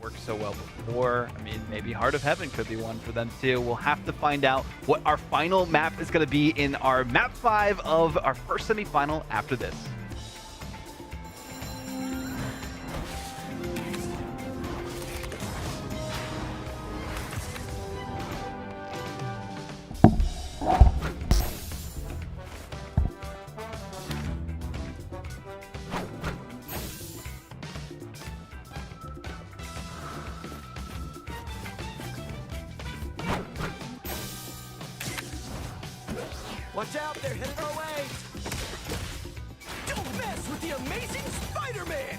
worked so well before. I mean, maybe Heart of Heaven could be one for them too. We'll have to find out what our final map is going to be in our map 5 of our first semifinal after this. Watch out, they're headed our way! Don't mess with the amazing Spider-Man!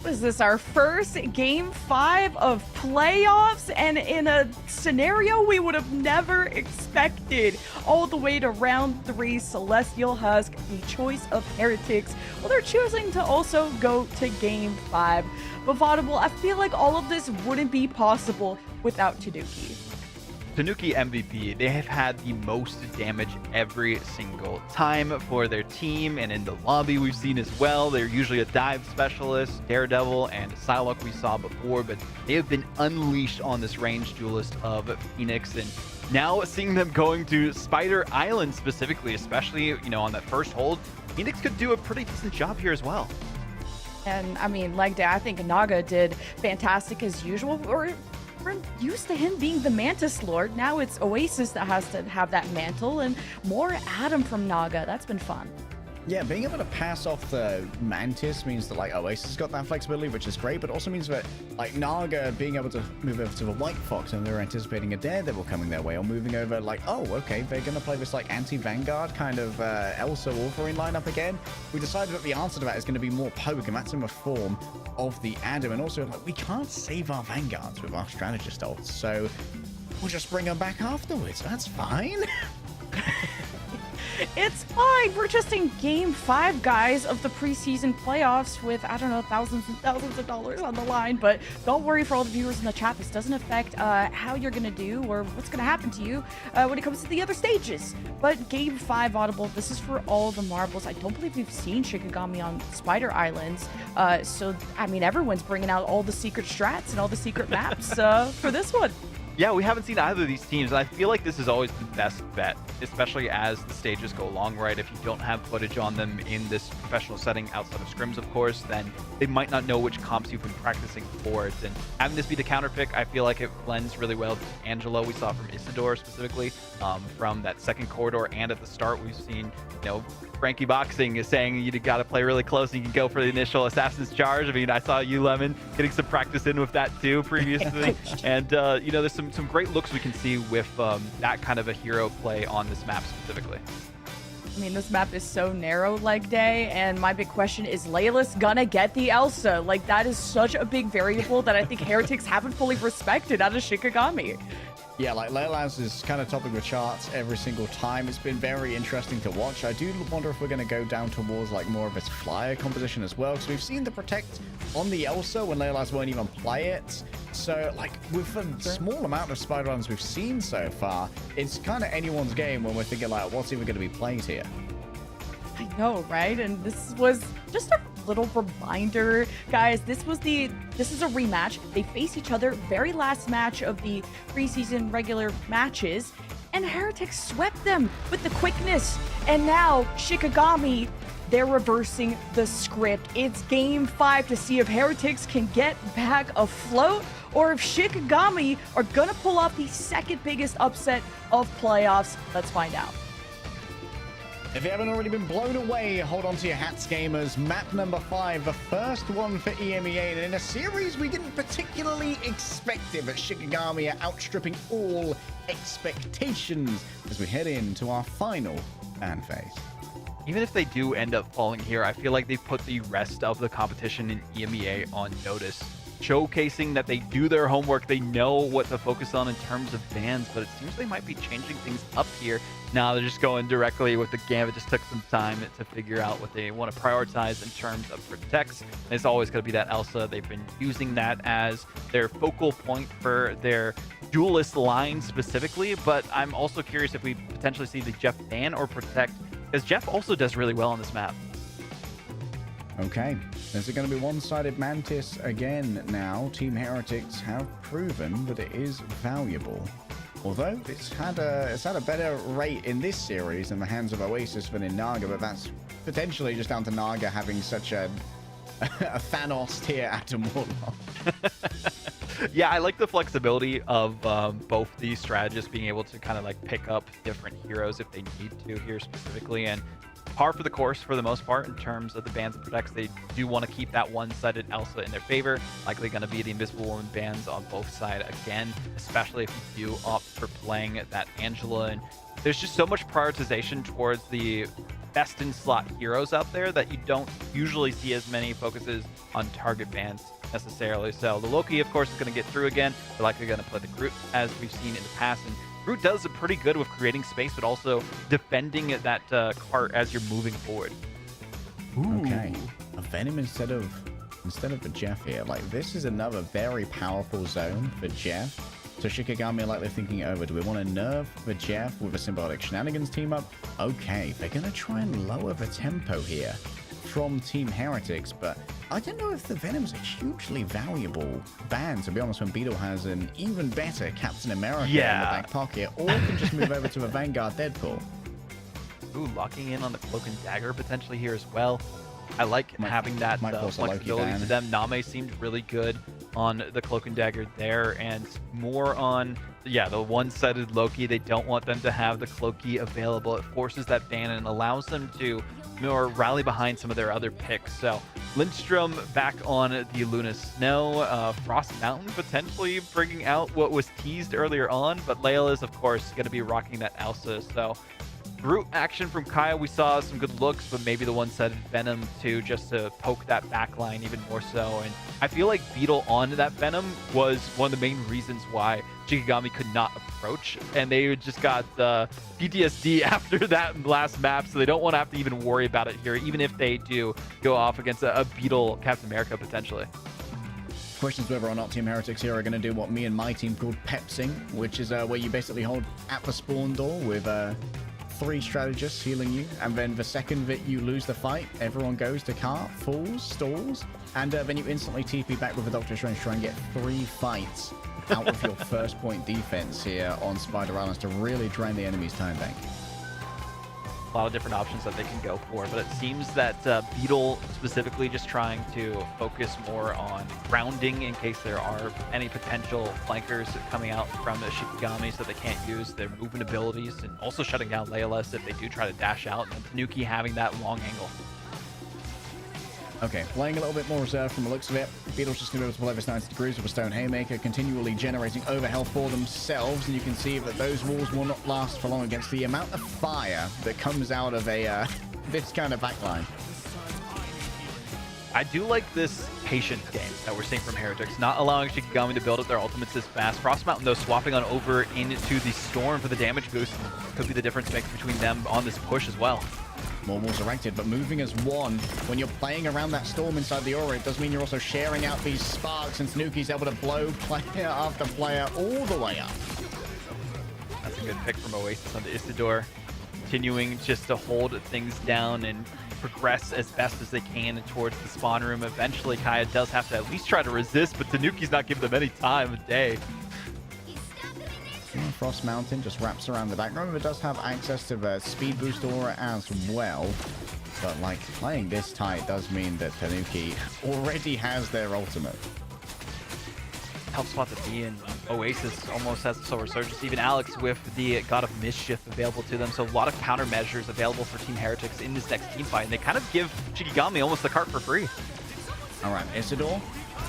Is this our first game 5 of playoffs, and in a scenario we would have never expected? All the way to round 3, Celestial Husk, the choice of Heretics. Well, they're choosing to also go to game 5. But Vaudable, I feel like all of this wouldn't be possible without Tanuki. Tanuki MVP, they have had the most damage every single time for their team, and in the lobby we've seen as well. They're usually a dive specialist, Daredevil, and Psylocke we saw before, but they have been unleashed on this ranged duelist of Phoenix, and now seeing them going to Spider Island specifically, especially, you know, on that first hold, Phoenix could do a pretty decent job here as well. And I mean, leg day, I think Naga did fantastic as usual. We're used to him being the Mantis Lord. Now it's Oasis that has to have that mantle, and more Adam from Naga. That's been fun. Yeah, being able to pass off the Mantis means that, like, Oasis got that flexibility, which is great, but also means that, like, Naga being able to move over to the White Fox, and they're anticipating a Daredevil coming their way, or moving over, like, oh, okay, they're going to play this, like, anti-Vanguard kind of Elsa Wolverine lineup again. We decided that the answer to that is going to be more Poke, and that's in the form of the Adam, and also, like, we can't save our Vanguards with our strategist ults, so we'll just bring them back afterwards. That's fine. It's fine. We're just in game 5, guys, of the preseason playoffs with, I don't know, thousands and thousands of dollars on the line. But don't worry for all the viewers in the chat. This doesn't affect how you're going to do or what's going to happen to you when it comes to the other stages. But game 5 Audible, this is for all the marbles. I don't believe we've seen Shikigami on Spider Islands. So, I mean, everyone's bringing out all the secret strats and all the secret maps for this one. Yeah, we haven't seen either of these teams, and I feel like this is always the best bet, especially as the stages go along, right? If you don't have footage on them in this professional setting outside of scrims, of course, then they might not know which comps you've been practicing for it. And having this be the counter pick, I feel like it blends really well to Angelo. We saw from Isidore specifically, from that second corridor, and at the start we've seen, you know, Frankie Boxing is saying you got to play really close and you can go for the initial Assassin's Charge. I mean, I saw you, Lemon, getting some practice in with that too previously. And, you know, there's some great looks we can see with that kind of a hero play on this map specifically. I mean, this map is so narrow, like Day, and my big question is Layla's gonna get the Elsa? Like, that is such a big variable that I think Heretics haven't fully respected out of Shikigami. Yeah, like Leylaz is kind of topping the charts every single time. It's been very interesting to watch. I do wonder if we're going to go down towards like more of its flyer composition as well, because we've seen the Protect on the Elsa when Leylaz won't even play it. So like with the small amount of spider runs we've seen so far, it's kind of anyone's game when we're thinking like what's even going to be played here. I know, right? And this was just a little reminder, guys. This is a rematch. They face each other very last match of the preseason regular matches, and Heretics swept them with the quickness. And now Shikigami, they're reversing the script. It's game 5 to see if Heretics can get back afloat, or if Shikigami are gonna pull off the second biggest upset of playoffs. Let's find out. If you haven't already been blown away, hold on to your hats, gamers. Map number 5, the first one for EMEA, and in a series we didn't particularly expect it, but Shikigami are outstripping all expectations as we head into our final fan phase. Even if they do end up falling here, I feel like they've put the rest of the competition in EMEA on notice, showcasing that they do their homework, they know what to focus on in terms of bans, but it seems they might be changing things up here. Now they're just going directly with the Gambit. Just took some time to figure out what they want to prioritize in terms of protects. And it's always going to be that Elsa. They've been using that as their focal point for their duelist line specifically, but I'm also curious if we potentially see the Jeff ban or protect, because Jeff also does really well on this map. Okay, is it going to be one-sided Mantis again now? Team Heretics have proven that it is valuable. Although it's had a better rate in this series in the hands of Oasis than in Naga, but that's potentially just down to Naga having such a Thanos tier Atom Warlock. Yeah, I like the flexibility of both these strategists being able to kind of like pick up different heroes if they need to here specifically, and par for the course for the most part in terms of the bans and protects. They do want to keep that one-sided Elsa in their favor. Likely going to be the Invisible Woman bans on both sides again, especially if you do opt for playing that Angela. And there's just so much prioritization towards the best in slot heroes out there that you don't usually see as many focuses on target bans necessarily. So the Loki, of course, is going to get through again. They're likely going to play the Groot as we've seen in the past, and Groot does it pretty good with creating space, but also defending that cart as you're moving forward. Ooh. Okay, a Venom instead of the Jeff here. Like, this is another very powerful zone for Jeff. So Shikigami are likely thinking it over. Do we want to nerf the Jeff with a Symbiotic Shenanigans team up? Okay, they're going to try and lower the tempo here from Team Heretics, but I don't know if the Venom's a hugely valuable ban, to be honest, when Beetle has an even better Captain America in the back pocket, or can just move over to a Vanguard Deadpool. Ooh, locking in on the Cloak and Dagger potentially here as well. I like having that flexibility to them. Name seemed really good on the Cloak and Dagger there, and more on, yeah, the one-sided Loki. They don't want them to have the Cloaky available. It forces that ban and allows them to more rally behind some of their other picks. So Lindstrom back on the Luna Snow, Frost Mountain potentially bringing out what was teased earlier on, but Layla is, of course, going to be rocking that Elsa. So Root action from Kaya, we saw some good looks, but maybe the one-sided Venom too, just to poke that back line even more so. And I feel like Beetle on that Venom was one of the main reasons why Shikigami could not approach, and they just got PTSD after that last map, so they don't want to have to even worry about it here, even if they do go off against a Beetle Captain America potentially. Questions whether or not Team Heretics here are going to do what me and my team called pepsing, which is where you basically hold at the spawn door with 3 strategists healing you, and then the second that you lose the fight, everyone goes to cart, falls, stalls, and then you instantly TP back with the Doctor Strange to try and get 3 fights out of your first point defense here on Spider Islands to really drain the enemy's time bank. A lot of different options that they can go for, but it seems that Beetle specifically just trying to focus more on grounding in case there are any potential flankers coming out from the Shikigami so they can't use their movement abilities, and also shutting down Leoless if they do try to dash out, and Tanuki having that long angle. Okay, playing a little bit more reserved from the looks of it. Beetle's just going to be able to play this 90 degrees with a Stone Haymaker, continually generating overhealth for themselves, and you can see that those walls will not last for long against the amount of fire that comes out of a this kind of backline. I do like this patient game that we're seeing from Heretics, not allowing Shikigami to build up their ultimates as fast. Frost Mountain, though, swapping on over into the Storm for the damage boost could be the difference maker between them on this push as well. More walls erected, but moving as one. When you're playing around that storm inside the aura, it does mean you're also sharing out these sparks, and Tanuki's able to blow player after player all the way up. That's a good pick from Oasis on the Isidore, continuing just to hold things down and progress as best as they can towards the spawn room. Eventually, Kaya does have to at least try to resist, but Tanuki's not giving them any time of day. Frost Mountain just wraps around the back. Remember, it does have access to the speed boost aura as well. But, like, playing this tight does mean that Tanuki already has their ultimate. Tough spot to be in. Oasis almost has the Soul Resurgence. Even Alex with the God of Mischief available to them. So a lot of countermeasures available for Team Heretics in this next team fight. And they kind of give Shikigami almost the cart for free. All right, Isidore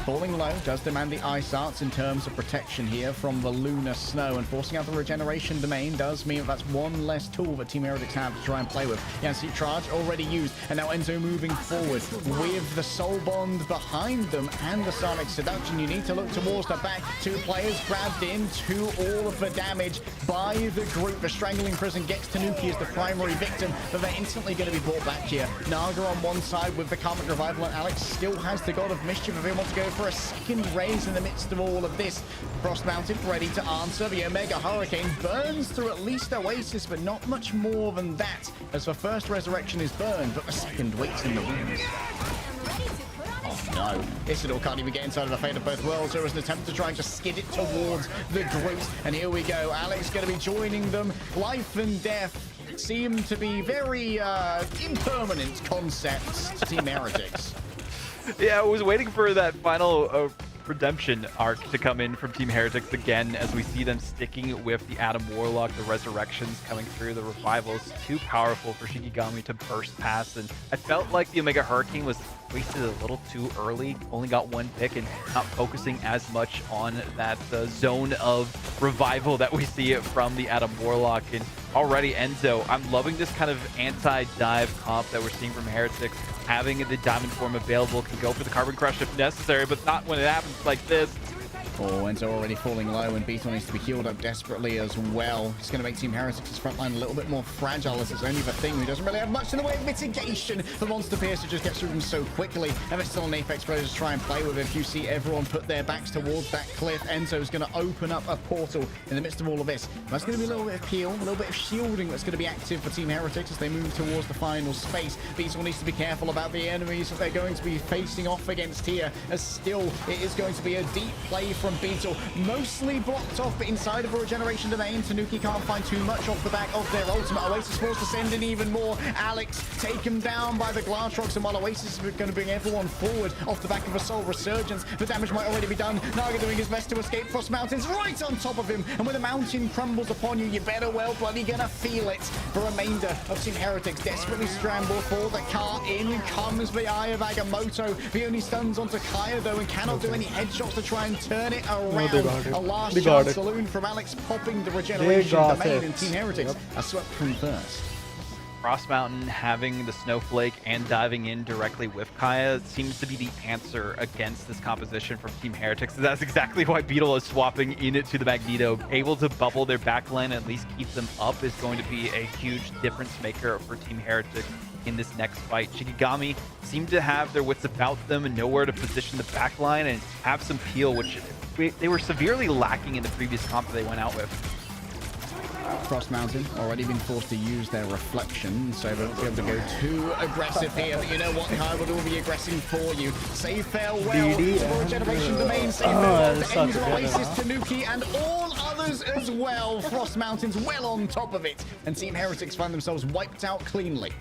falling low, does demand the Ice Arts in terms of protection here from the Lunar Snow, and forcing out the Regeneration Domain does mean that's one less tool that Team Heretics have to try and play with. Yancey Charge already used, and now Enzo moving forward with the Soul Bond behind them and the Sonic Seduction. You need to look towards the back. 2 players grabbed into all of the damage by the group. The Strangling Prison gets Tanuki as the primary victim, but they're instantly going to be brought back here. Naga on one side with the Karmic Revival, and Alex still has the God of Mischief if he wants to go for a second raise in the midst of all of this. Frost Mountain ready to answer. The Omega Hurricane burns through at least Oasis, but not much more than that, as the first resurrection is burned, but the second waits in the wings. Oh no, Isidore can't even get inside of the Fate of Both Worlds. There was an attempt to try and just skid it towards the group, and here we go. Alex going to be joining them. Life and death seem to be very impermanent concepts to Team Heretics. Yeah, I was waiting for that final redemption arc to come in from Team Heretics again, as we see them sticking with the Adam Warlock, the Resurrections coming through, the Revivals. Too powerful for Shikigami to burst past, and I felt like the Omega Hurricane was wasted a little too early. Only got 1 pick and not focusing as much on that zone of revival that we see from the Adam Warlock. And already Enzo, I'm loving this kind of anti-dive comp that we're seeing from Heretics. Having the Diamond Form available, can go for the Carbon Crush if necessary, but not when it happens like this. Oh, Enzo already falling low, and Beetle needs to be healed up desperately as well. It's going to make Team Heretics' front line a little bit more fragile, as it's only the thing who doesn't really have much in the way of mitigation. The Monster Piercer just gets through them so quickly, and there's still an Apex Predator to try and play with. If you see everyone put their backs towards that cliff, Enzo's going to open up a portal in the midst of all of this. That's going to be a little bit of peel, a little bit of shielding that's going to be active for Team Heretics as they move towards the final space. Beetle needs to be careful about the enemies that they're going to be facing off against here, as still it is going to be a deep play from Beetle, mostly blocked off, but inside of a Regeneration Domain, Tanuki can't find too much off the back of their ultimate. Oasis forced to send in even more. Alex taken down by the Glatrox, and while Oasis is going to bring everyone forward off the back of a Soul Resurgence, the damage might already be done. Naga doing his best to escape. Frost Mountain's right on top of him, and when the mountain crumbles upon you, you better well bloody gonna feel it. The remainder of Team Heretics desperately scramble for the car. In comes the Eye of Agamotto. He only stuns onto Kaya though, and cannot do any headshots to try and turn it around. A last chance saloon from Alex, popping the Regeneration Domain, and Team Heretics are swept from first. Frost Mountain having the Snowflake and diving in directly with Kaya seems to be the answer against this composition from Team Heretics. That's exactly why Beetle is swapping in it to the Magneto. Able to bubble their backline and at least keep them up is going to be a huge difference maker for Team Heretics in this next fight. Shikigami seem to have their wits about them and know where to position the backline and have some peel, which they were severely lacking in the previous comp that they went out with. Frost Mountain already been forced to use their reflection, so they won't be able to go too aggressive here. But you know what? Kai will be aggressing for you. Say farewell to Regeneration Domain. Say farewell to Enzo, Oasis, Tanuki, and all others as well. Frost Mountain's well on top of it, and Team Heretics find themselves wiped out cleanly.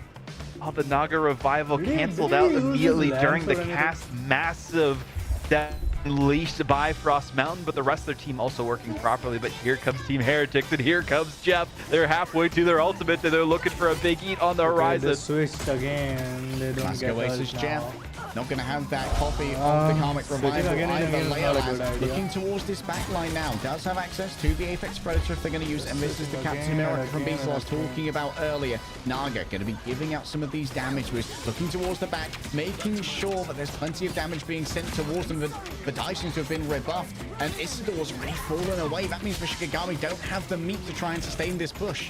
Oh, the Naga revival canceled out immediately during the cast. Massive death unleashed by Frost Mountain, but the rest of their team also working properly. But here comes Team Heretics, and here comes Jeff. They're halfway to their ultimate, and they're looking for a big eat on the horizon. They switched again. They don't Classic get Oasis us Jeff. now. Not going to have that copy of the Karmic Revival again either. is not a good Leolas idea. looking towards this backline now. Does have access to the Apex Predator if they're going to use it. And this is the Captain America from Beast I was talking about earlier. Naga going to be giving out some of these damage boosts, looking towards the back, making sure that there's plenty of damage being sent towards them. The dice seems to have been rebuffed, and Issidor's already fallen away. That means the Shikigami don't have the meat to try and sustain this push.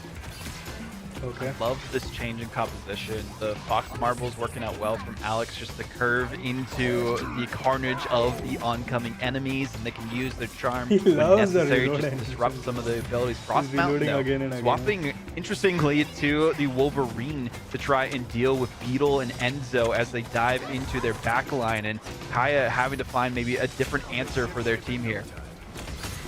Okay. Love this change in composition. The Fox Marbles working out well from Alex, just the curve into the carnage of the oncoming enemies, and they can use their charm He when loves the necessary reload just to animation. disrupt some of the abilities. Frost He's Mountain, reloading though, again and again. swapping, interestingly, to the Wolverine to try and deal with Beetle and Enzo as they dive into their backline, and Kaya having to find maybe a different answer for their team here.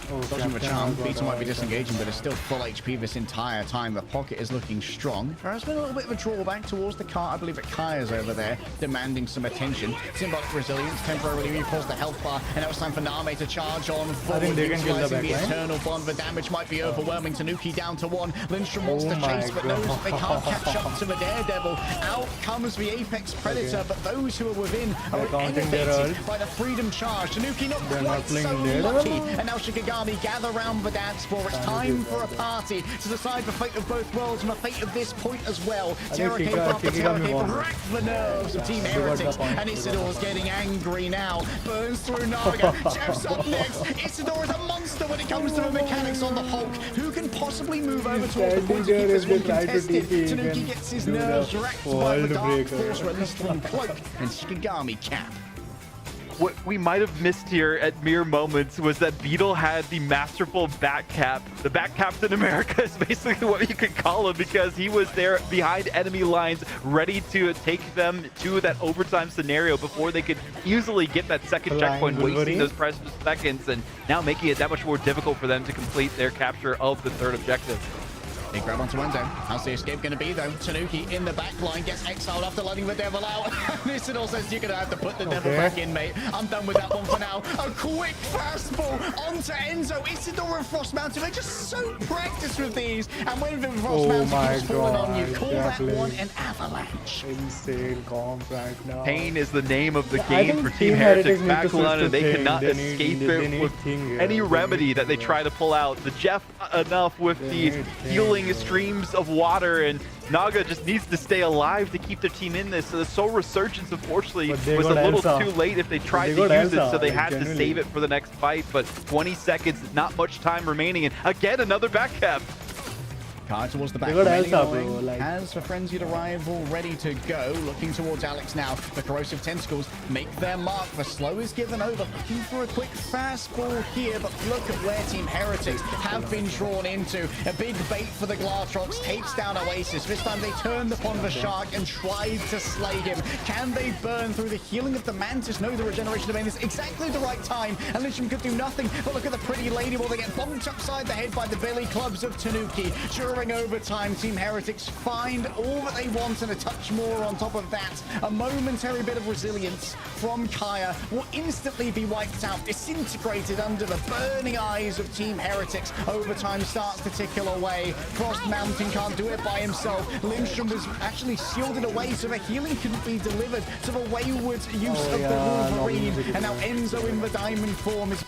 Oh, Dodging with a charm, Captain Beetle might be Marvel. disengaging, but it's still full HP this entire time. The pocket is looking strong. There has been a little bit of a drawback towards the cart. I believe that Kaya's over there, demanding some attention. Symbolic resilience, temporarily reinforced the health bar, and now it's time for Name to charge on forward. think they can kill the Utilizing the backline. eternal bond. The damage might be overwhelming. Tanuki down to 1. Lindstrom wants Oh to chase, my but knows that they can't God. catch up to the Daredevil. Out comes the Apex Predator, but those who are within are They're counting their innovated ult. by the Freedom Charge. Tanuki not They're not quite playing so Daredevil. lucky, and now Shikigami gather round the dance floor. It's time for a party to decide the fate of both worlds and the fate of this point as well. Terror came after Terror came, racked the nerves of Team They got the Heretics, point. and Issidor's getting angry now. Burns through Naga. Jeff's up next. Isidore is a monster when it comes to the mechanics on the Hulk. Who can possibly move over towards the point to keep this one contested? Tanuki gets his nerves racked by the Dark Force released from Cloak and Shikigami cap. What we might have missed here at mere moments was that Beetle had the masterful back cap. The back Captain America is basically what you could call him, because he was there behind enemy lines, ready to take them to that overtime scenario before they could easily get that second Flying checkpoint, wasting Wolverine. those precious seconds, and now making it that much more difficult for them to complete their capture of the third objective. Big grab onto Enzo. How's the escape going to be, though? Tanuki in the back line gets exiled after letting the devil out. Isidore says, you're going to have to put the devil back in, mate. I'm done with that one for now. A quick fastball onto Enzo. Isidore and Frost Mountain, they're just so practiced with these. And when the Frost Mountain my keeps falling on you, God, call that exactly. one an avalanche. Insane comp right now. Pain is the name of the I game think for Team Team Heretics Heretics need to switch backline, to and they Thing. cannot They need- escape they it need with Thing here. any They remedy need that they Thing, try to pull out. The Jeff enough with They the need Thing, healing bro. streams of water, and Naga just needs to stay alive to keep their team in this. So the Soul Resurgence, unfortunately, But they was a got little Elsa. too late if they tried They to got use it, Elsa, so they like, had to genuinely. save it for the next fight. But 20 seconds, not much time remaining, and again, another back cap. Card towards the back. They got remaining Elsa, away. bro, like- As the frenzied arrival ready to go, looking towards Alex now. The corrosive tentacles make their mark. The slow is given over. Looking for a quick fastball here, but look at where Team Heretics have been drawn into. A big bait for the Glartrox takes down Oasis. This time they turned upon the Shark and tried to slay him. Can they burn through the healing of the Mantis? No, the regeneration domain is exactly the right time. And Lyncham could do nothing, but look at the pretty lady while they get bonked upside the head by the belly clubs of Tanuki. During overtime, Team Heretics find all that they want and a touch more on top of that. A momentary bit of resilience from Kaya will instantly be wiped out, disintegrated under the burning eyes of Team Heretics. Overtime starts to tickle away. Frost Mountain can't do it by himself. Lindstrom was actually shielded away so the healing couldn't be delivered to the wayward use of the Wolverine. And now Enzo in the diamond form is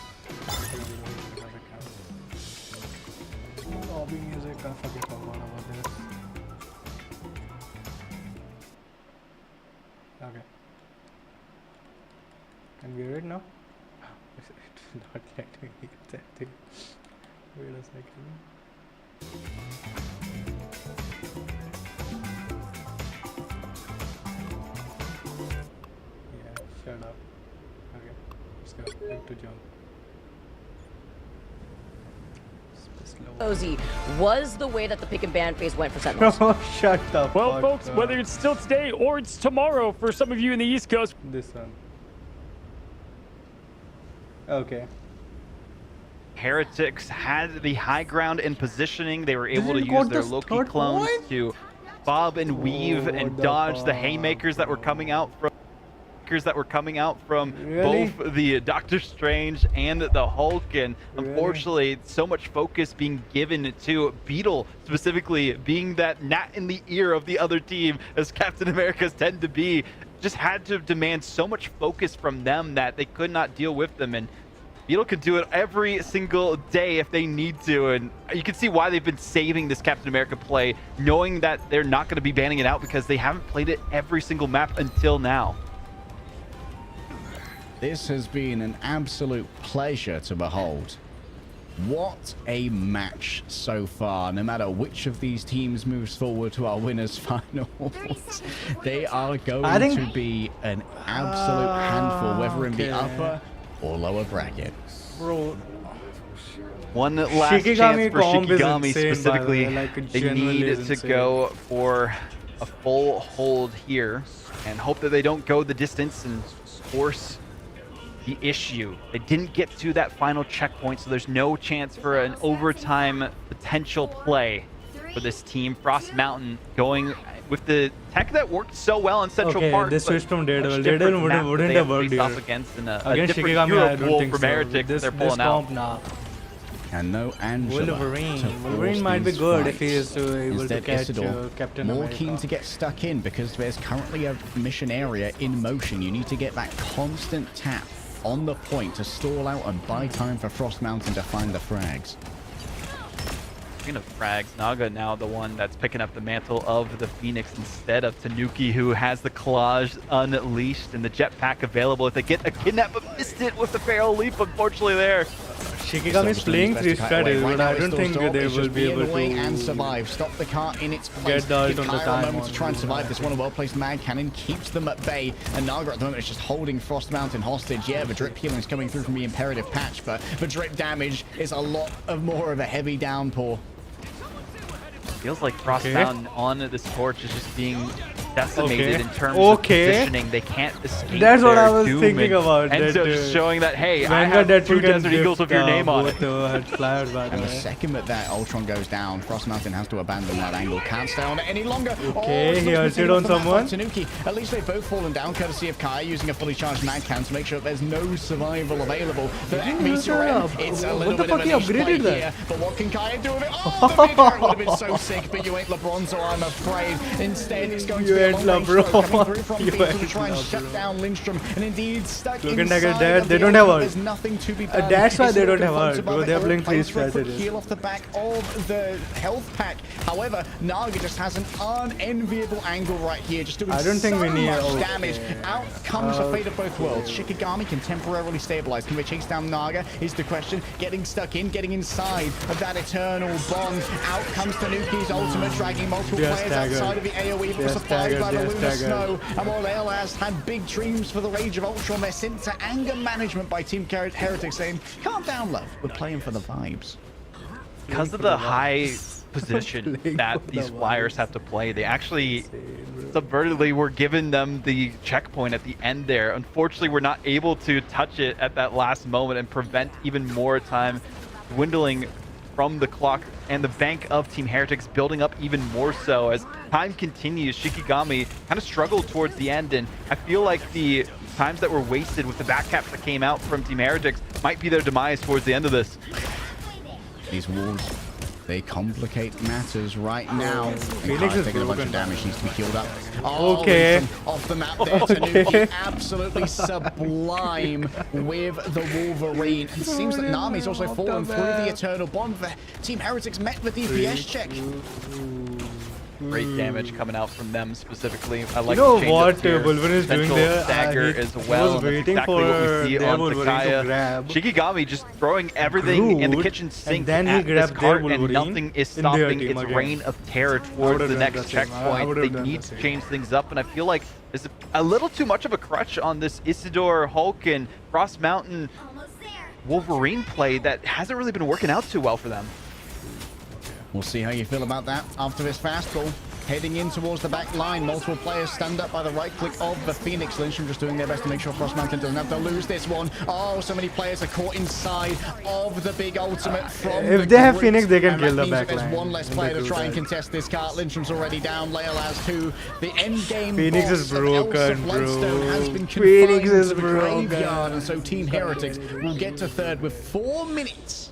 Lobby music, I fucking forgot about this. Okay. Can we hear it now? It's not letting me get that thing. Wait a second. Yeah, shut up. Okay, let's go. Back to jump. Space Cozy was the way that the pick and ban phase went for Sentinels. Shut the Well, fuck folks, up. whether it's still today or it's tomorrow for some of you in the East Coast. This one. Okay. Heretics had the high ground in positioning. They were able to Didn't use got their the Loki third clones point? to bob and weave Oh, and what the dodge the fuck? haymakers that were coming out from Really? both the Doctor Strange and the Hulk, and unfortunately so much focus being given to Beetle, specifically being that gnat in the ear of the other team, as Captain America's tend to be, just had to demand so much focus from them that they could not deal with them. And Beetle could do it every single day if they need to, and you can see why they've been saving this Captain America play, knowing that they're not going to be banning it out because they haven't played it every single map until now. This has been an absolute pleasure to behold. What a match so far. No matter which of these teams moves forward to our winners finals, they are going to be an absolute handful, whether in the upper or lower bracket. Bro, One last Shikigami chance for comp is Shikigami insane, by the specifically. way, like, it They genuinely need is to insane. go for a full hold here and hope that they don't go the distance and force the issue. They didn't get to that final checkpoint, so there's no chance for an overtime potential play for this team. Frost Mountain going with the tech that worked so well in Central Okay, Park. they but switched from much Daredevil. different Daredevil map that wouldn't they have to worked face off here. against in a Against different Shikigami, hero I don't pool think for so. Heretics. This They're pulling out. comp, nah. And no Angela. Wolverine. to force Wolverine might be these good fights. if he is able to Instead, catch Isidore, Captain more America. keen to get stuck in because there's currently a mission area in motion. You need to get that constant tap on the point to stall out and buy time for Frost Mountain to find the frags. Speaking of frags, Naga now the one that's picking up the mantle of the Phoenix instead of Tanuki, who has the claws unleashed and the jetpack available if they get a kidnap, but missed it with the barrel leap, unfortunately there. Shikigami is playing three strategies, but I don't think they will be able and to survive. Stop the car in its place. get the ult Give on the Kyra a time moment to on try and the survive time. this one. A well-placed mag cannon keeps them at bay, and Naga at the moment is just holding Frost Mountain hostage. Yeah, the drip healing is coming through from the imperative patch, but the drip damage is a lot of more of a heavy downpour. Feels like Frost Okay. Mountain on this torch is just being decimated Okay. in terms Okay. of positioning. They can't escape That's what their I was doom, thinking and, about, And that, so just showing that, hey, I Vanguard have that two you can Desert Eagles with your name on it. Had flyers, by the And the way. second that Ultron goes down, Frost Mountain has to abandon that angle. Can't stay on it any longer. Okay, it's he not ulted missing on off the map someone. of Tanuki. At least they've both fallen down, courtesy of Kai using a fully charged mag cannon to make sure that there's no survival available. But Didn't use that. it's a What little the bit fuck, of he a niche upgraded play that? here. But what can Kai do with it? Oh, the mid-air would have been so sick, but you ain't LeBron, so I'm afraid. Instead, it's going to You be a ain't long range throw coming LeBron. through from You Beetle to ain't try and LeBron. shut down Lindstrom. And indeed, stuck Look at inside that, they of the don't have ultimate. ult. There's nothing to be done. That's why It's they don't looking have fun ult, to bro. buy They're the playing ult, three plays for a quick strategies. heal off the back of the health pack. However, Naga just has an unenviable angle right here, just doing I don't think so we need- much okay. damage. Out comes the fate of both worlds. Shikigami can temporarily stabilize. Can they chase down Naga is the question. Getting stuck in, getting inside of that eternal bond. Out comes Tanuki's ultimate, dragging multiple They're players staggered. outside of the AoE, but They're supplied by the staggered, Lunar they're staggered. Snow. And while Elas had big dreams for the Rage of Ultron, they're sent to anger management by Team Heretics, saying, calm down, love. We're playing for the vibes. Because of the high position Playing that for these the flyers have to play, they actually subvertedly were given them the checkpoint at the end there. Unfortunately, we're not able to touch it at that last moment and prevent even more time dwindling from the clock and the bank of Team Heretics building up even more so. As time continues, Shikigami kind of struggled towards the end, and I feel like the times that were wasted with the backcaps that came out from Team Heretics might be their demise towards the end of this. These wolves, they complicate matters right now. And Phoenix Kai's is taking a bunch of broken. damage, needs to be healed up. Oh, Okay. Lindstrom off the map there. Tanuki absolutely sublime with the Wolverine. It seems that Nami's also fallen through the Eternal Bond. The Team Heretics met the DPS check. Great damage coming out from them specifically. I like You know the change what up here. Wolverine is doing Potential there? Dagger He as was well. and that's waiting exactly what for we see their on Wolverine to Takaya. grab. Shikigami just throwing everything in the Groot, kitchen sink and then he at this grabbed their cart, and Wolverine nothing is in their stopping team its again. reign of terror towards would've the done next the same. I checkpoint. would've They done need the to same. change things up, and I feel like there's a little too much of a crutch on this Isidore, Hulk, and Frost Mountain Wolverine play that hasn't really been working out too well for them. We'll see how you feel about that after this fastball. Heading in towards the back line. Multiple players stand up by the right click of the Phoenix. Lindstrom just doing their best to make sure Frost Mountain doesn't have to lose this one. Oh, so many players are caught inside of the big ultimate from If the they have group. Phoenix, they can And kill that the means that back there's line one less when player they to do try and that. contest this cart. Lindstrom's already down. Leolaz 2. The end game Phoenix boss is of Elsa broken, Bloodstone bro. has been Phoenix confined is to the broken. graveyard, and so Team Heretics will get to third with 4 minutes.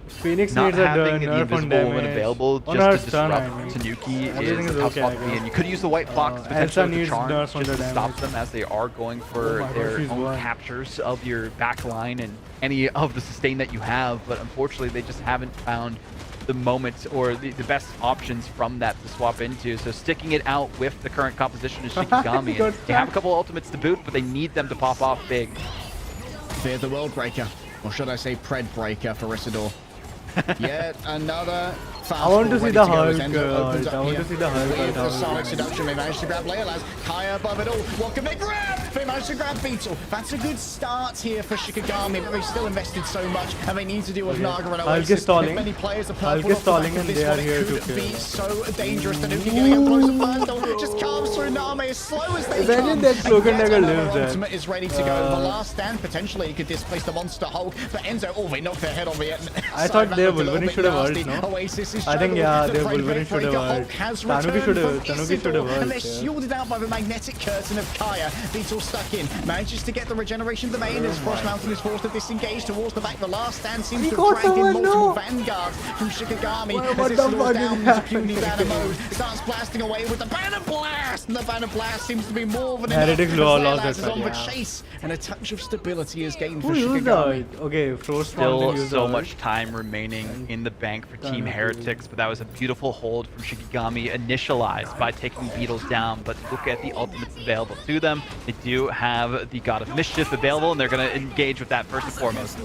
Phoenix Not needs a having the nerf on invisible woman damage. available On just her to stun, disrupt I mean. Tanuki Everything is is a tough okay, spot I to be guess. in. You could use the white fox Elsa potentially with needs the charm nerfs on just the to stop damage. them as they are going Oh for my God, their she's own won. captures of your back line and any of the sustain that you have. But unfortunately, they just haven't found the moment or the best options from that to swap into. So sticking it out with the current composition is Shikigami. And they have a couple ultimates to boot, but they need them to pop off big. Fear the World Breaker, or should I say Pred Breaker for Isidore. Yet another fast I want to see ready the go as Hulk, Enzo opens up I want here to see the Hulk with ult. the Sonic Seduction. They managed to grab Leolaz. Kaya above it all. What can they grab? They managed to grab Beetle. That's a good start here for Shikigami, but they've still invested so much, and they need to deal with Naga and Hulk is Oasis. stalling. Many players are Hulk purple is off the back stalling of and this they are one. It here could to be kill. so dangerous. Tanuki getting up close and personal. Just carves through Name as slow as they Imagine come. that Cloak and yet Dagger another lives there. ultimate is ready to go. The last stand potentially could displace the Monster Hulk, but Enzo, oh, they knocked their head on the end. I thought their Wolverine should have ulted, no? Oasis is I think, struggling. yeah, The their Prey Wolverine should have Breaker ulted. Hulk has Tanuki returned should have- from Tanuki should Isidore, have and they're ulted, yeah. shielded out by the magnetic curtain of Kaya. Beetle stuck in, manages to get the regeneration domain as Frost Mountain is forced to disengage towards the back. The last stand seems to got have dragged in someone, multiple no. vanguards from Shikigami What as the Isidore's fuck down is into happening? puny banner mode. Starts blasting away with the banner blast, and the banner blast seems to be more than Heretics enough. lost Leolaz that is fight, on the yeah. chase, and a touch of stability is gained for Who used Shikigami. the Okay, Frost Still Mountain used so the ult. much time remaining in the bank for Team Heretics, but that was a beautiful hold from Shikigami, initialized by taking Beetles down. But look at the ultimates available to them. They do have the God of Mischief available, and they're going to engage with that first and foremost.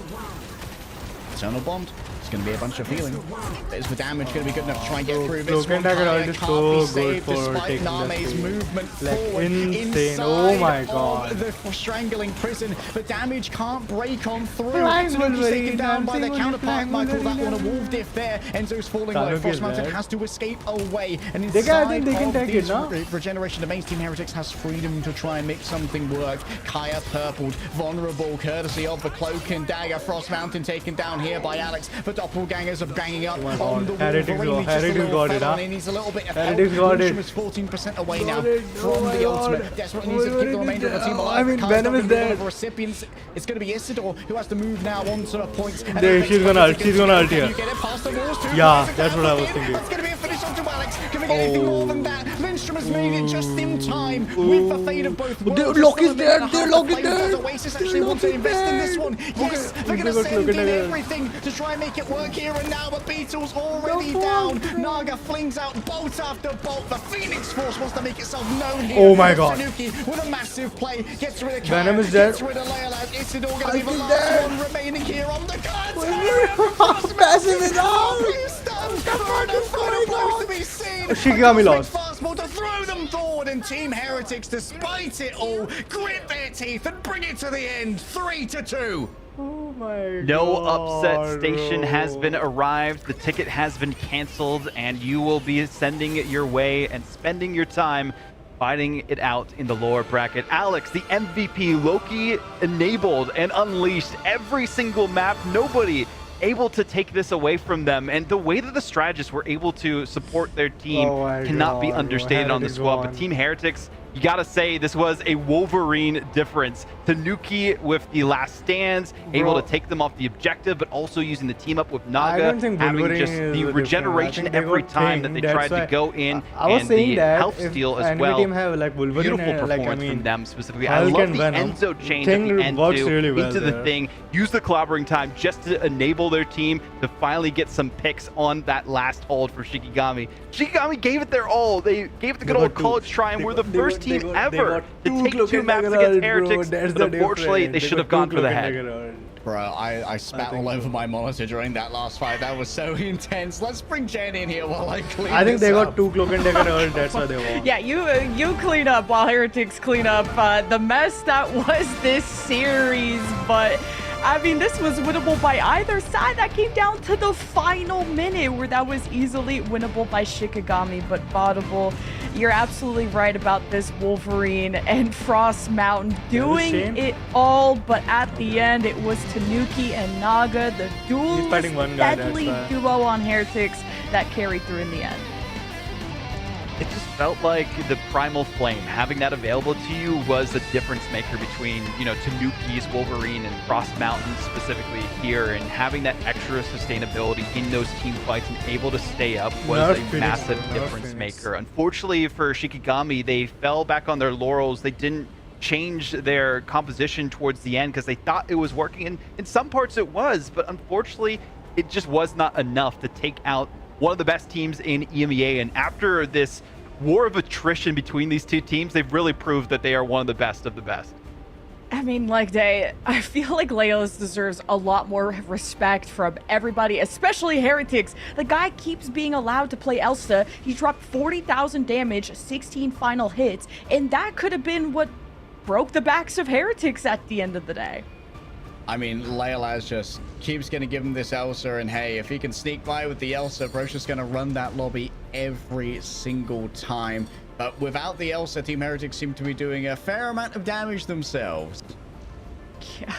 Eternal Bond. It's going to be a bunch of healing. Is the damage going to be good enough to try and get through this Cloak one? and Dagger Kaya ult is can't so be good saved for despite taking the Name's field. movement Like, forward insane. Oh my inside God. of the strangling prison. The damage can't break on through. Flying Tanuki's Wolverine, taken down by I'm their seeing counterpart. Flying Michael, that Wolverine. one a wolf diff there. Enzo's falling low. Tanuki Frost is Mountain dead. has to escape away. And They can- I think inside they can of take it, these no? regeneration domains, Team Heretics has freedom to try and make something work. Kaya purpled, vulnerable, courtesy of the Cloak and Dagger. Frost Mountain taken down here by Alex. The doppelgangers are banging up my on God. the Heretics Wolverine. got- Heretics got it, huh? He needs a little bit of Heretics help. got it. Lindstrom is 14% away now Got it. from Oh my the God. ultimate. Desperately needs to keep the Wolverine remainder of the is team dead. alive. I mean, Kaya's Venom not is gonna be one dead. of the recipients. It's going to be Isidore who has to move now onto the points. And There, then she's gonna ult, she's gonna ult Can here. you get it past the walls too? Yeah, Perfect that's what I was output. thinking. That's going to be a finish onto Alex. Can we get anything more than that? Lindstrom has made it just in time with the fate of both worlds. Their lock Still is a minute and dead, a their half lock to is play. Does dead. Oasis Their actually lock want to is invest in dead. this one? Yes, Okay, they're going they to got send Cloak in and Dagger. everything to try and make it work here. And now the Beetle's already The down. fuck? Naga flings out bolt after bolt. The Phoenix Force wants to make itself known here. Oh my God. Tanuki with a massive play. Gets rid of Kaya. Venom is dead. Gets rid of Leolaz. Isidore going to be the Hulk is last dead. one remaining here on the cards. Massive is out. To be seen. Shikigami lost. Fastball to throw them forward, and Team Heretics, despite it all, grit their teeth and bring it to the end. 3-2. Oh my No God, upset station has bro. been arrived. The ticket has been canceled, and you will be sending it your way and spending your time fighting it out in the lower bracket. Alex, the MVP, Loki enabled and unleashed every single map. Nobody able to take this away from them, and the way that the strategists were able to support their team Oh my cannot be God, bro. understated on the Heretics squad. But won. Team Heretics, you gotta say this was a Wolverine difference. Tanuki with the last stands, able Bro. to take them off the objective, but also using the team up with I Naga, don't think having Wolverine just is the the difference. I regeneration think they every got time that King, they that's tried why- to go in, I was and saying the that health if steal as enemy well. team have like Wolverine, Beautiful like, performance I mean, from them specifically. I Hulk love and the Venom. Enzo chain King at the end works too, really well into the there. thing. Use the clobbering time just to enable their team to finally get some picks on that last hold for Shikigami. Shikigami gave it their all. They gave it the good They old got two. college try, and They we're the got- they first got- they team got- they ever got to two take Cloak 2 and maps Dagger against ult, bro. Heretics, That's but the unfortunately difference. they should have got gone two for the Cloak and head. Dagger ult. Bro, I spat all over my monitor during that last fight. That was so intense. Let's bring Jen in here while I clean I think this they got up. 2 Cloak and Dagger ult, that's why they won. Yeah, you clean up while Heretics clean up the mess that was this series, but I mean, this was winnable by either side. That came down to the final minute where that was easily winnable by Shikigami. But Vaudable, you're absolutely right about this. Wolverine and Frost Mountain doing it all. But at the end, it was Tanuki and Naga, the duelist deadly duo on Heretics, that carried through in the end. It just felt like the Primal Flame, having that available to you was a difference maker between, you know, Tanuki's Wolverine and Frost Mountain specifically here, and having that extra sustainability in those team fights and able to stay up was a massive difference maker. Unfortunately for Shikigami, they fell back on their laurels. They didn't change their composition towards the end because they thought it was working, and in some parts it was, but unfortunately it just was not enough to take out one of the best teams in EMEA. And after this war of attrition between these two teams, they've really proved that they are one of the best of the best. I mean, like, I feel like Leos deserves a lot more respect from everybody, especially Heretics. The guy keeps being allowed to play Elsa. He dropped 40,000 damage, 16 final hits, and that could have been what broke the backs of Heretics at the end of the day. I mean, Leolaz just keeps going to give him this Elsa, and hey, if he can sneak by with the Elsa, bro's just going to run that lobby every single time. But without the Elsa, Team Heretics seem to be doing a fair amount of damage themselves. Yeah,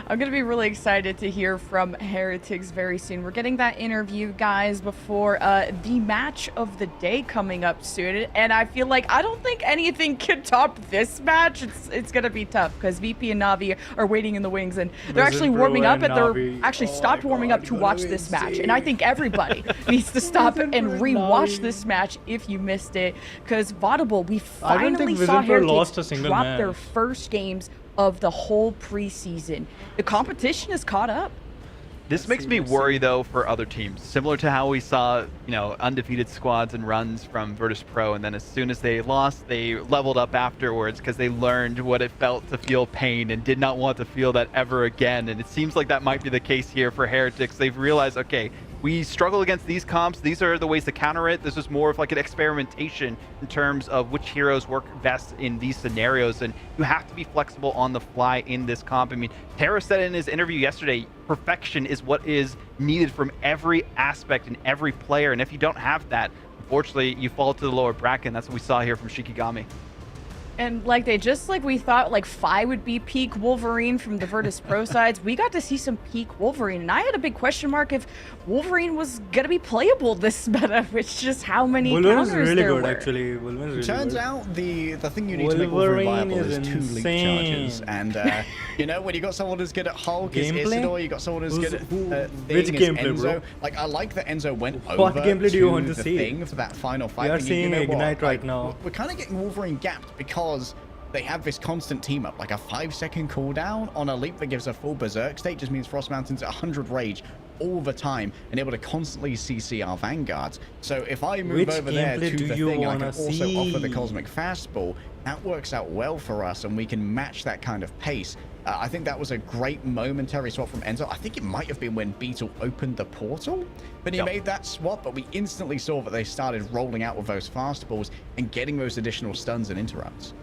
I'm going to be really excited to hear from Heretics very soon. We're getting that interview, guys, before the match of the day coming up soon. And I feel like I don't think anything can top this match. It's going to be tough because VP and Navi are waiting in the wings, and they're actually warming up, and they're actually stopped warming up to watch this match. And I think everybody needs to stop and rewatch this match if you missed it, because Vaudable, we finally saw Heretics drop their first games of the whole preseason. The competition is caught up. This makes me worry, though, for other teams. Similar to how we saw, you know, undefeated squads and runs from Virtus Pro, and then as soon as they lost, they leveled up afterwards because they learned what it felt to feel pain and did not want to feel that ever again. And it seems like that might be the case here for Heretics. They've realized, okay, we struggle against these comps. These are the ways to counter it. This is more of like an experimentation in terms of which heroes work best in these scenarios. And you have to be flexible on the fly in this comp. I mean, Tara said in his interview yesterday, perfection is what is needed from every aspect and every player. And if you don't have that, unfortunately, you fall to the lower bracket. And that's what we saw here from Shikigami. And like we thought like Phi would be peak Wolverine from the Virtus Pro sides, we got to see some peak Wolverine. And I had a big question mark if Wolverine was going to be playable this meta, which just how many counters really there good, were. Actually. Really Turns good. out the thing you need to make Wolverine viable is 2 leap charges. And, you know, when you got someone who's good at Hulk, is Isidore, you got someone who's good at which gameplay, Enzo. bro? Like, I like that Enzo went over What gameplay do you want to the see? thing for that final fight. We are seeing Ignite right now. We're kind of getting Wolverine gapped because they have this constant team up, like a 5-second cooldown on a leap that gives a full berserk state. Just means Frost Mountain's at 100 rage all the time and able to constantly CC our vanguards. So if I move over there to the thing, I can also offer the cosmic fastball. That works out well for us, and we can match that kind of pace. I think that was a great momentary swap from Enzo. I think it might have been when Beetle opened the portal, but he made that swap, but we instantly saw that they started rolling out with those fastballs and getting those additional stuns and interrupts.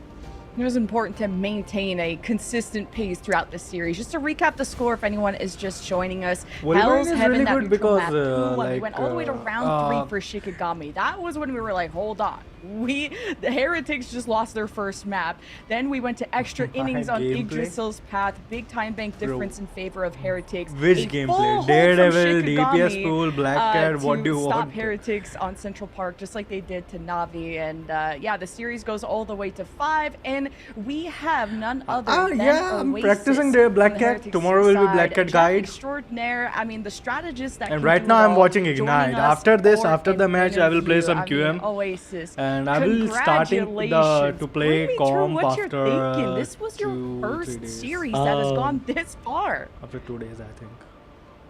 It was important to maintain a consistent pace throughout the series. Just to recap the score, if anyone is just joining us, Hell's Heaven, that neutral map, we went all the way to round 3 for Shikigami. That was when we were like, hold on. The Heretics just lost their first map. Then we went to extra innings on Yggdrasil's path. Big time bank difference in favor of Heretics. Which gameplay? Daredevil, DPS pool, Black Cat, what do you want? Stop Heretics on Central Park, just like they did to Navi. And yeah, the series goes all the way to 5. And we have none other than I'm Oasis practicing the Black Cat. Tomorrow will be Black Cat guide. Extraordinaire. I mean, the strategist that. And right now I'm watching Ignite. After this, after the match, I will play some QM. Oasis. And I will starting to play comp after this was your first series that has gone this far. After 2 days, I think.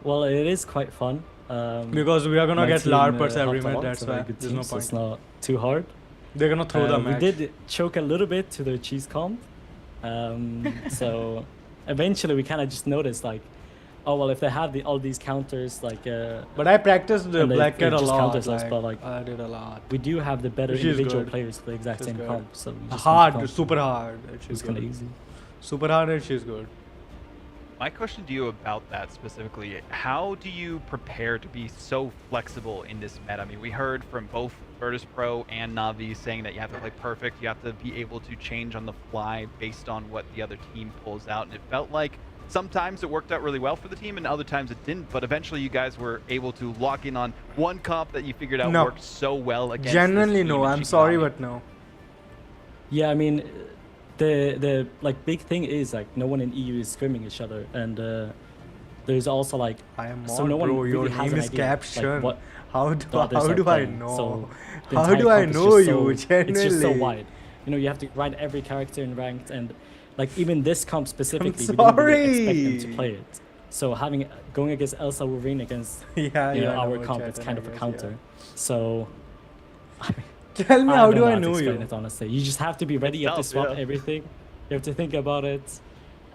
Well, it is quite fun. Because we are gonna get LARPers every match, that's why there's no point. It's not too hard. They're gonna throw the match. We did choke a little bit to the cheese comp. So eventually we kind of just noticed like, oh well, if they have all these counters like but I practiced the Black Cat a lot. But like I did a lot. We do have the better individual players for the exact same comp, so hard, super hard. It's kind of easy. Super hard, and she's good. My question to you about that specifically, how do you prepare to be so flexible in this meta? I mean, we heard from both Virtus Pro and Navi saying that you have to play perfect, you have to be able to change on the fly based on what the other team pulls out, and it felt like sometimes it worked out really well for the team and other times it didn't, but eventually you guys were able to lock in on one comp that you figured out worked so well against Genuinely this no, team in I'm sorry, Shikigami. but no. Yeah, I mean, the like big thing is like no one in EU is scrimming each other, and there's also like I am so on, no one bro. really Your has name an is idea, caption. like, what how the others are do I playing. know? So the How entire do I comp is know just you? so, it's just so Genuinely. wide. You know, you have to grind every character in ranked, and like even this comp specifically, we didn't sorry. really expect them to play it. So going against Elsa Wolverine against Yeah, you know, yeah, our no, comp, chat, it's kind I of a guess, counter. So I mean, Tell me, how don't do I how to know explain you? it, honestly. You just have to be ready. You have to tough, swap yeah. everything. You have to think about it.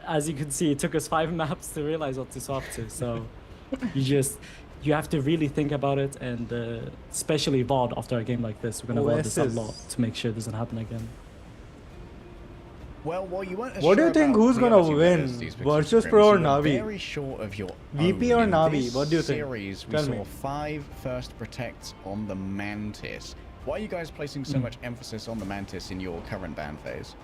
As you can see, it took us 5 maps to realize what to swap to. So you have to really think about it, and especially VOD after a game like this. We're gonna VOD this a OSs. lot to make sure it doesn't happen again. Well, while you weren't as What do sure you think about who's gonna reality win? universities because of Virtus scrims, Pro or you were Navi? Very sure of your VP own. or In Navi? this What do you think? Series, we Tell saw me. 5 first protects on the Mantis. Why are you guys placing so much emphasis on the Mantis in your current ban phase?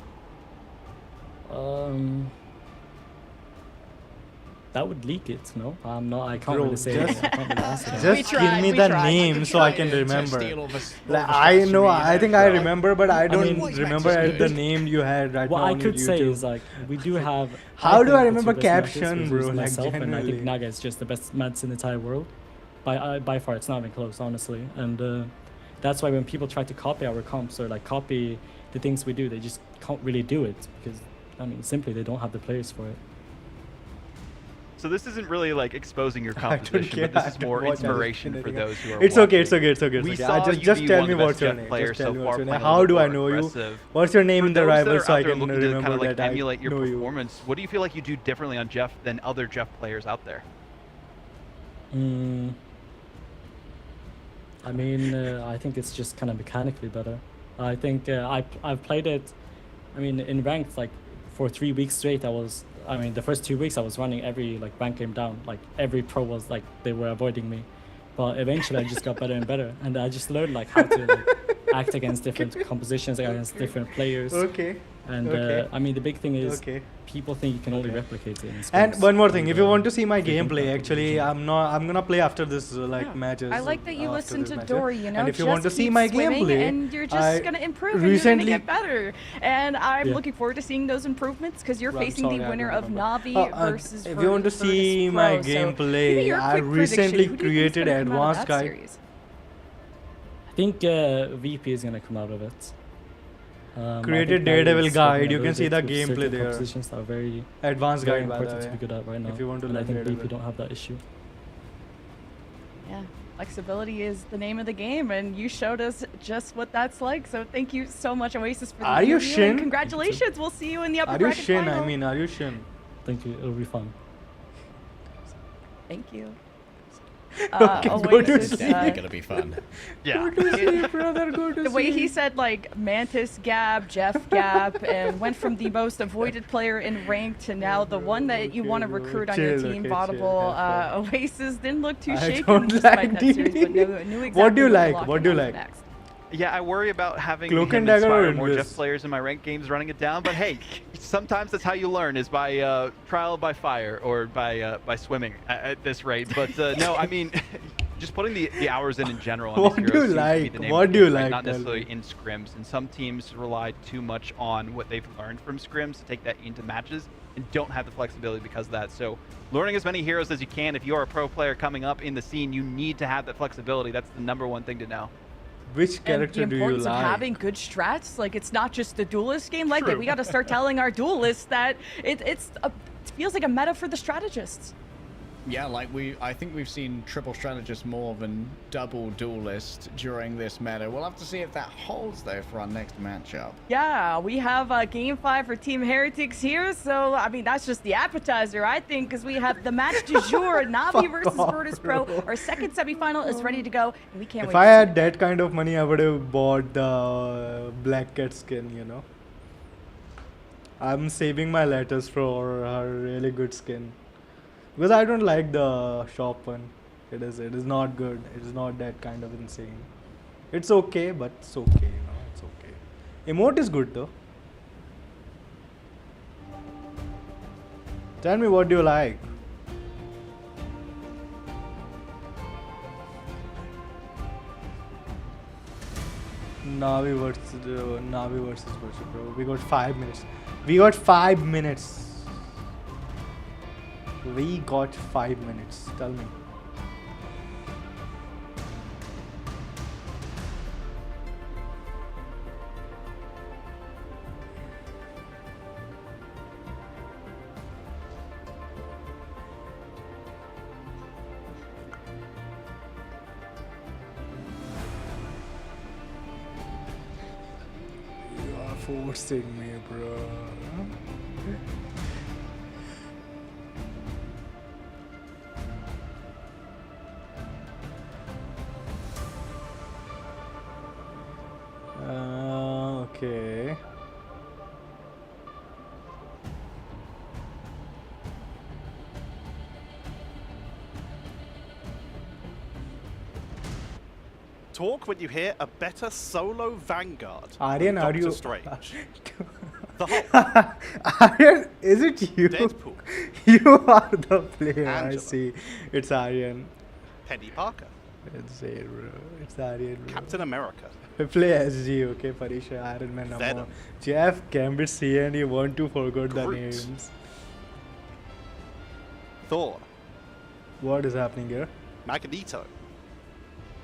That would leak it, no? I can't Bro, really say. just- I can't really answer that. Just tried, give me we the tried. name so I can remember. Steal all the s- all Like, the I shots know, from I you, think bro. I remember, but I don't mean, remember Mantis the good? name you had right What now I on could say YouTube. is like we do have. How do think I the remember two best matches caption, was bro? Like, myself, and I think genuinely. Naga is just the best mats in the entire world. By far, it's not even close, honestly. And that's why when people try to copy our comps or like copy the things we do, they just can't really do it because I mean, simply they don't have the players for it. So this isn't really like exposing your I don't composition, care, but this I is don't more watch inspiration for anything. those who are It's okay, watching. it's okay, it's okay. It's We okay. saw you Just be tell one me of the what's best your Jeff name. players Just tell so me far, what's your name. playing a How little do I more know you? aggressive. What's your name For in the those that rival are so out I there can looking to remember kind of like that I emulate your know you? performance, what do you feel like you do differently on Jeff than other Jeff players out there? I mean, I think it's just kind of mechanically better. I think I've played it. I mean, in ranked, like for 3 weeks straight, I mean, the first 2 weeks I was running every like rank game down. Like every pro was like they were avoiding me, but eventually I just got better and better, and I just learned like how to like, act against different compositions, against different players. Okay. And Okay. I mean, the big thing is Okay. people think you can only replicate it. In And scrims, one more thing, and, if you want to see my they think gameplay, that actually, I'm gonna play after this Yeah. matches. I like that you after listen this to matches. Dory, you know, And if you just want to see keep my swimming gameplay, and you're just I going to improve and recently- you're going to get better. And I'm Yeah. looking forward to seeing those improvements because you're I'm facing sorry, the I winner don't of remember. Navi versus if you want to Virtus see Pro. my So give me gameplay, your I quick prediction. recently Who do you think's created gonna come out of Advanced that Guide. series? I think VP is gonna come out of it. I Created think Navi Daredevil is struggling guide, a you can little see bit the with certain gameplay there. compositions that are very, Advanced very guide, by the important to be way. good at right now. If you want to and I learn think Daredevil. VP don't have that issue. Yeah, flexibility is the name of the game, and you showed us just what that's like. So thank you so much, Oasis, for the Are you interview, and Shin? congratulations. We'll see you in the upper Are you bracket Shin? final. I mean, are you Shin? Thank you. It'll be fun. Thank you. Okay, go to Oasis, It's definitely gonna be fun. Yeah. Brother, go to the way he said like Mantis Gab, Jeff Gab, and went from the most avoided player in rank to now the one that you want to Okay, bro. recruit on your Chill, team, okay, Vaudable. chill, have Oasis didn't look too I shaken don't despite like that series, but knew exactly What do you to like? lock What in do you on like? next. Yeah, I worry about having Cloak him and Dagger or inspire more Invis? Jeff players in my ranked games running it down. But hey, sometimes that's how you learn, is by trial by fire or by swimming at this rate. But no, I mean, just putting the hours in general. On What these do heroes you seems to be like? the name What of the do you game, right? like? Not Tell necessarily me. in scrims, and some teams rely too much on what they've learned from scrims to take that into matches and don't have the flexibility because of that. So learning as many heroes as you can. If you are a pro player coming up in the scene, you need to have that flexibility. That's the #1 thing to know. Which And character the do you importance of like? having good strats, like it's not just the duelist game like that. True. We got to start telling our duelists that it feels like a meta for the strategists. Yeah, like I think we've seen triple strategist more than double duelist during this meta. We'll have to see if that holds though for our next matchup. Yeah, we have Game 5 for Team Heretics here, so I mean that's just the appetizer, I think, because we have the match du jour, Navi versus off, Virtus Pro. Our second semifinal is ready to go, and we can't wait. If I to see had it. that kind of money, I would have bought the Black Cat skin, you know. I'm saving my letters for her really good skin. Because I don't like the shop one. It is not good. It is not that kind of insane. It's okay, but it's okay, you know. It's okay. Emote is good though. Tell me what do you like? Navi versus bro. We got 5 minutes. We got 5 minutes. We got 5 minutes. Tell me. You are forcing me, bro. Okay. Talk when you hear a better solo Vanguard. Aryan, are Doctor you? Strange. The Hulk. Aryan, is it you? Deadpool. You are the player. I Angela. see. It's Aryan. Penny Parker. It's it, bro. It's Aryan. Bro. Captain America. I play SG, okay, Parisha, Iron Man number. Venom. Jeff, Gambit, C, and you want to forget the Groot. names. Thor. What is happening here? Magneto.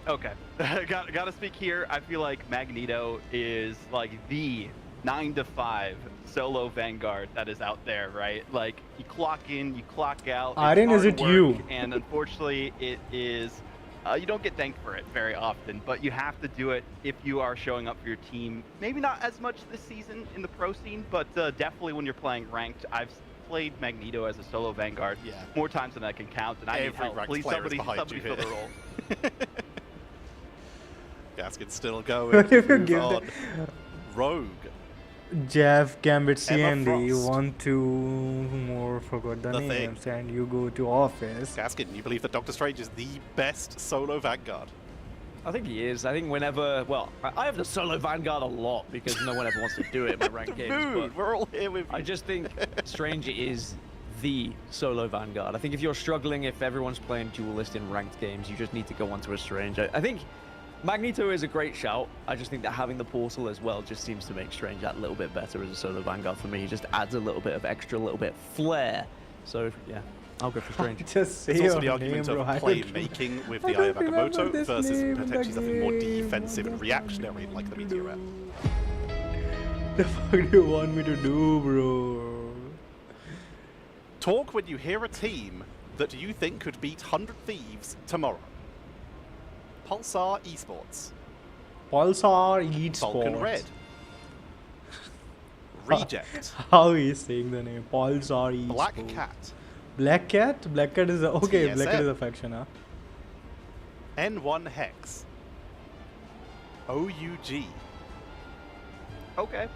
Okay, gotta speak here. I feel like Magneto is like the 9 to 5 solo Vanguard that is out there, right? Like you clock in, you clock out. It's Aryan, is hard it work, you? And unfortunately, it is. You don't get thanked for it very often, but you have to do it if you are showing up for your team. Maybe not as much this season in the pro scene, but definitely when you're playing ranked. I've played Magneto as a solo Vanguard more times than I can count, and I need Every help. ranked Please, player is somebody behind you fill the here. role. Gasket's still going. What if you Move give on. Rogue. Jeff, Gambit, C, Emma and D, you Frost. want to more forgot the The Thing. names, and you go to office. Gasket, you believe that Doctor Strange is the best solo Vanguard? I think he is. I think whenever, well, I have the solo Vanguard a lot because no one ever wants to do it in my ranked games. Dude, But we're all here with you. I just think Strange is the solo Vanguard. I think if you're struggling, if everyone's playing duelist in ranked games, you just need to go onto a Strange. I think Magneto is a great shout. I just think that having the portal as well just seems to make Strange that little bit better as a solo Vanguard for me. He just adds a little bit of extra, little bit flair. So yeah, I'll go for Strange. Just say There's also the your argument name, bro. I of don't playmaking with I the don't Aya remember Bakamoto this versus name, potentially the something more game. defensive and reactionary like the Meteorette. The fuck do you want me to do, bro? Talk when you hear a team that you think could beat 100 Thieves tomorrow. Pulsar Esports. Pulsar Eats Falcon Red. Reject. How is saying the name? Pulsar Eats. Black Cat. Black Cat? Black Cat is a okay. Black Cat is TSM. a faction, huh? N1 Hex. OUG. Okay,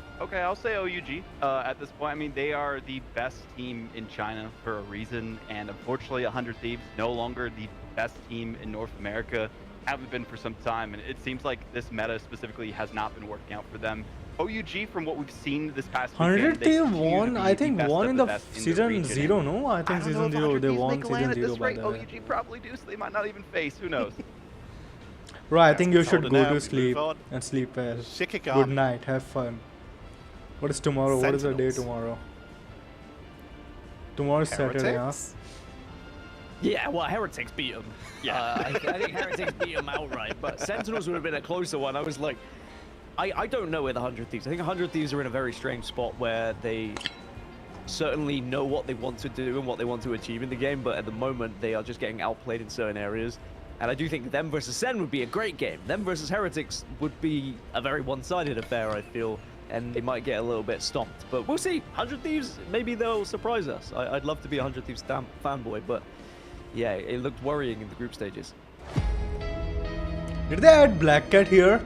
I'll say OUG at this point. I mean, they are the best team in China for a reason, and unfortunately, 100 Thieves no longer the best team in North America. Haven't been for some time, and it seems like this meta specifically has not been working out for them. OUG, from what we've seen this past weekend, 100 they they continue to won. be I the think best won of in the the best in the season region. 0, no? I think I don't know season if 0 100 they Thieves won make a land season at 0 this by rate. the way. OUG probably do, so they might not even face. Who knows? Right, I think you should Hold it go now, to move sleep on. and sleep well. Shikigami. Good night, have fun. What is tomorrow? What is the day Sentinels. tomorrow? Tomorrow is Saturday, huh? Heretics. Yeah, well, Heretics beat him. Yeah. I think Heretics beat him outright, but Sentinels would have been a closer one. I was like, I don't know where the 100 Thieves. I think 100 Thieves are in a very strange spot where they certainly know what they want to do and what they want to achieve in the game, but at the moment they are just getting outplayed in certain areas. And I do think them versus Sen would be a great game. Them versus Heretics would be a very one-sided affair, I feel, and they might get a little bit stomped. But we'll see. 100 Thieves, maybe they'll surprise us. I'd love to be a 100 Thieves fanboy, but yeah, it looked worrying in the group stages. Did they add Black Cat here?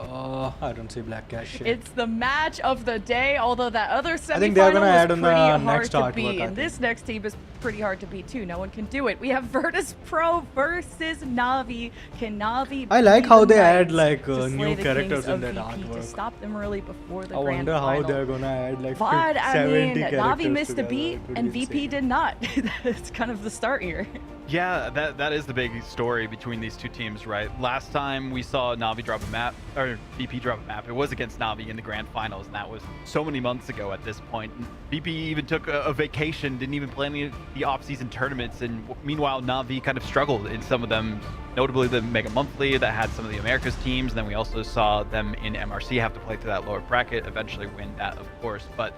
I don't see Black Cash shit. It's the match of the day, although that other semifinal think they're gonna add was on pretty the hard next to artwork, beat. I And this think. next team is pretty hard to beat too. No one can do it. We have Virtus Pro versus Navi. Can Navi I like be how the they add, knights like, to new slay the characters kings in of that VP to artwork. stop them early before the I grand wonder how final? they're gonna add like But I mean, 70 Navi characters missed a together. beat It would and be VP insane. did not. That's kind of the start here. Yeah, that is the big story between these two teams, right? Last time we saw Navi drop a map, or VP drop a map, it was against Navi in the grand finals, and that was so many months ago at this point. And VP even took a vacation, didn't even play any of the off-season tournaments, and meanwhile Navi kind of struggled in some of them, notably the Mega Monthly that had some of the Americas teams, and then we also saw them in MRC have to play through that lower bracket, eventually win that, of course. But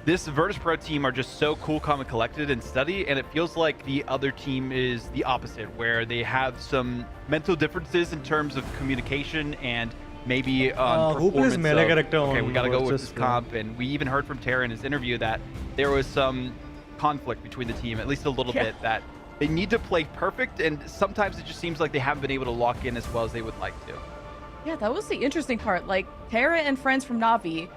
this Virtus Pro team are just so cool, calm, and collected and steady, and it feels like the other team is the opposite, where they have some mental differences in terms of communication and maybe on who plays performance melee of, character okay, on we gotta go with Virtus this Pro? comp, and we even heard from Tara in his interview that there was some conflict between the team, at least a little bit, that they need to play perfect, and sometimes it just seems like they haven't been able to lock in as well as they would like to. Yeah, that was the interesting part. Like, Tara and friends from Navi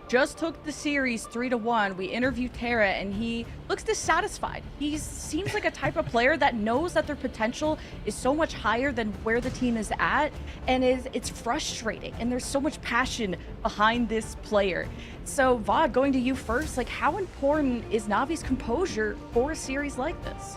just took the series 3-1. We interviewed Tara and he looks dissatisfied. He seems like a type of player that knows that their potential is so much higher than where the team is at, and it's frustrating, and there's so much passion behind this player. So Vod, going to you first, like, how important is Navi's composure for a series like this?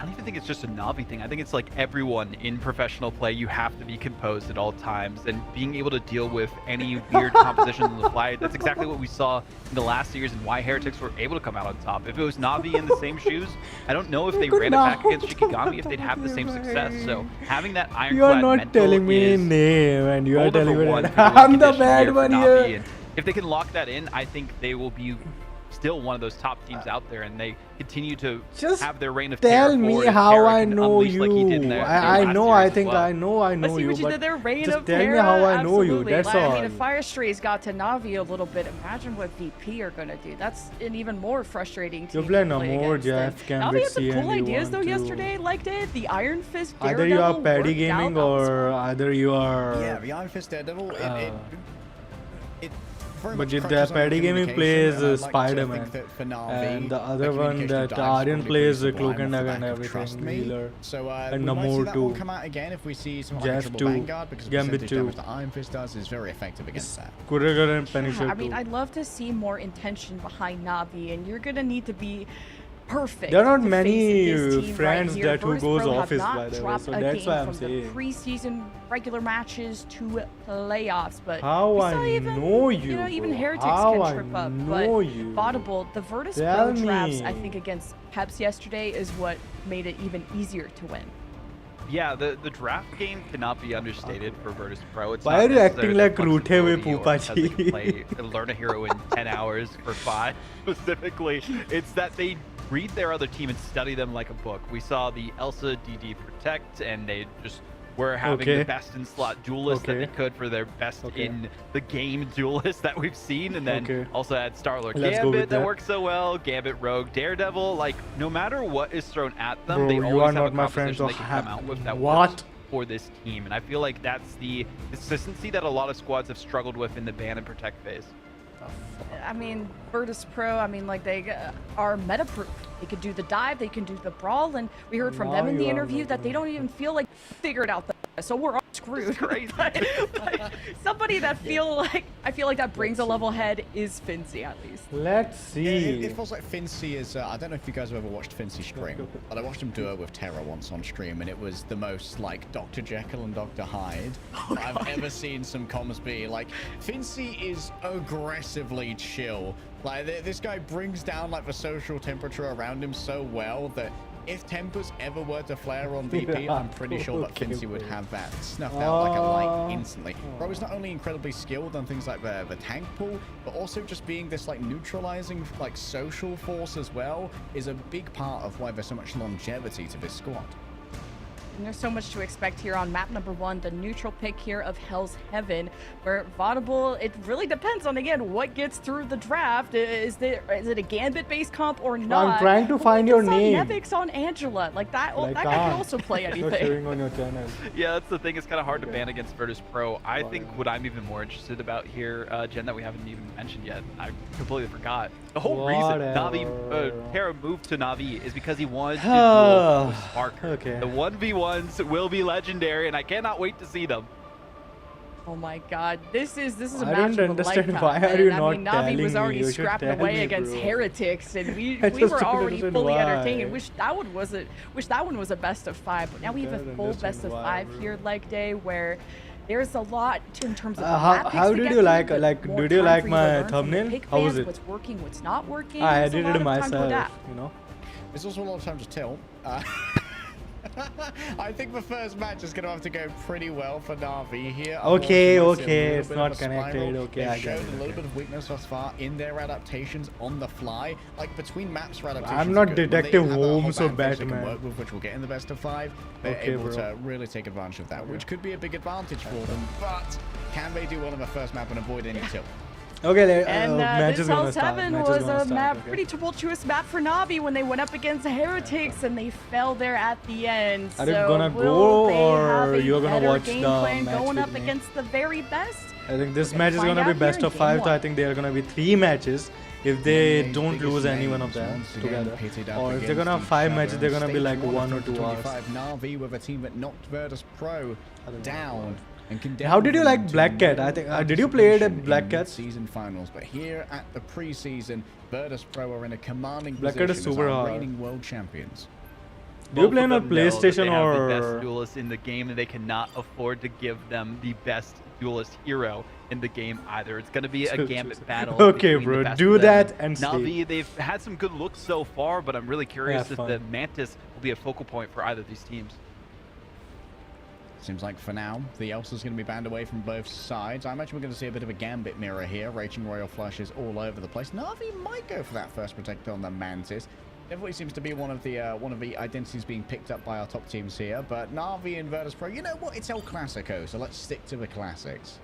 I don't even think it's just a Navi thing. I think it's like everyone in professional play, you have to be composed at all times, and being able to deal with any weird compositions on the fly. That's exactly what we saw in the last series and why Heretics were able to come out on top. If it was Navi in the same shoes, I don't know if they ran it back against Shikigami if they'd have the same success. So having that ironclad You are not mental telling me is name, and you are gold number telling me one that for the I'm the condition bad for one Navi. here. And if they can lock that in, I think they will be still one of those top teams out there, and they continue to Just have their reign of tell terror me forward, if how Tara I can know unleash like he did in you. their I last know, series I as think well. I know Let's see you, what you but did there, reign just of tell me Terra. how I know you. Absolutely. That's Like, all. I mean, if Fire Strays got to Navi a little bit, imagine what VP are going to do. That's an even more frustrating team You play to play no more, against. Jeff, And Gambit Navi had some C, cool and you ideas, though, want to- yesterday, like did the Iron Fist Either you are Daredevil Paddy worked Gaming out. or either you are. Yeah, the Iron Fist Daredevil, it very But much the crutches on Paddy Gaming communication, plays and I'd like to Spider-Man, think that for Navi, and the other the one communication that dives Aryan probably plays pretty Cloak and sublime Dagger off and the back of Trust everything, Me. Healer. So And we might see Namor that too. one come out again if we see some like a Jeff triple too. Vanguard, because the Gambit percentage too. damage that Iron Fist does is very effective against that. Kurega and Punisher I mean, too. I'd love to see more intention behind Navi, and you're going to need to be perfect. There are not to many face this team friends right here. that who Virtus goes Pro have office, not by the way, dropped so a that's game why I'm from saying. the preseason regular matches to playoffs, but How we I saw even, know you know, you, even bro. Heretics How can I trip up. know But you. Audible, the Virtus Tell Pro traps, I me. think, against Peps yesterday is what made it even easier to win. Yeah, the draft game cannot be understated for Virtus Pro. It's Why not are you acting necessarily like their Rute flexibility with or because they can Poopachi? play learn a hero in 10 hours for 5 specifically. It's that they read their other team and study them like a book. We saw the Elsa DD Protect, and they just were having Okay. the best in slot duelist that Okay. they could for their best Okay. in the game duelist that we've seen, and then Okay. also had Starlord Let's go with Gambit that that. works so well, Gambit Rogue, Daredevil. Like, no matter what is thrown at them, Bro, they you always are have not a my friend, composition so they can come out with that what? works for this team, and I feel like that's the consistency that a lot of squads have struggled with in the ban and protect phase. I mean, Virtus Pro, I mean, like, they are meta-proof. They could do the dive, they can do the brawl, and we heard from Now them in the you are interview that they meta. don't even feel like figured out the so we're all screwed. crazy. but somebody that I feel like that brings a level head is Finzi, at least. Let's Yeah, see. it feels like Fincy is. I don't know if you guys have ever watched Fincy stream, but I watched him do it with Terra once on stream, and it was the most like Dr. Jekyll and Dr. Hyde I've ever seen some comms be. Like, Fincy is aggressively chill. Like, this guy brings down like the social temperature around him so well that if tempers ever were to flare on VP, I'm pretty sure that Okay, Fincy would bro. have that snuffed out like a light instantly. Bro is not only incredibly skilled on things like the tank pool, but also just being this like neutralizing like social force as well is a big part of why there's so much longevity to this squad. And there's so much to expect here on map number 1, the neutral pick here of Hell's Heaven, where Vaudable, it really depends on, again, what gets through the draft. Is it a Gambit-based comp or not? I'm trying to find your name. Nevix on Angela. Like, that guy can also play Not anything. showing on your channel. Yeah, that's the thing. It's kind of hard to ban against Virtus Pro. I think what I'm even more interested about here, Jen, that we haven't even mentioned yet, I completely forgot. The whole reason Navi, Terra moved to Navi is because he wanted to duel with Sparker. Okay. The 1v1s will be legendary, and I cannot wait to see them. Oh my god, this is a I match don't of a understand lifetime. why are you I not mean, Navi was telling already me? You should scrapping tell away me, against bro. Heretics, and we I were just don't already understand fully why. entertained. Wish that one was a best of 5, but now we have a don't full understand best of why, 5 bro. here, leg day, where there's a lot in terms of how did you like did you like my thumbnail? How was it? What's working, what's not working. I There's a edited lot it of time to myself, adapt. you know. It's also a lot of time to tilt. I think the first match is going to have to go pretty well for Na'Vi here. Okay, Unfortunately, okay, a it's little bit not of a spiral. connected. Okay, They've I get shown it, a little okay. bit of weakness thus far in their adaptations on the fly. Like between maps for adaptations. I'm not are good. When they Detective have a whole Holmes or band base they can Batman. work with, which we'll get in the best of 5. They're Okay, able bro. to really take advantage of that, which could be a big advantage for them. But can they do well on the first map and avoid any tilt? Okay, And match this is gonna Hell's start. Heaven Match is was gonna a start, map, okay. pretty tumultuous map for Navi when they went up against Heretics and they fell there at the end. Are you So gonna will go they have or a you're gonna better watch game the plan match going with up me? against the very best? I think this We're match is find gonna be out here best in of game 5, so I 1. think there are gonna be 3 matches if they Navi's don't biggest lose any one names of them once again together. pitted up Or if they're against gonna have each 5 other. matches, they're gonna be Stage like 1 1 or of 2 hours. 2025 Na'Vi with a team that knocked Virtus Pro down. And How did you like condemned Black to Cat? no I think did you play it at Black participation in Cat? season finals? But here at the preseason, Virtus Pro are in a commanding Black position Cat is as super our hard. reigning world champions. Do you Both play of on a them know that PlayStation they have the or best duelist in the game, and they cannot afford to give them the best duelist hero in the game either. It's going to be a Gambit battle. Okay, between the bro, best do of them. that and Navi, see. they've had some good looks so far, but I'm really curious if fun. the Mantis will be a focal point for either of these teams. Seems like for now, the Elsa's going to be banned away from both sides. I imagine we're going to see a bit of a Gambit mirror here. Raging Royal flushes all over the place. Na'Vi might go for that first protector on the Mantis. Definitely seems to be one of the identities being picked up by our top teams here. But Na'Vi and Virtus Pro, you know what? It's El Clasico, so let's stick to the classics.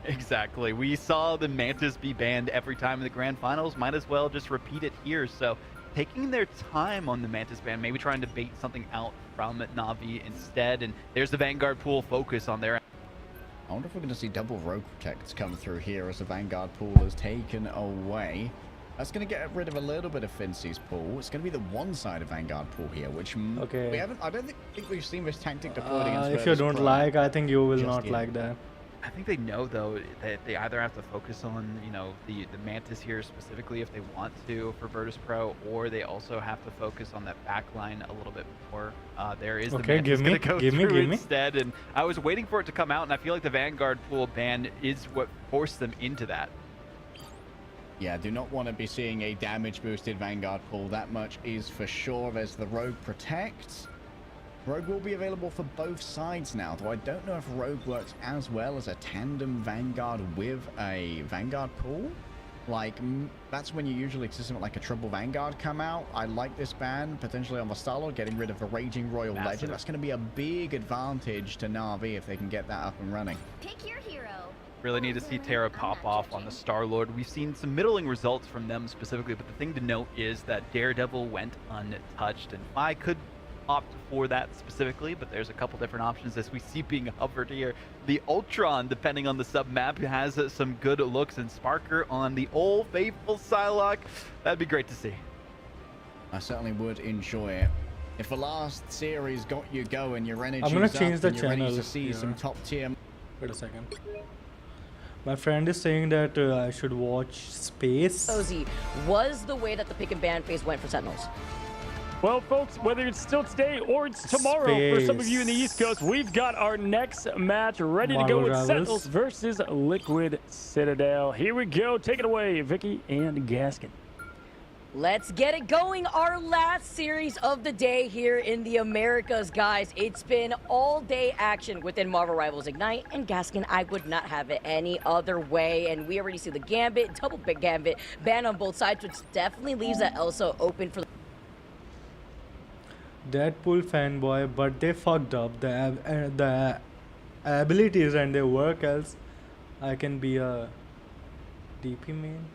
Exactly. We saw the Mantis be banned every time in the grand finals. Might as well just repeat it here. So taking their time on the Mantis ban, maybe trying to bait something out from Na'Vi instead. And there's the Vanguard pool focus on their. I wonder if we're going to see double rogue protects come through here as the Vanguard pool is taken away. That's going to get rid of a little bit of Fincy's pool. It's going to be the one side of Vanguard pool here, which Okay. we haven't. I don't think we've seen this tactic deployed against if you Virtus don't Pro like, I think you will just not yet. like that. I think they know though that they either have to focus on, you know, the Mantis here specifically if they want to for Virtus Pro, or they also have to focus on that back line a little bit more. There is the Okay, Mantis give me, gonna go give me, through give me. instead, and I was waiting for it to come out, and I feel like the Vanguard pool ban is what forced them into that. Yeah, do not want to be seeing a damage boosted Vanguard pool. That much is for sure. There's the Rogue Protect. Rogue will be available for both sides now, though I don't know if Rogue works as well as a tandem Vanguard with a Vanguard pool. Like, that's when you usually see something like a triple Vanguard come out. I like this ban, potentially on the Starlord, getting rid of the Raging Royal Legend. That's going to be a big advantage to Na'Vi if they can get that up and running. Pick your hero. Really need to see Terra pop off on the Star-Lord. We've seen some middling results from them specifically, but the thing to note is that Daredevil went untouched, and I could opt for that specifically, but there's a couple different options as we see being hovered here. The Ultron, depending on the sub-map, has some good looks, and Sparker on the old faithful Psylocke. That'd be great to see. I certainly would enjoy it. If the last series got you going, your energy I'm gonna change the you're ready channel to see here. some top tier. Wait a second. My friend is saying that I should watch Space. Ozzy was the way that the pick and ban phase went for Sentinels. Well, folks, whether it's still today or it's tomorrow, for some of you in the East Coast, we've got our next match ready to go with Marvel Sentinels Rivals. versus Liquid Citadel. Here we go. Take it away, Vicky and Gaskin. Let's get it going. Our last series of the day here in the Americas, guys. It's been all day action within Marvel Rivals Ignite, and Gaskin, I would not have it any other way. And we already see the Gambit, double big Gambit, ban on both sides, which definitely leaves that Elsa open for Deadpool fanboy, but they fucked up the abilities and their work, else I can be a DP main.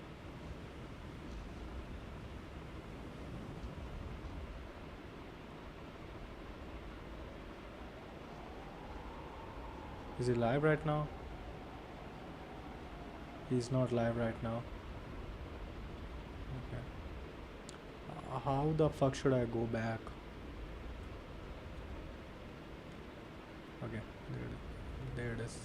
Is he live right now? He's not live right now. Okay. How the fuck should I go back? Okay, there it is.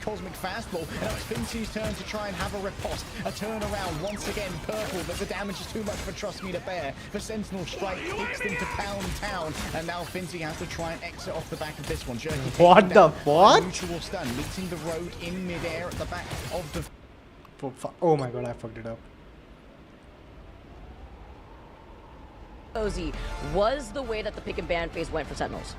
Cosmic fastball, and now it's Fincy's turn to try and have a riposte, a turnaround once again. Purple, but the damage is too much for Trust Me to bear. The Sentinel strike takes them to Pound Town, and now Fincy has to try and exit off the back of this one. Jerky What the fuck? Mutual stun, meeting the road in midair at the back of the. Oh my god, I fucked it up. Ozzy was the way that the pick and ban phase went for Sentinels.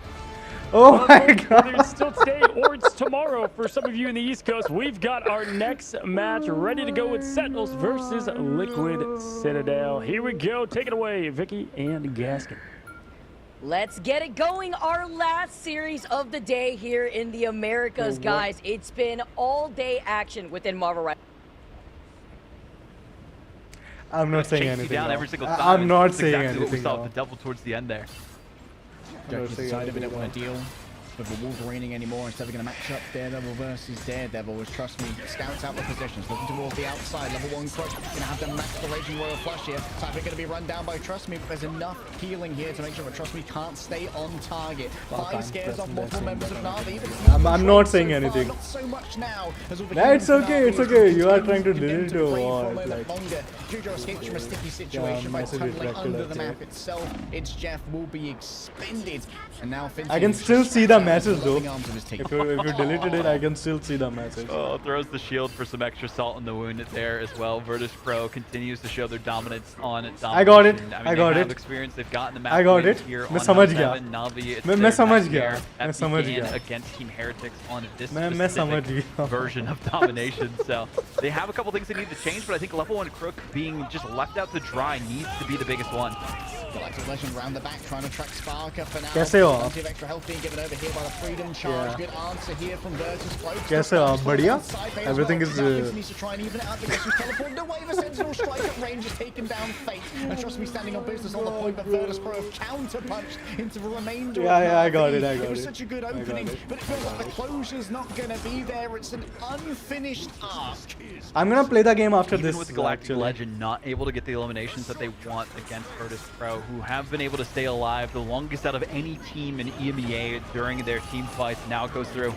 Oh my Whether god. it's still today or it's tomorrow for some of you in the East Coast, we've got our next match ready to go with Sentinels versus Liquid Citadel. Here we go. Take it away, Vicky and Gaskin. Let's get it going. Our last series of the day here in the Americas, guys. It's been all day action within Marvel Rivals. I'm not saying Chase you anything. down now. every single time. I'm not That's saying exactly what we anything. saw now. with the double towards the end there. Jerky's decided we don't want to deal with the Wolverining anymore. Instead, we're going to match up Daredevil versus Daredevil, which, trust me, scouts out the positions, looking towards the outside. Level 1 Crutch going to have them match the Raging Royal Flush here. Cypher going to be run down by Trust Me, but there's enough healing here to make sure that Trust Me can't stay on target. Five scares off multiple members of Na'Vi. I'm not saying anything. Not so much now. Nah, it's okay, it's okay. You are trying to delete it or what? Like, Jojo escapes from a sticky situation by message tunneling retracted, under the that's map itself. It's Jeff will be expended, and now Fincy I can is still just see the out message though. loving arms of his team. If you deleted it, I can still see the message. Oh, throws the shield for some extra salt in the wound there as well. Virtus Pro continues to show their dominance on domination. I got it. I mean, I got they have it. experience. They've gotten the map I got win it. here मैं on समझ Note गया. 7. Na'Vi, it's मैं their समझ next गया. year मैं that समझ began गया. against Team Heretics on this मैं समझ specific गया. version of domination. So they have a couple things they need to change, but I think level 1 Crook being just left out to dry needs to be the biggest one. Galactic Legend round the back trying to track Sparker for now. कैसे हो आप? Plenty of extra health being given over here by the Freedom Charge. Yeah. Good answer here from Virtus Pro. कैसे हो आप? बढ़िया? Everything is needs to try and even it out because he's teleported away. The Sentinel strike at range has taken down Fate. And trust me, standing on business on the point, but Virtus Pro have counter-punched into the remainder of I got Na'Vi. it, I It got was it. such a good I got opening, it. but it feels like the closure's not going to be there. It's an unfinished ask. I'm gonna play the game after Even this. with the Galactic actually. Legend not able to get the eliminations that they want against Virtus Pro, who have been able to stay alive the longest out of any team in EMEA during their team fights, now goes through.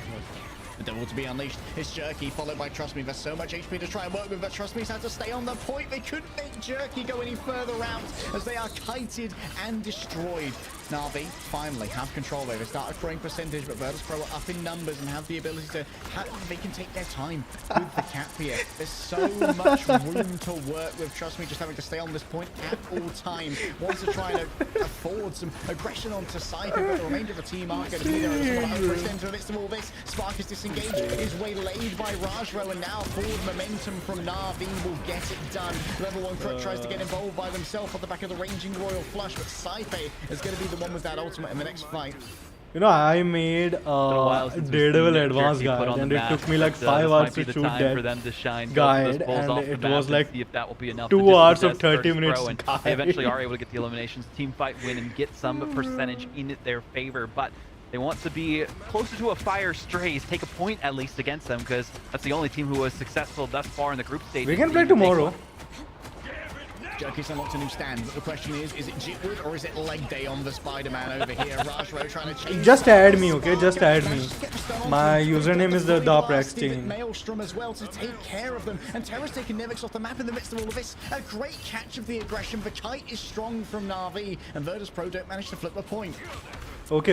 The devil to be unleashed is Jerky, followed by Trust Me. There's so much HP to try and work with, but Trust Me's had to stay on the point. They couldn't make Jerky go any further out as they are kited and destroyed. Na'Vi finally have control there. They start accruing percentage, but Virtus Pro are up in numbers and have the ability to... They can take their time with the cap here. There's so much room to work with. Trust Me, just having to stay on this point at all times. Wants to try and afford some aggression onto Cypher, but the remainder of the team aren't going to be there. Into the midst of all this, Spark is disengaged, is waylaid by Rajro, and now forward momentum from Na'Vi will get it done. Level 1 Crook tries to get involved by themselves on the back of the Raging Royal Flush, but Cypher is going to be the one with that ultimate in the next fight. You know, I made Daredevil Advanced Guide, and it took me like 5 hours to shoot that guide, and it was like 2 hours of 30 minutes guide. They eventually are able to get the eliminations, team fight win, and get some percentage in their favor, but they want to be closer to a Fire Strays, take a point at least against them, because that's the only team who was successful thus far in the group stage. We can play tomorrow. Jerky's unlocked a new stand, but the question is it Jitwood or is it leg day on the Spider-Man over here? Rajro trying to change. Just add me, okay? Just add me. My username is THEPRAXTINE. Maelstrom as well to take care of them, and Terra's taking Nevix off the map in the midst of all of this. A great catch of the aggression. The kite is strong from Na'Vi, and Virtus Pro don't manage to flip the point. Okay.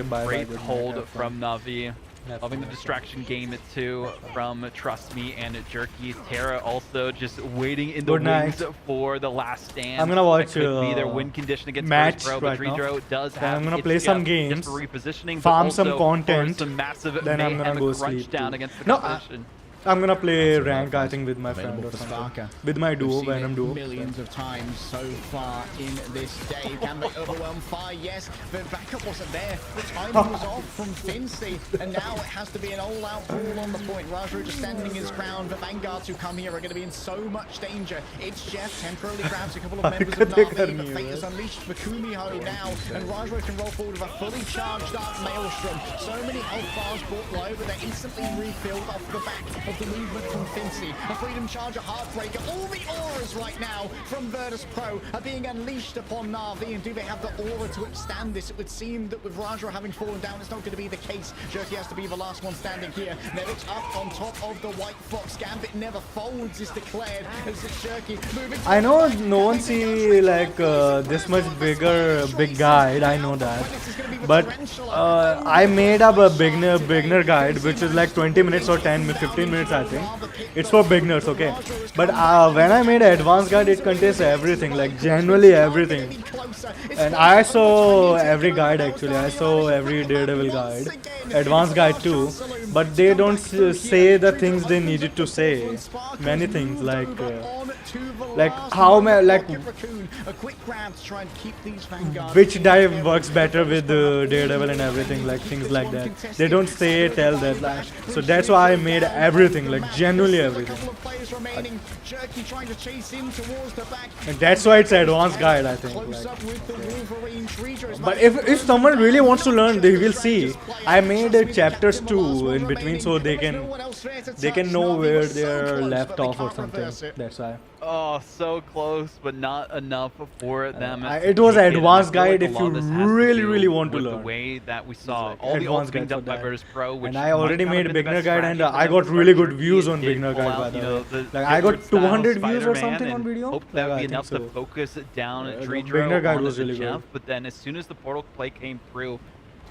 Bye. Great Good night, hold have fun. from Na'Vi. Loving the distraction game too from Trust Me and Jerky. Terra also just waiting in the wings for the last stand. I'm gonna watch that could be their win condition against match Pro, right but Dreidro does have I'm gonna play some games, just for repositioning, farm but some also content, some massive then I'm gonna go crunch sleep down too. against the No, competition. I'm gonna play rank, I think, with my friend or for something. Sparker. With my duo, We've seen Venom it duo. millions of times so far in this day. Can they overwhelm Fire? Yes, but backup wasn't there. The timing was off from Fincy, and now it has to be an all-out brawl on the point. Raju just standing his ground. The Vanguards who come here are going to be in so much danger. It's Jeff temporarily grabs a couple of members of Na'Vi, but Fate is unleashed for Kumiho now, and Raju can roll forward with a fully charged up Maelstrom. So many health bars brought low, but they're instantly refilled off the back of the movement from Fincy. A Freedom Charger Heartbreaker. All the auras right now from Virtus Pro are being unleashed upon Na'Vi, and do they have the aura to withstand this? It would seem that with Raju having fallen down, it's not going to be the case. Jerky has to be the last one standing here. Nevic's up on top of the White Fox. Gambit never folds is declared as it's Jerky moving. I know no one see like this much big guide, I know that. But I made up a beginner guide, which is like 20 minutes or 15 minutes, I think. It's for beginners, okay? But when I made an advanced guide, it contains everything, like generally everything. And I saw every guide actually. I saw every Daredevil guide, advanced guide too. But they don't say the things they needed to say. Many things like how which dive works better with Daredevil and everything, like things like that. They don't tell that. Like, so that's why I made everything, like genuinely everything. And that's why it's an advanced guide, I think. Like, but if someone really wants to learn, they will see. I made chapters too in between, so they can know where they're left off or something. That's why. Oh, so close, but not enough for them. It was an advanced guide if you really want to learn. The way that we saw all the ults being done by Virtus Pro, which and I already made a beginner guide, and I got really good views on beginner guide, by the way. Like I got 200 views or something on video. Hope that would be enough to focus down Dreidro beginner guide was onto really Jeff, good. but then as soon as the portal play came through,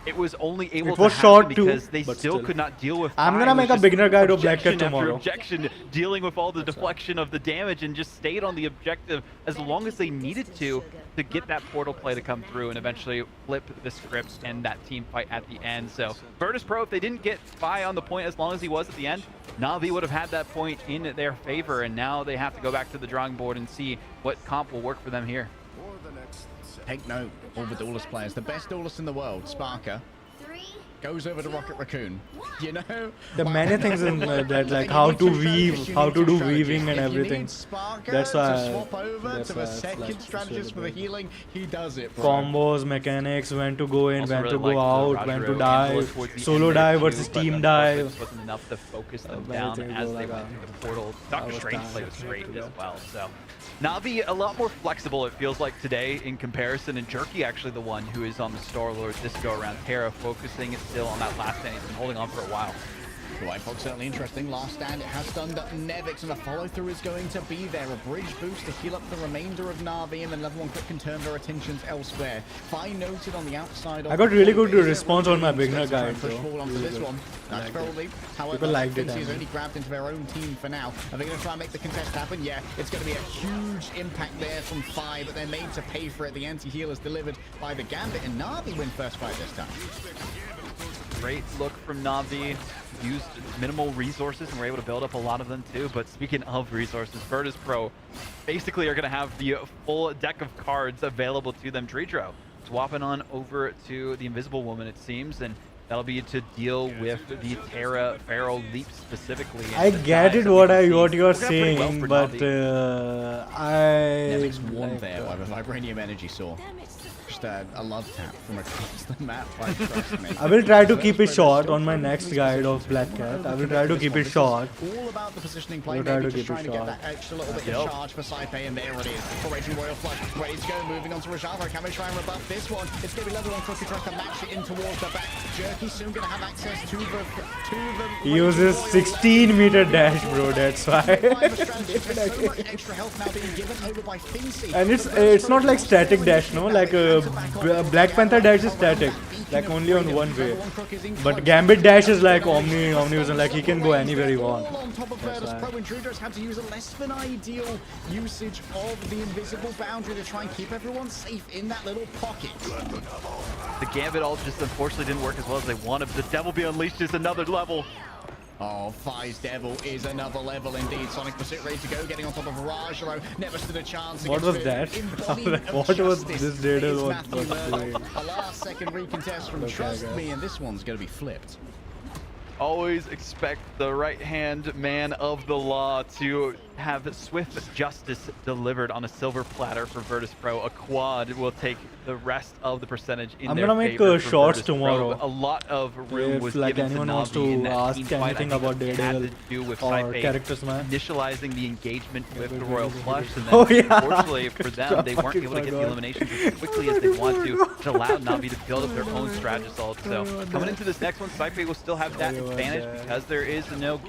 it was only able It was to short happen too, because they but still could not deal with. I'm gonna make a beginner guide of Black Cat objection after tomorrow. objection, dealing with all the deflection of the damage, and just stayed on the objective as long as they needed to get that portal play to come through and eventually flip the script and that team fight at the end. So Virtus Pro, if they didn't get Fi on the point as long as he was at the end, Na'Vi would have had that point in their favor, and now they have to go back to the drawing board and see what comp will work for them here. Take note, all the duelist players, the best duelist in the world, Sparker, goes over to Rocket Raccoon. You know, the many things in that, like how to weave, how to do weaving and everything. That's why. Swap over to the second strategist for the healing. He does it. Combos, mechanics, when to go in, Also when really to go liked out, when to Rajaro dive, towards the solo end there dive too, versus but team the dive. focus wasn't enough to focus them many down things as go they like went that. through the portal. I Dr. was Strange dying. play was great as well. So Na'Vi a lot more flexible, it feels like, today in comparison, and Jerky actually the one who is on the Star-Lord this go around. Terra focusing still on that last stand. He's been holding on for a while. The White Fox certainly interesting. Last stand, it has stunned up Nevix, and the follow-through is going to be there. A bridge boost to heal up the remainder of Na'Vi, and then level 1 quick can turn their attentions elsewhere. Fine noted on the outside. I got really good response on my beginner guide, Push though. forward onto this one. Nice probably. However, People liked it, Fincy is I only grabbed into their own team for now. Are they going to try and make the contest happen? Yeah, it's going to be a huge impact there from Fi, but they're made to pay for it. The anti-heal is delivered by the Gambit, and Na'Vi win first fight this time. Great look from Na'Vi. Used minimal resources and were able to build up a lot of them too. But speaking of resources, Virtus Pro basically are going to have the full deck of cards available to them. Dreidro swapping on over to the Invisible Woman, it seems, and that'll be to deal with the Terra Pharaoh leap specifically. I get it what you're saying, but I Nevix won there by the Vibranium Energy Saw. Just a love tap from across the map, like, trust me. I will try to keep it short on my next guide of Black Cat. I will try to keep it short. All about the positioning play, We'll try maybe to just keep trying it to get short. that extra little bit of charge for Saipe, and there it is. For Raging Royal Flush, ready to go, moving on to Rajava. Can we try and rebuff this one? It's going to be level 1 cookie truck to match it in towards the back. Jerky soon going to have access to the He uses 16-meter dash, bro. That's why. so much extra health now being given over by Fincy. And it's not like static dash, no, like Black Panther dash is static, like only on one way. But Gambit dash is like omnivision, like he can go anywhere he wants. On top of Virtus Pro, Intruder has had to use a less than ideal usage of the invisible boundary to try and keep everyone safe in that little pocket. The Gambit ult just unfortunately didn't work as well as they wanted. The Devil Be Unleashed is another level. Oh, Fi's Devil is another level indeed. Sonic Pursuit ready to go, getting on top of Rajaro. Never stood a chance. What was that? What was this data? A last second recontest from Trust Me, and this one's going to be flipped. Always expect the right-hand man of the law to have swift justice delivered on a silver platter for Virtus Pro. A quad will take the rest of the percentage in I'm their gonna make favor shorts Virtus Pro. tomorrow. A lot of room was like given anyone to wants Na'Vi in to that ask team fight. anything I about think it had Daredevil to do with or Saipe characters, man. initializing the engagement with the Royal Flush, and then Oh, yeah. unfortunately for them, they weren't able to get the forgot. eliminations as quickly as they want to, which allowed Na'Vi to build up their own strategist ult. So coming into this next one, Saipe will still have that advantage because there is no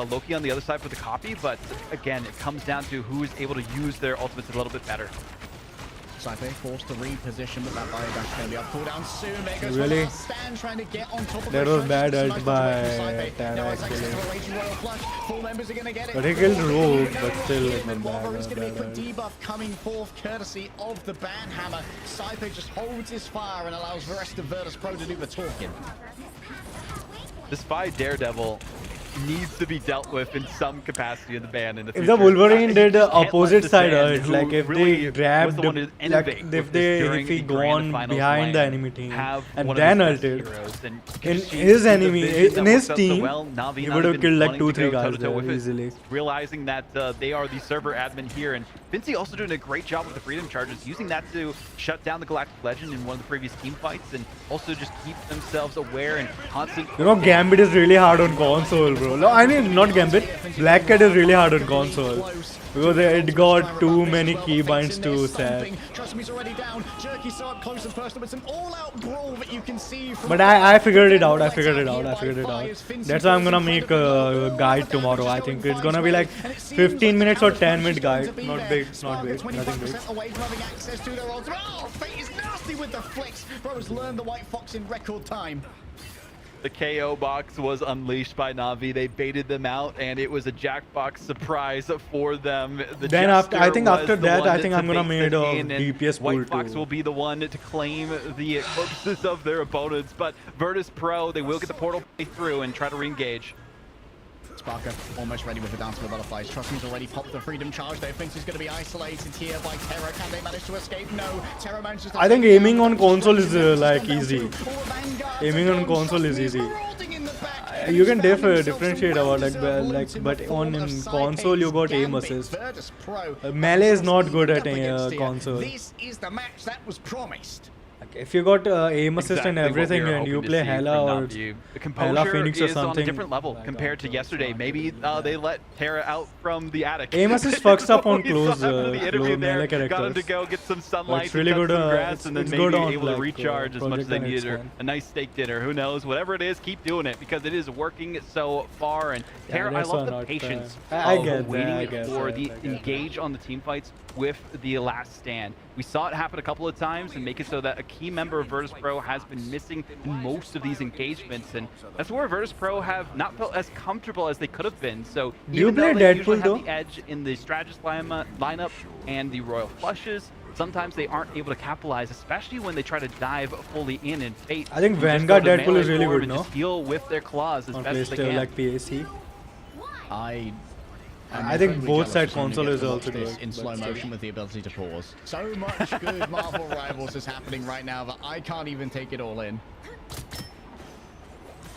Loki on the other side for the copy, but again, it comes down to who is able to use their ultimates a little bit better. Saipe forced to reposition, but that bio dash is going to be up. Cooldown soon. There goes Really? Stand trying to get on top of That the was bad Nice ult by Saipe. Tara, Now it's access actually. to a raging Royal Flush. Full members are going to get it. But he killed Rogue, but still it And was Wolverine's going to be a quick bad. debuff coming forth courtesy of the Banhammer. Saipe just holds his fire and allows the rest of Virtus Pro to do the talking. This Spy Daredevil needs to be dealt with in some capacity in the ban in the If future. the Wolverine You did just can't let opposite this side man, ult, who like if really they was grabbed, the one to like innovate with if this he during the gone Grand Finals behind the lane, enemy team have and one of then his best ulted, heroes, and you in can see his the enemy, vision in that his works out so team, well. Na'Vi he not would have even killed like wanting to 2-3 go guys toe-to-toe there with it, easily. realizing that they are the server admin here, and Vinci also doing a great job with the freedom charges, using that to shut down the Galactic Legend in one of the previous team fights, and also just keep themselves aware and constant. You know, Gambit is really hard on console, bro. No, I mean, not Gambit. Black Cat is really hard on console. Because it got too many keybinds to set. Trust me's already down. Jerky's so up close and personal. It's an all-out brawl that you can see. But I figured it out. I figured it out. That's why I'm gonna make a guide tomorrow. I think it's gonna be like 15 minutes or 10-minute guide. Not big, nothing big. Away from having access to their ultimate. Oh, Fate is nasty with the flicks. Bro's learned the White Fox in record time. The KO box was unleashed by Na'Vi. They baited them out, and it was a Jackbox surprise for them. The Then after, I think Jester after was the that, one I think to I'm gonna bait made them a in, and DPS pool White Fox too. will be the one to claim the corpses of their opponents. But Virtus Pro, they will get the portal through and try to re-engage. Sparker almost ready with the dance of the butterflies. Trust me's already popped the freedom charge. They think he's going to be isolated here by Terra. Can they manage to escape? No. Terra manages to. I think aiming on console is like easy. Aiming on console is easy. You can differentiate about but on in console you got aim assist. Melee is not good at console. This is the match that was promised. If you got aim assist and Exactly what everything we were and you hoping to play see Hela from or Na'Vi. The Hela composure Phoenix or is on a something. different level compared to yesterday. Maybe they let Terra out from the attic. Aim assist fucks up on We saw close after the interview melee there, got him to characters. go get some sunlight, It's really and cut good, some grass, and then it's maybe good on, able to like, recharge as much as they Project needed, or X1. a nice steak dinner. Who knows? Whatever it is, keep doing it because it is working so far. And Terra, I that's love the not patience I of get that, waiting I get for that, the I get engage on the team fights with the last stand. We saw it happen a couple of times and make it so that a key member of Virtus Pro has been missing in most of these engagements, and that's where Virtus Pro have not felt as comfortable as they could have been. So Do you even though play they usually Deadpool have though? the edge in the strategist lineup and the Royal Flushes, sometimes they aren't able to capitalize, especially when they try to dive fully in and Fate. I think will just Vanguard go to Deadpool melee is really forward good, and no? just heal with their claws as On best as they can. like PAC. I'm I think incredibly both jealous side of someone who console gets is to also watch this good, in but slow still. motion with the ability to pause. So much good Marvel Rivals is happening right now that I can't even take it all in.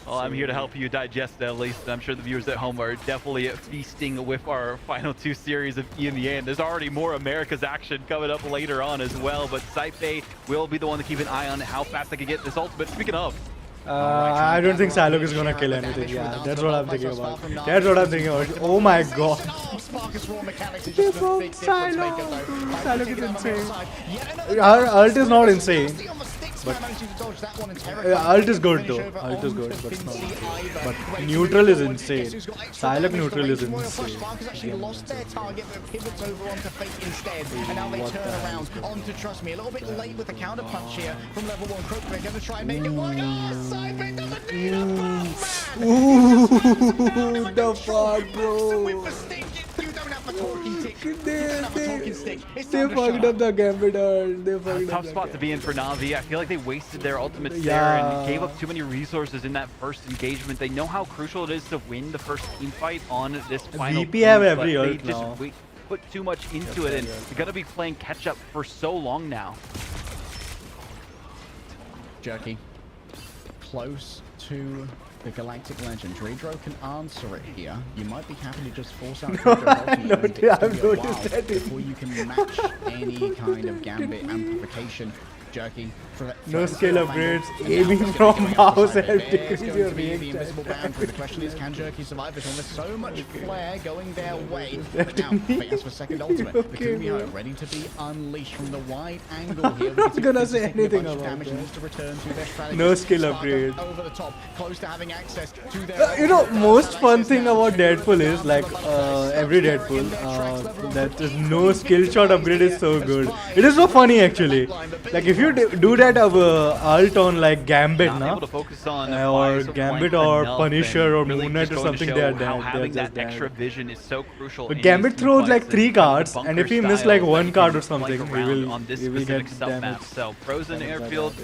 Well, I'm here to help you digest it at least. I'm sure the viewers at home are definitely feasting with our final two series of EMEA, and there's already more America's action coming up later on as well. But Saipe will be the one to keep an eye on how fast they can get this ultimate. Speaking of, I don't think Salok is gonna kill anything. Yeah, that's what I'm thinking about. That's what I'm thinking about. Oh my god. They Salok is insane. Her ult is not insane. But managing to dodge that one, and ult is good though. Ult is good, but it's not. But neutral is insane. Sylock neutral is insane. Spark has actually lost their target, but pivots over onto Fate instead, and now they turn around onto Trust Me. A little bit late with the counter punch here from level 1 Crook. They're going to try and make it work. Oh, Cypher doesn't need a man. Ooh, the fuck, bro. You don't have the talking stick. They fucked up the Gambit ult. They fucked up Tough the spot to be in for Na'Vi. I feel like they wasted their ultimates there Yeah. and gave up too many resources in that first engagement. They know how crucial it is to win the first team fight on this final VP have point, every but they ult just now. put too much into it, and they're going to be playing catch up for so long now. Jerky. Close to the Galactic Legend. Dreidro can answer it here. You might be happy to just force out I've noticed that. before you can match any kind of Gambit amplification. Jerky. No skill upgrades. Aiming from mouse and decrease your range. The question is, can Jerky survive this one? There's so much flare going their way. But now, Fate has for second ultimate. The Kumio ready to be unleashed from the wide angle here. I'm not gonna say anything about damage that. needs to return to their strategy. No skill Spark upgrade. over the top, close to having access to their You know, most fun thing about Deadpool is like every Deadpool that is no skill shot upgrade is so good. It is so funny actually. Like if you do that ult on like Gambit, Not na, able to focus on or Wise Gambit Went or enough, Punisher or and really Moon Knight just or going to something, show they are how dead. having They're that just extra dead. vision is so crucial. But in Gambit these throws team like fights, 3 and cards, bunker and if he missed like styles 1 that card or can flank something, he around will on this he will specific get sub-map. damage. So Frozen Airfield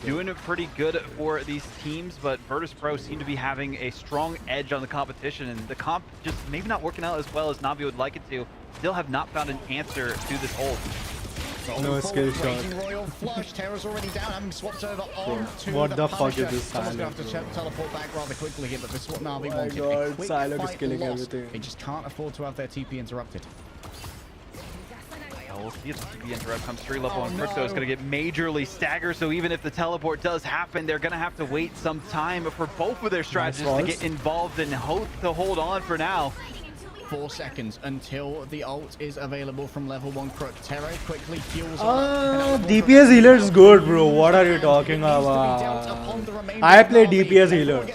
doing it pretty good for these teams, but Virtus Pro seem to be having a strong edge on the competition, and the comp just maybe not working out as well as Na'Vi would like it to. Still have not found an answer to this hold. No skill shot. Royal flush. Terra's already down, having swapped over onto What the fuck Punisher. is this Someone's gonna have to Sylock, teleport back rather quickly here, but this is what Na'Vi My wanted. God, A quick Sylock is fight killing lost. everything. They just can't afford to have their TP interrupted. Well, we'll see if the TP interrupt comes through. Level 1 Crypto is going to get majorly staggered, so even if the teleport does happen, they're going to have to wait some time for both of their strategists to get involved and hope to hold on for now. 4 seconds until the ult is available from level 1 Crook. Terra quickly fuels on. DPS healer is good, bro. What are you talking about? I play DPS healer.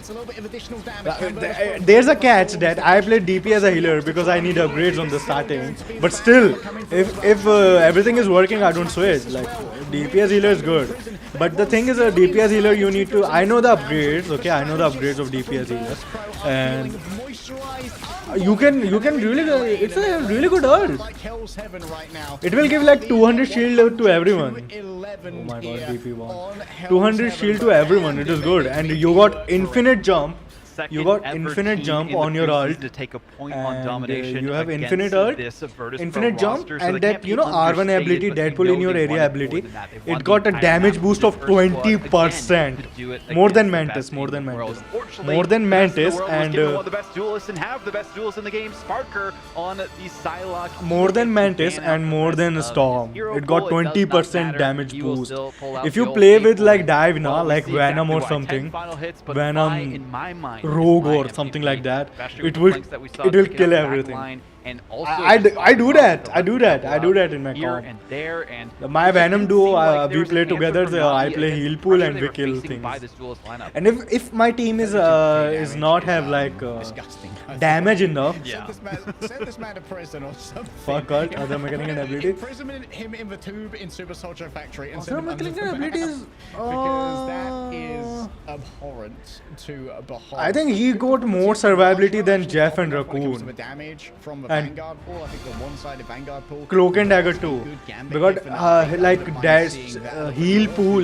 There's a catch that I play DPS a healer because I need upgrades on the starting. But still, if everything is working, I don't switch. Like DPS healer is good. But the thing is, a DPS healer you need to. I know the upgrades. Okay, I know the upgrades of DPS healers, and you can really. It's a really good ult. It will give like 200 shield to everyone. Oh my god, DP1. 200 shield to everyone. It is good, and you got infinite jump. You got infinite jump on your ult, to take a point on domination. You have against infinite ult, this Virtus infinite Pro jump, roster, so and they that can't you be know R1 understated, ability, but they Deadpool know in your they area wanted more ability. than that. They It wanted got the a entire damage map boost to of the first squad 20%. again to do it More than against the Mantis, best more team than in the world. Mantis. Unfortunately, More than the best in the Mantis, world was and given one of the best duelists and have the best duelists in the game. Sparker on the Sylock. more than Mantis Ban and out more the than rest of Storm. his hero It got pool. It does not 20% matter. damage He will boost. still pull out If the you old play with April. like Dive now, Well, we like see Venom exactly or why. 10 something, final hits, but Venom, Fly, in my mind, is Rogue my or something like MVP, that, especially with it the will flanks that we saw it will taking kill out the back everything. line, and also I just do that. I do that. I do that in my here comp. and there, and My it just Venom didn't duo, seem like there we was play an answer together. for I Na'Vi play against heal the pool pressure and they we were kill facing by things. this duelist lineup. And if my team is not have like damage enough, Send this man to prison or something. fuck ult, other mechanic and ability. Imprison him in the tube in Super Soldier Factory and Other send him mechanic under and the abilities. map, because that is abhorrent to behold. I think he got more survivability than Jeff and Raccoon. The damage from the And Vanguard pool, I think the one-sided Vanguard pool. Cloak and Dagger too. Because like that heal pool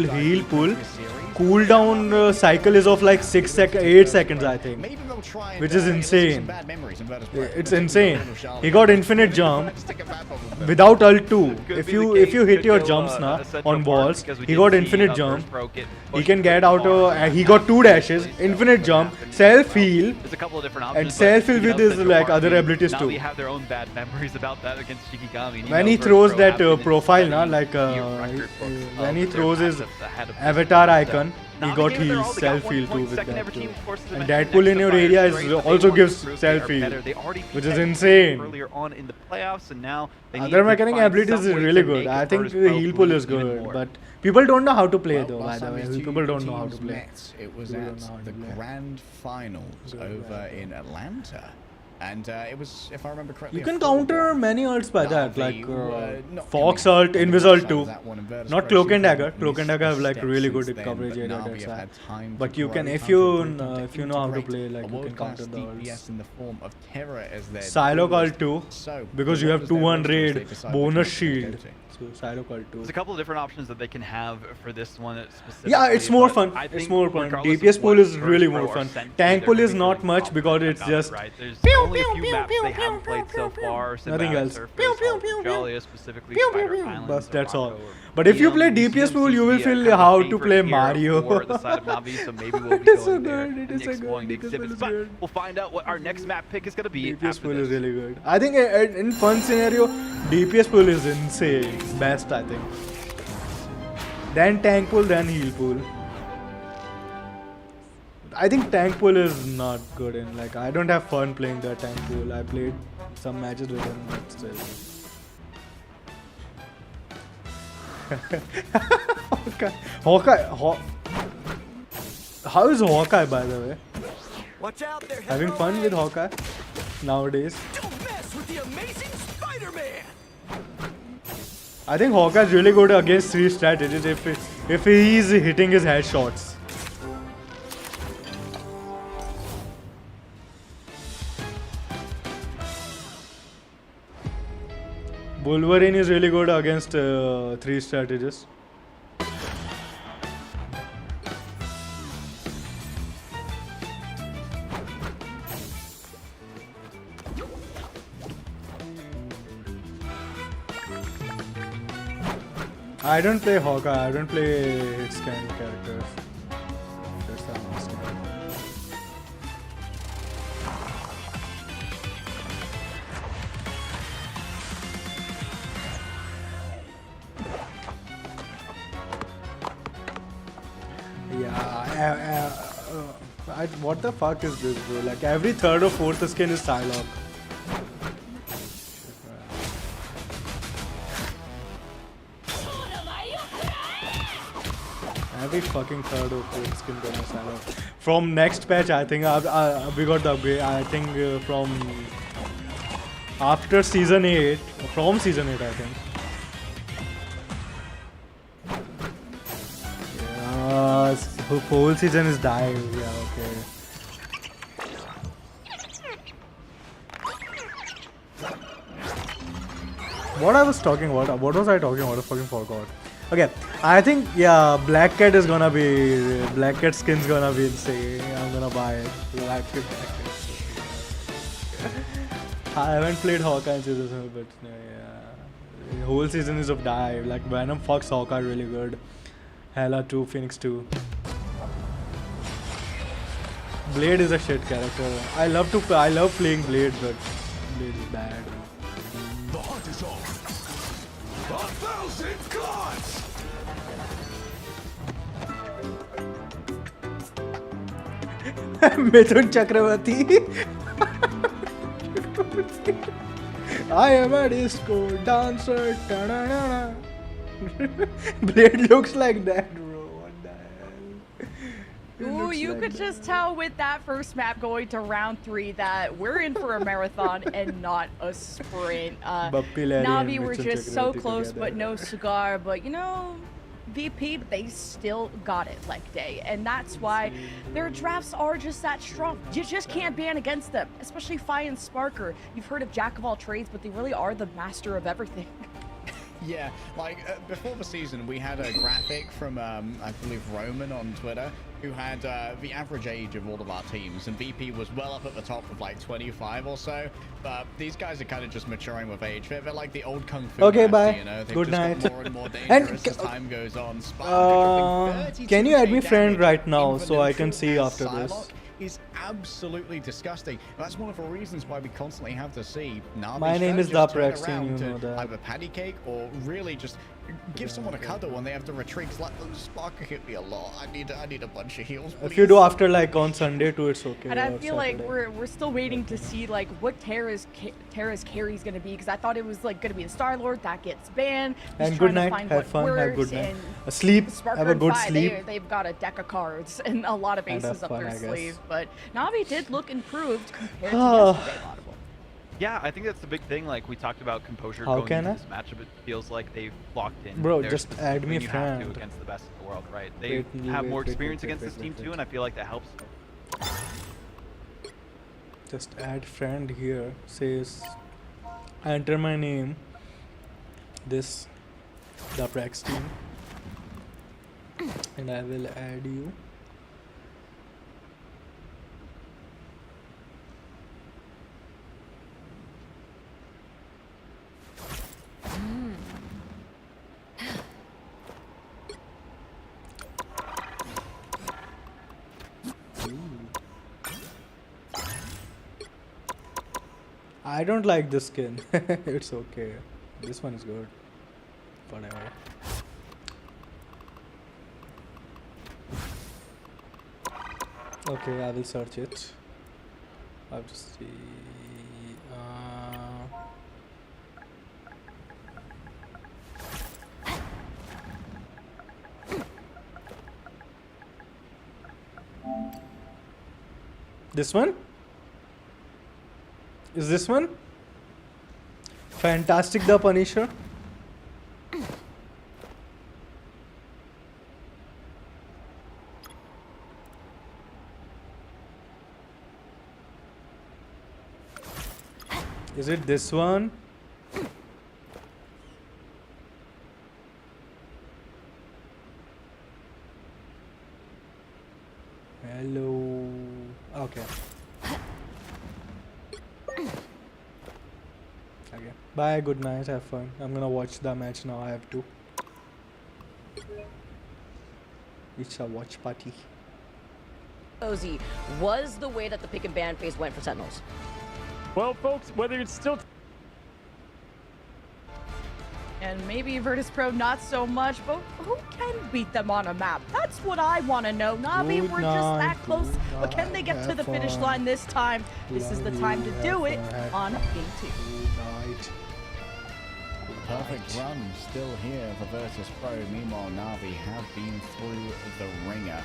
cooldown cycle is of like 8 seconds, I think, which is insane. It's insane. He got infinite jump without ult too. If you hit your jumps now on balls, he got infinite jump. He can get out. He got 2 dashes, infinite jump, self heal, There's a couple of different and options, self but, heal you with know, his Central like Park, other abilities Na'Vi too. have their own bad memories about that against Shikigami. When he throws that profile, na, like when he throws his avatar icon, he Na'Vi got gave it their all. heals, They got 1 self-heal too point. with Second that ever too. team, of course, as I And mentioned, Deadpool next in to your Fire area Straight, is but they also want to gives prove they are self-heal, better. They already beat which is that insane. earlier on in the playoffs, and now they need Other to mechanic find abilities some is way really to good. make I think Virtus the Pro heal pull bleed is even good, more. but people don't know how to play Well, though. By last the time way, these two people don't know how to teams play. met, it was People at don't know how to the play. grand finals over in Atlanta. And it was, if I remember correctly, You can counter many ults by that, Na'Vi like were not Fox coming ult, out on the Invis good ult side too. of that one, and Virtus Not Pro Cloak and seem to Dagger. have Cloak and missed Dagger a have like step really good since then, coverage but area. Na'Vi That's have why. had time to But you can, grow, if time to you improve, time to know how to integrate play, a like you can world-class counter the DPS ults. in the form of Terra as their Silo duelist. ult too, So, because the you have Raptors, their 2-1 roster, they raid, decide which bonus one they're gonna shield. go to. So Silo ult too. There's a couple of different options that they can have for this one specifically. Yeah, it's more but fun. I It's think more fun. regardless DPS of pool what is Virtus really Pro more are fun. sent to, Tank they're pool gonna is be not really much confident because it's about it, just right. There's pew, only a pew, few pew, maps pew, they pew, haven't pew, played so pew, far. Nothing Savannah else. Surface, Pew, pew, pew, pew. Australia, specifically Pew, pew, Spider pew. Islands, That's all. Morocco, But if you play Museum DPS pool, seems you to will be a feel kind of how to favorite play here Mario. for the side of Na'Vi, so maybe we'll be It is so going there good, it and is so exploring the good, DPS pool exhibits. is But good. we'll find out what our next map pick is going to be DPS after pool is this. really good. I think in fun scenario, DPS pool is insane. Best, I think. Then tank pool, then heal pool. I think tank pool is not good in, like, I don't have fun playing the tank pool. I played some matches with him, but still. Hawkeye. How is Hawkeye, by the way? Watch out, they're headed Having our fun way. with Hawkeye nowadays? Don't mess with the amazing Spider-Man. I think Hawkeye is really good against 3 strategies if he's hitting his headshots. Wolverine is really good against 3 strategies. I don't play Hawkeye, I don't play his kind of characters. That's how I'm asking. Yeah, what the fuck is this, bro? Like every 3rd or 4th skin is Psylocke. Every fucking 3rd or 4th skin gonna Psylocke. From next patch, I think we got the upgrade. I think from after season 8, from season 8, I think. Yeah, whole season is dive. Yeah, okay. What I was talking about? What was I talking about? I fucking forgot. Okay, I think yeah, Black Cat skin's gonna be insane. I'm gonna buy it. Black Cat. I haven't played Hawkeye in season 7, but yeah, the whole season is of dive. Like Venom fucks Hawkeye really good. Hela 2, Phoenix 2. Blade is a shit character. I love playing Blade, but Blade is bad. The hunt is on. 1,000 gods. Mithun Chakravarti. I am a disco dancer. Ta-da-da-da. Blade looks like that, bro. What the hell? Ooh, you could just tell with that first map going to round 3 that we're in for a marathon and not a sprint. Na'Vi were just so close, but no cigar. But you know, VP, they still got it leg day, and that's why their drafts are just that strong. You just can't ban against them, especially Fi and Sparker. You've heard of Jack of all trades, but they really are the master of everything. Yeah, like before the season, we had a graphic from I believe Roman on Twitter, who had the average age of all of our teams, and VP was well up at the top of like 25 or so. But these guys are kind of just maturing with age. They're like the old kung fu. Okay, master, bye. You know? They've Good just night. got more and more dangerous as time goes on. Spark, Can you add me friend damage, right now so I can Infinite see as after this? Psylocke is absolutely disgusting. And that's one of the reasons why we constantly have to see Navi My name is strategists turn THEPRAXTINE, around you to know that. either patty cake or really just give someone a cuddle when they have to retreat. It's like, Sparker hit me a lot. I need a bunch of heals, please. If you do after like on Sunday too, it's okay. And I or feel like Saturday. we're still waiting to see like what Terra's carry is gonna be, because I thought it was like gonna be the Star Lord that gets banned. He's And trying good night, to find have what fun, have works, good night. and Sleep, Sparker have a and good Fi, sleep. they've got a deck of cards and a lot of And have aces up fun, their I guess. sleeve. But Navi did look improved compared to yesterday, Laudable. Yeah, I think that's the big thing. Like we talked about composure How going can into I? this matchup. It feels like they've locked in. Bro, their just specific add me when you have to friend. against the best in the world, right? They Wait, have wait, more wait, experience wait, against wait, this wait, team wait, too, and I feel like that helps. Just add friend here. Says enter my name. This THEPRAXTINE, and I will add you. I don't like this skin. It's okay. This one is good. Whatever. Okay, I will search it. I'll just see. This one? Is this one? Fantastic the Punisher? Is it this one? Hello. Okay. Okay. Bye, good night, have fun. I'm gonna watch the match now, I have to. It's a watch party. Ozzy, was the way that the pick and ban phase went for Sentinels. Well, folks, whether it's still And maybe Virtus Pro not so much, but who can beat them on a map? That's what I want to know. Navi, Good we're just that night, close, good but can they get to night, the finish have line this time? This is the Love time you, to do have it fun, have on fun. game 2. Good night. Perfect run still here for Virtus Pro. Meanwhile, Navi have been through the ringer.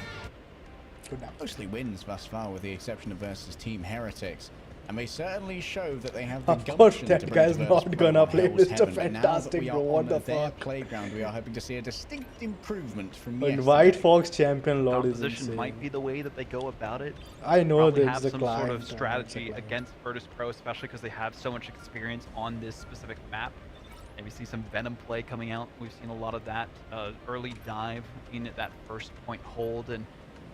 Good night. Mostly wins thus far, with the exception of versus Team Heretics. And they certainly show that they have the Of course gumption that to bring guy's Virtus not Pro gonna on play Hell's Mr. Heaven. But now that Fantastic, we are bro, what on the their fuck? playground, we are hoping to see a distinct improvement from But yesterday. White Fox champion Lord is Composition insane. might be the way that they go about it. I know Probably there's have a some client. sort of it's a strategy client. against Virtus Pro, especially because they have so much experience on this specific map. Maybe see some Venom play coming out. We've seen a lot of that early dive in that first point hold, and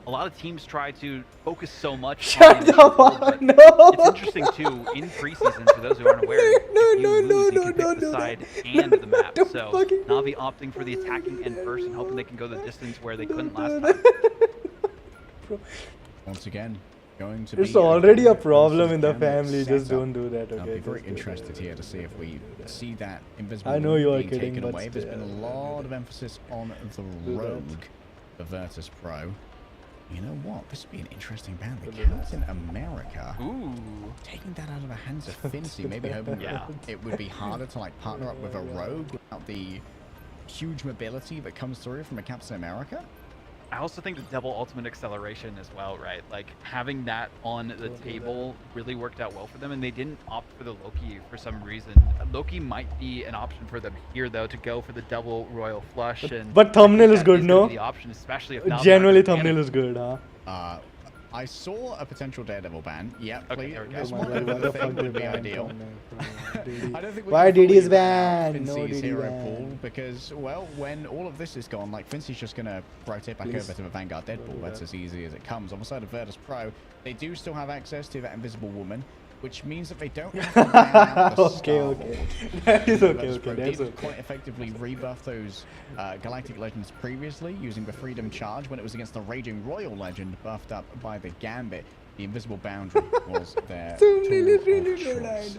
a lot of teams try to focus so much. Shut on the initial hold, fuck, but no! It's interesting too in preseason, for those who aren't aware, if you lose, you can pick the side and the map. Don't So fucking do Navi opting for the attacking end first and hoping they can go the distance where they couldn't last time. Once again, going to It's be already a Gambit problem versus in the Gambit family. Just setup. don't do that, I'll okay? be very Just do interested that. here to see if we see that invisible I know wound you are being kidding, taken but away. There's been a still, lot of emphasis on the Do that. rogue for Virtus Pro. You know what? This would be an interesting ban. The Do that. Captain America Ooh. taking that out of the hands of Fincy. Maybe hoping Yeah. it would be harder to like partner up with a rogue without the huge mobility that comes through from a Captain America. I also think the double ultimate acceleration as well, right? Like having that on the table really worked out well for them, and they didn't opt for the Loki for some reason. Loki might be an option for them here, though, to go for the double royal flush. And But thumbnail I is think good, that gonna no? be the option, especially if Navi Genuinely, aren't gonna thumbnail panic. is good, huh? I saw a potential Daredevil ban. Yeah, Okay, please. there we go. This Oh my one God, why the fuck thing they would be banned ideal. thumbnail? I don't think we Why can did fully he ban out ban? No, Fincy's did he hero ban? pool because, well, when all of this is gone, like Fincy's just gonna rotate back Please. over to the Vanguard Deadpool. do That's that. as easy as it comes. On the side of Virtus Pro, they do still have access to that Invisible Woman. which means that they don't have to ban out the Okay, Star okay. Wars. That is okay, Virtus okay, Pro that's did okay. quite effectively rebuff those Galactic Legends previously using the Freedom Charge when it was against the Raging Royal Legend buffed up by the Gambit. The Invisible Boundary was their tool of choice.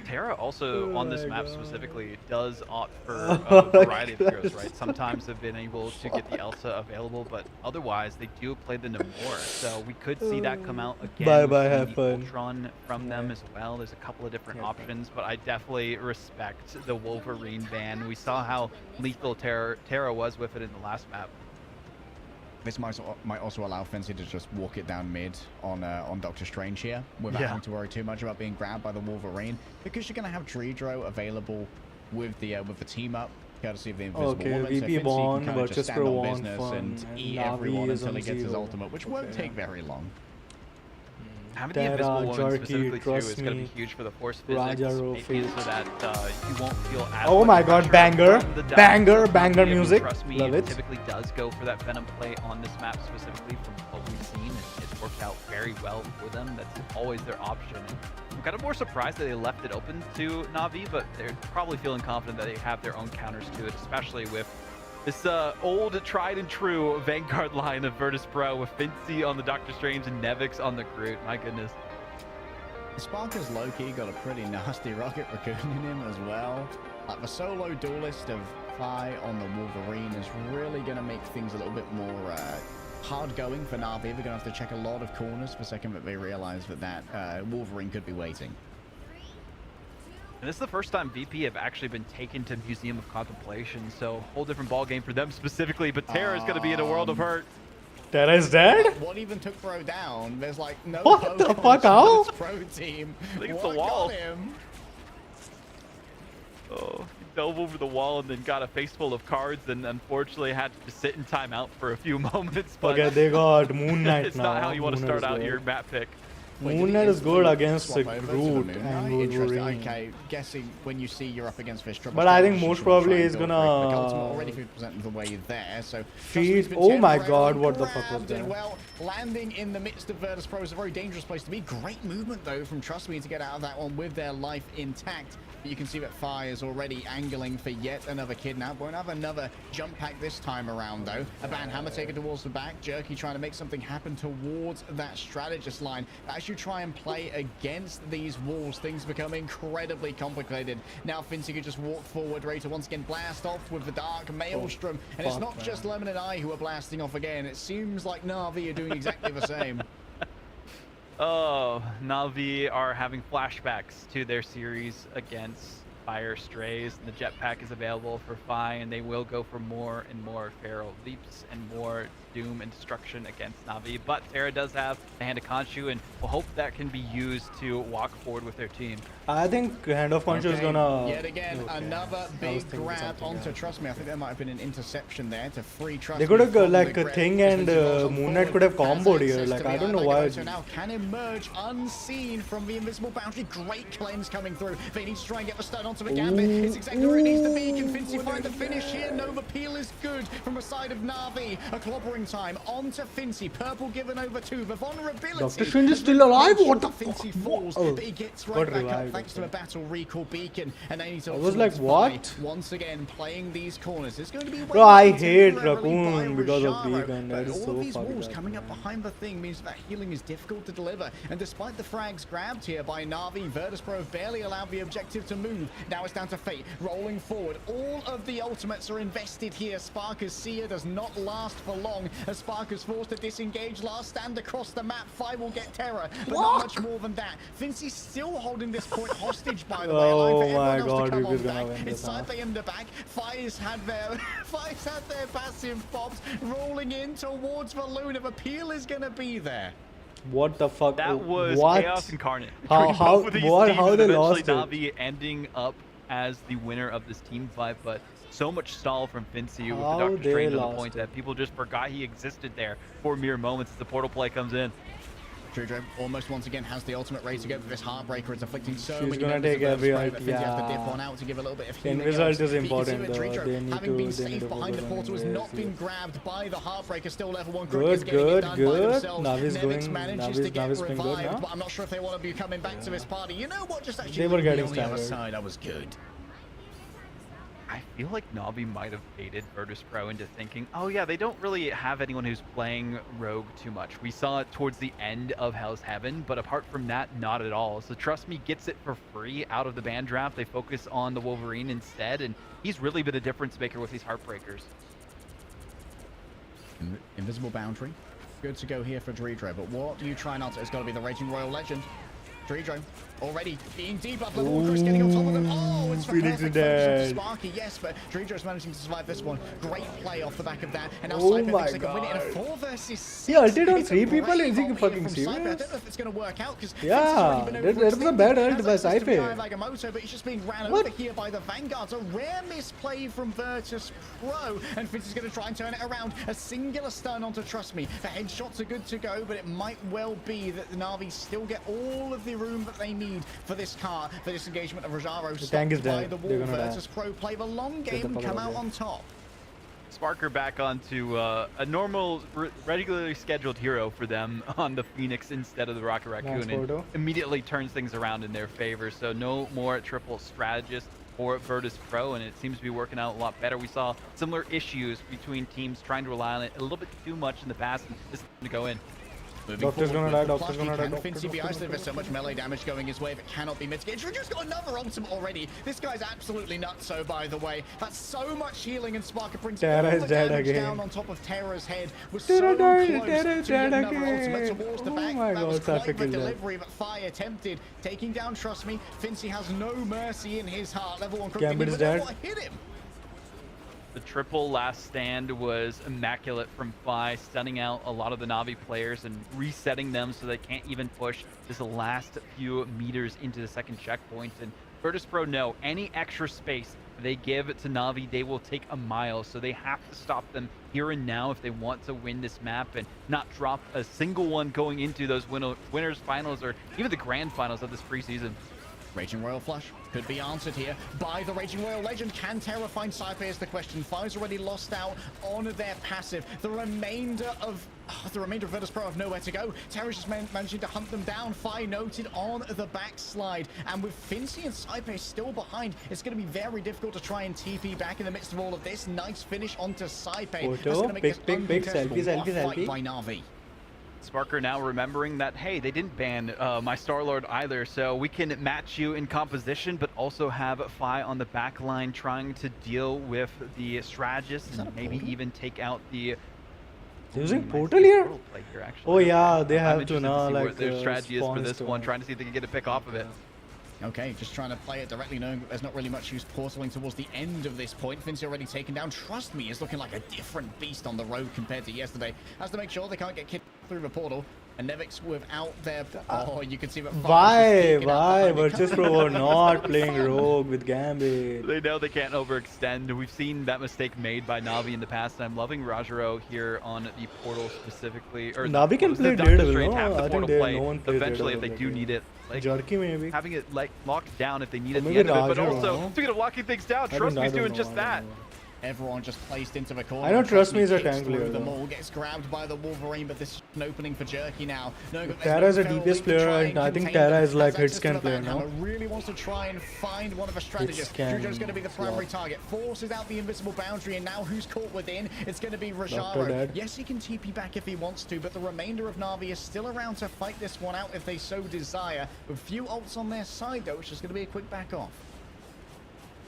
Terra also on this map God. specifically does opt for a variety of heroes, right? Sometimes they've been able to get the Elsa available, but otherwise they do play the Namor. So we could see that come out again. Bye We've bye, seen have the fun. Ultron from them as well. There's a couple of different options, but I definitely respect the Wolverine ban. We saw how lethal Terra was with it in the last map. This might also allow Fancy to just walk it down mid on Doctor Strange here without having to worry too much about being grabbed by the Wolverine, because you're going to have Dredro available with the team up, courtesy of the Invisible Okay, Woman. VP so Fancy Bond can kind of just versus stand Pro on One business fun, and eat Navi everyone is until on he gets his zero. ultimate, which won't take very long. Having the Terra, Invisible Woman Jerky, specifically too is trust going to be me. huge for the force physics, Raja making it Rofi. so that you won't feel as Oh much my god, pressure banger, from the dive. banger, banger I mean, music. Trust me, Love it. typically does go for that Venom play on this map specifically from what we've seen. It's worked out very well for them. That's always their option. And I'm kind of more surprised that they left it open to Na'Vi, but they're probably feeling confident that they have their own counters to it, especially with this old, tried and true Vanguard line of Virtus Pro with Fincy on the Doctor Strange and Nevix on the Groot. My goodness. Sparker's low-key got a pretty nasty Rocket Raccoon in him as well. Like the solo duelist of Phi on the Wolverine is really going to make things a little bit more hard going for Na'Vi. They're going to have to check a lot of corners the second that they realize that Wolverine could be waiting. And this is the first time VP have actually been taken to Museum of Contemplation, so whole different ball game for them specifically. But Terra is going to be in a world of hurt. Terra is dead? What even took Pro down? There's like no What the focus fuck, on how? this Pro team. I think it's What the wall. got him? Oh, he dove over the wall and then got a face full of cards, and unfortunately had to sit in timeout for a few moments. But Okay, they got Moon Knight it's now. not how you want to Moon Knight start is out your good. map pick. Wait, Moon did Knight he is good instantly against swap the over to Groot Moon and Knight? Interesting. Wolverine. Okay, guessing when you see you're up against this triple But I think strategy, most you wanna probably try he's and build a quick, gonna ultimate already 50% of the way there, so feed- Trustme's been oh my temporarily god, what the fuck was grabbed, and, that? well, landing in the midst of Virtus Pro is a very dangerous place to be. Great movement though from Trustme to get out of that one with their life intact. But you can see that Phi is already angling for yet another kidnap. Won't have another jump pack this time around though. A band hammer taken towards the back. Jerky trying to make something happen towards that strategist line. As you try and play against these walls, things become incredibly complicated. Now Fincy could just walk forward, ready to once again blast off with the Dark Maelstrom. And it's not just Lemon and I who are blasting off again. It seems like Na'Vi are doing exactly the same. Oh, Na'Vi are having flashbacks to their series against Fire Strays. The jetpack is available for Phi, and they will go for more and more Feral Leaps and more doom and destruction against Na'Vi. But Terra does have the Hand of Khonshu, and we'll hope that can be used to walk forward with their team. I think Hand of Khonshu is gonna... Yet again, Okay. another I was big thinking grab something onto else. Trust Me. I think there might have been an interception there to free Trust They Me could have from like the a grip. thing, This and means he goes on Moon Knight forward, could have has comboed here. access Like, to I the don't know eye why. mega, so now can emerge unseen from the Invisible Boundary. Great cleanse coming through. They need to try and get the stun onto the Gambit. It's exactly where it needs to be. Can Fincy find the finish here? Nova Peel is good from the side of Na'Vi. A clobbering time onto Fincy. Purple given over to the vulnerability. Dr. Strange is still alive? What the fuck? Fincy falls, Oh, but he gets got right back up revived, thanks to okay. a battle recall beacon. And they need to I was like, what? once again playing these corners. It's going to be Bro, I waited hate temporarily by Raccoon because of Rajaro, beacon. but That is all so of these fucking walls bad. coming up behind the thing means that healing is difficult to deliver. And despite the frags grabbed here by Na'Vi, Virtus Pro barely allowed the objective to move. Now it's down to Fate rolling forward. All of the ultimates are invested here. Sparker's Seer does not last for long as Sparker's forced to disengage. Last stand across the map. Phi will get Terror, but not much more than that. Fincy's still holding this point hostage, by the way. Oh Allowing for my everyone else God, to come Yuki's on gonna back. win It's this, huh? Side in the back. Phi's had their passive pops rolling in towards the Luna. The peel is gonna be there. What the fuck? That was what? chaos incarnate. How- between how- both of these what- teams, how and they eventually lost it? Na'Vi ending up as the winner of this team fight, but so much stall from Fincy with the How Doctor they Strange on the lost point it. that people just forgot he existed there for mere moments as the portal play comes in. Trudro almost once again has the ultimate ready to go, but this Heartbreaker is afflicting so She's many gonna members take of every Virtus Pro, ult, but Finzi has to dip yeah. on out to give a little bit of The healing. result is But you can see important, that though. Trudro, They need having been to safe behind the focus on portal, has this, not been yes. grabbed by the Heartbreaker. Still level 1. Good, is getting it good, done by good. themselves. Navi's Nevix going- manages Navi's- to get Navi's playing good revived, now. but I'm not sure if they want to be coming back to this party. You know what? Just actually They were leave me getting on the other staggered. side. That was good. I feel like Navi might have baited Virtus Pro into thinking, oh yeah, they don't really have anyone who's playing Rogue too much. We saw it towards the end of Hell's Heaven, but apart from that, not at all. So Trust Me gets it for free out of the ban draft. They focus on the Wolverine instead, and he's really been a difference maker with these Heartbreakers. Invisible boundary. Good to go here for Dredro, but what do you try not to? It's got to be the Raging Royal Legend. Dredro already being debuffed. Level 1 Chris getting on top of them. Oh, it's for Phoenix perfect is focus dead. onto Sparky, yes, but Dredro's managing to survive this one. Great play off the back of that, and now Oh Cypher my thinks they can win it in a God. 4 versus 6. He ulted on It's a 3 people, great is he volley fucking from Cypher. I serious? don't know if it's going to work out, because Yeah, that was a bad ult by Cypher. But he's just being ran What? over here by the Vanguards. A rare misplay from Virtus Pro, and Fitz is going to try and turn it around. A singular stun onto Trust Me. The headshots are good to go, but it might well be that the Na'Vi still get all of the room that they need for this car. The disengagement of Rojaro tank is stopped by dead. the They're wall. gonna die. Virtus Pro play the long the game and fuck come out of out here. on top. Sparker back onto a normal, regularly scheduled hero for them on the Phoenix instead of the Rocket Raccoon, and photo. immediately turns things around in their favor. So no more triple strategist for Virtus Pro, and it seems to be working out a lot better. We saw similar issues between teams trying to rely on it a little bit too much in the past, and this is going to go in. Moving Doctor's forward gonna with die, the Doctor's flush, gonna he die, can Doctor, Fincy Doctor, Beast. There's Doctor. so much melee damage going his way that cannot be mitigated. Trudro's got another ultimate already. This guy's absolutely nuts, so by the way. That's so much healing, and Sparker brings Terra all is the dead damage again. down on top of Terra's head. Was Terra so died, close Terra to is get dead another again. ultimate towards the Oh back. my That was God, Sasha quite the killed that. delivery, but Fire attempted. Taking down Trust Me. Fincy has no mercy in his heart. Level 1 Gambit is dead. Hit him. The triple last stand was immaculate from Fi, stunning out a lot of the Na'Vi players and resetting them so they can't even push this last few meters into the second checkpoint. And Virtus Pro know any extra space they give to Na'Vi, they will take a mile. So they have to stop them here and now if they want to win this map and not drop a single one going into those winners finals or even the grand finals of this preseason. Raging Royal Flush could be answered here by the Raging Royal Legend. Can Terra find Cypher is the question. Five's already lost out on their passive. The remainder of Virtus Pro have nowhere to go. Terra's just managing to hunt them down. Fi noted on the backslide. And with Fincy and Cypher still behind, it's going to be very difficult to try and TP back in the midst of all of this. Nice finish onto Cypher. Photo, big, selfie. By Na'Vi. Sparker now remembering that, hey, they didn't ban my Star-Lord either, so we can match you in composition, but also have Fi on the back line trying to deal with the strategists and maybe even take out the... Using portal here? Play here actually. Oh yeah, they I'm have to interested now, see like, what their strategy is for spawn this stone. one, trying to see if they can get a pick off of it. Okay, just trying to play it directly, knowing that there's not really much use portaling towards the end of this point. Fincy already taken down. Trust Me is looking like a different beast on the road compared to yesterday. Has to make sure they can't get kicked through the portal. And Nevix without their... Oh, you can see that... Why? Virtus Pro are not playing Rogue with Gambit. They know they can't overextend. We've seen that mistake made by Na'Vi in the past, and I'm loving Rajaro here on the portal specifically. Or Na'Vi can play Doctor Daredevil, Strange no? have the I think portal they- play no one plays eventually if they Daredevil do like need it. Like, Jerky maybe. having it like locked down if they need it at the maybe end of it, but Rajaro, also no? speaking of locking things down, I Trust don't Me's doing know, just I don't that. know. Everyone just placed into the corner. I know Trust Me is a kicks tank through player, them though. all, gets grabbed by the Wolverine, but this is an opening for Jerky now. Terra is a DPS player, and I think Terra is like hit scan player now. Really wants to try and find one of the strategists. scan Jujo's going to be the primary slot. target. Forces out the invisible boundary, and now who's caught within? It's going to be Doctor Rajaro. dead. Yes, he can TP back if he wants to, but the remainder of Na'Vi is still around to fight this one out if they so desire. With few ults on their side, though, it's just going to be a quick back off.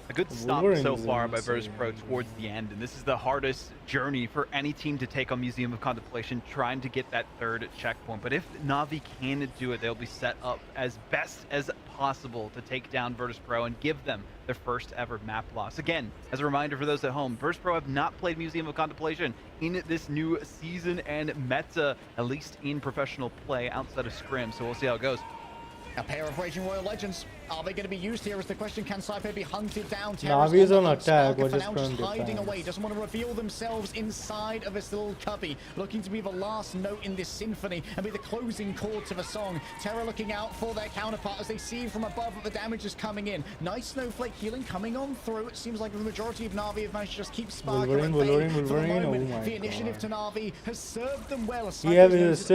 A good stop Wolverine so is far by insane. Virtus Pro towards the end, and this is the hardest journey for any team to take on Museum of Contemplation, trying to get that third checkpoint. But if Na'Vi can do it, they'll be set up as best as possible to take down Virtus Pro and give them their first ever map loss. Again, as a reminder for those at home, Virtus Pro have not played Museum of Contemplation in this new season and meta, at least in professional play outside of Scrim, so we'll see how it goes. A pair of Raging Royal Legends Are they going to be used here is the question. Can Saipe be hunted down? Navi is on attack, Sparker or for just now just from hiding defense. away. Doesn't want to reveal themselves inside of this little cubby. Looking to be the last note in this symphony and be the closing chord to the song. Terra looking out for their counterpart as they see from above that the damage is coming in. Nice snowflake healing coming on through. It seems like the majority of Na'Vi have managed to just keep Sparker at bay for the moment. Oh my The initiative to God. Na'Vi has served them well. Still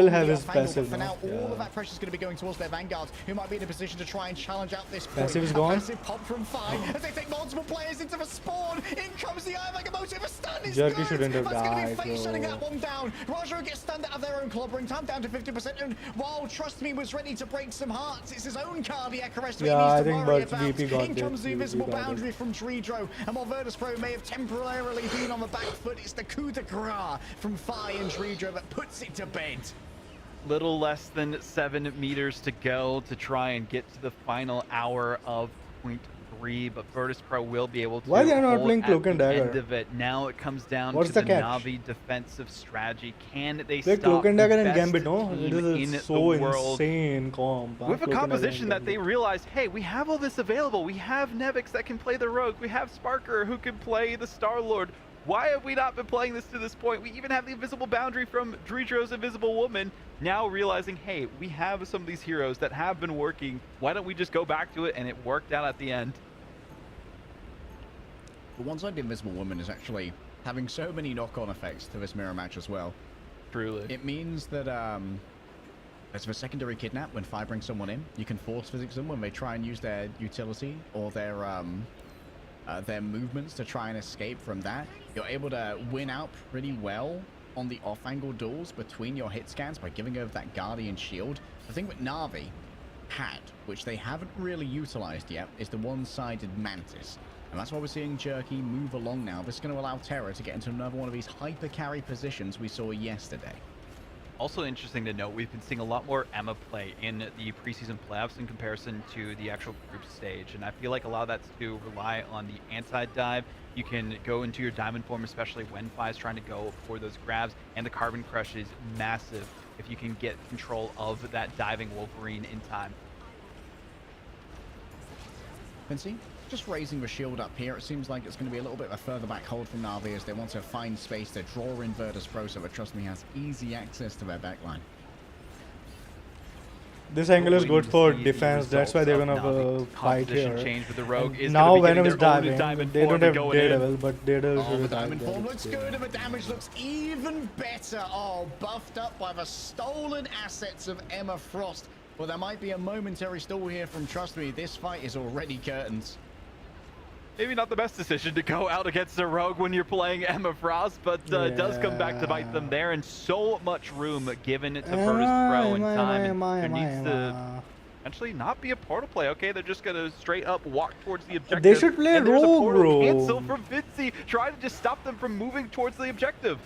have his passive For now, now. all of that pressure is going to be going towards their vanguards, who might be in a position to try and challenge out this point. Passive is A gone. Massive pop from 5 as they take multiple players into the spawn. In comes the Eye Locomotive. A stun is Jerky good. shouldn't have That's going to be died, face shutting bro. that one down. Roger gets stunned out of their own clobbering time, down to 50%. And while Trust Me was ready to break some hearts, it's his own cardiac arrest. that he Yeah, needs to I think worry but about. VP got In comes the it. invisible VP got boundary it. from Dredro. And while Virtus Pro may have temporarily been on the back foot, it's the coup de grace from Fi and Dredro that puts it to bed. Little less than 7 meters to go to try and get to the final hour of point 3, but Virtus Pro will be able to Why they are not hold playing at Cloak and the Dagger? end of it. Now it comes down What's to the the catch? Na'Vi defensive strategy. Can they Play stop Cloak and the Dagger and best Gambit, no? team It in is the so world? insane comp. With a Cloak and Dagger composition and that they Gambit. realized, hey, we have all this available. We have Nevix that can play the Rogue. We have Sparker who can play the Star-Lord. Why have we not been playing this to this point? We even have the invisible boundary from Dredro's Invisible Woman. Now realizing, hey, we have some of these heroes that have been working. Why don't we just go back to it? And it worked out at the end. But one side, the Invisible Woman is actually having so many knock-on effects to this mirror match as well. Truly. It means that as a secondary kidnap, when Fi brings someone in, you can force physics them when they try and use their utility or their movements to try and escape from that. You're able to win out pretty well on the off-angle duels between your hit scans by giving over that Guardian shield. The thing that Na'Vi had, which they haven't really utilized yet, is the one-sided Mantis. And that's why we're seeing Jerky move along now. This is going to allow Terra to get into another one of these hyper-carry positions we saw yesterday. Also interesting to note, we've been seeing a lot more Emma play in the preseason playoffs in comparison to the actual group stage. And I feel like a lot of that's to rely on the anti-dive. You can go into your diamond form, especially when Fi is trying to go for those grabs. And the carbon crush is massive if you can get control of that diving Wolverine in time. Quincy, just raising the shield up here. It seems like it's going to be a little bit of a further back hold from Na'Vi as they want to find space to draw in Virtus Pro so that Trust Me has easy access to their backline. This angle is good for See the defense. That's why they're results gonna of Na'Vi. fight Composition here. change with the Rogue is Now gonna be Venom getting is their own diving. diamond They don't form have going in. Daredevil, but Daredevil Oh, should the have diamond died. form looks good and the damage looks even better. Oh, buffed up by the stolen assets of Emma Frost. Well, there might be a momentary stall here from Trust Me. This fight is already curtains. Maybe not the best decision to go out against a Rogue when you're playing Emma Frost, but it does come back to bite them there, and so much room given to Virtus Pro in time. And there needs to actually not be a portal play. Okay, they're just gonna straight up walk towards the objective. They should play and there's a Rogue, portal bro. cancel from Vinci, trying to just stop them from moving towards the objective.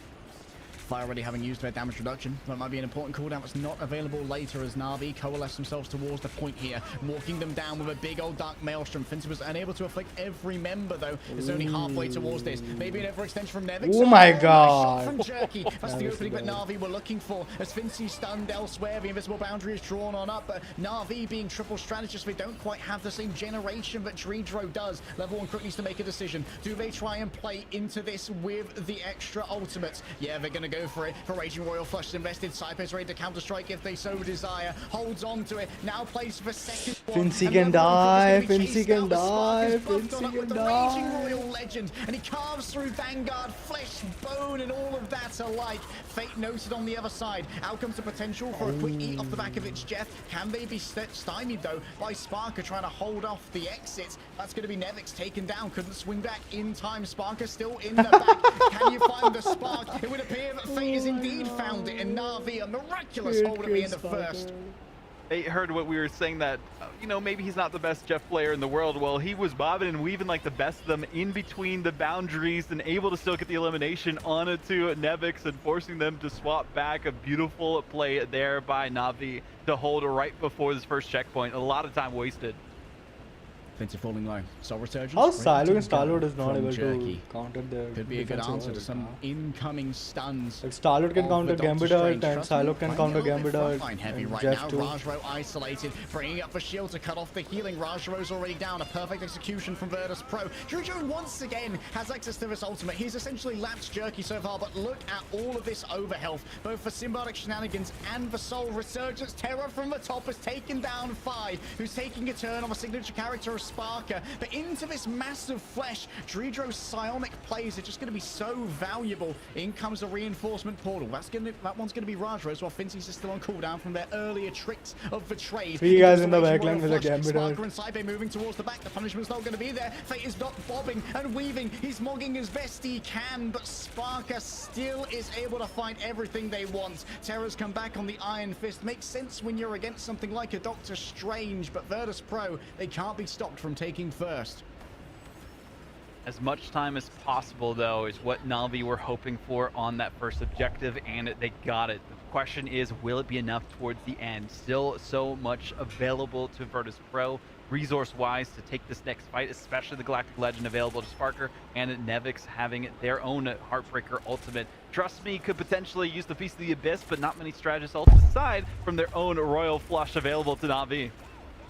Fi already having used their damage reduction. That might be an important cooldown that's not available later as Na'Vi coalesce themselves towards the point here, walking them down with a big old dark maelstrom. Fincy was unable to afflict every member though. It's only halfway towards this. Maybe an overextension from Nevix. Oh my nice God. shot from Jerky. That's the opening that Na'Vi were looking for. As Fincy stunned elsewhere, the invisible boundary is drawn on up, but Na'Vi being triple strategist, they don't quite have the same generation that Dredro does. Level 1 Crook needs to make a decision. Do they try and play into this with the extra ultimates? Yeah, they're gonna go for it. For Raging Royal Flush is invested. Cypher's ready to counter-strike if they so desire. Holds on to it. Now plays for second one. Fincy And can Level 1 die. Crook is gonna be Fincy chased can out. The Spark is die. buffed on Fincy up with can the die. Raging Royal Legend. And he carves through Vanguard, flesh, bone, and all of that alike. Fate noted on the other side. Out comes the potential for a quick eat off the back of its Jeff. Can they be stymied though by Sparker trying to hold off the exits? That's going to be Nevix taken down. Couldn't swing back in time. Sparker still in the back. Can you find the spark? It would appear that Fate has indeed found it, and Na'Vi a miraculous hold at the end of first. I heard what we were saying that, you know, maybe he's not the best Jeff player in the world. Well, he was bobbing and weaving like the best of them in between the boundaries and able to still get the elimination onto Nevix and forcing them to swap back. A beautiful play there by Na'Vi to hold right before this first checkpoint. A lot of time wasted. Fincy falling low. Soul Resurgence. How ready Silo to and Starlord go is not from able Jerky. to counter the Could be a good defensive answer to ult, some incoming stuns. Like Starlord can of counter the Doctor Gambit ult Strange. and Trust me, Silo can playing counter a little bit Gambit ult frontline heavy and right Jeff now. too. Rajro isolated, bringing up the shield to cut off the healing. Rajro's already down. A perfect execution from Virtus Pro. Drujo once again has access to this ultimate. He's essentially lapped Jerky so far, but look at all of this overhealth, both for Symbiotic Shenanigans and for Soul Resurgence. Terror from the top has taken down Fi, who's taking a turn on a signature character of Sparker. But into this massive flesh, Dredro's psionic plays are just going to be so valuable. In comes a reinforcement portal. That one's going to be Rajro's, while Fincy's is still on cooldown from their earlier tricks of the trade. 3 guys in the Raging backline Royal with a Flush. Gambit ult. Sparker and Saibe moving towards the back. The punishment's not going to be there. Fate is not bobbing and weaving. He's mogging as best he can, but Sparker still is able to find everything they want. Terror's come back on the Iron Fist. Makes sense when you're against something like a Doctor Strange, but Virtus Pro, they can't be stopped from taking first. As much time as possible, though, is what Na'Vi were hoping for on that first objective, and they got it. The question is, will it be enough towards the end? Still so much available to Virtus Pro, resource-wise, to take this next fight, especially the Galactic Legend available to Sparker, and Nevix having their own Heartbreaker ultimate. Trust me, could potentially use the Feast of the Abyss, but not many strategists ults aside from their own Royal Flush available to Na'Vi.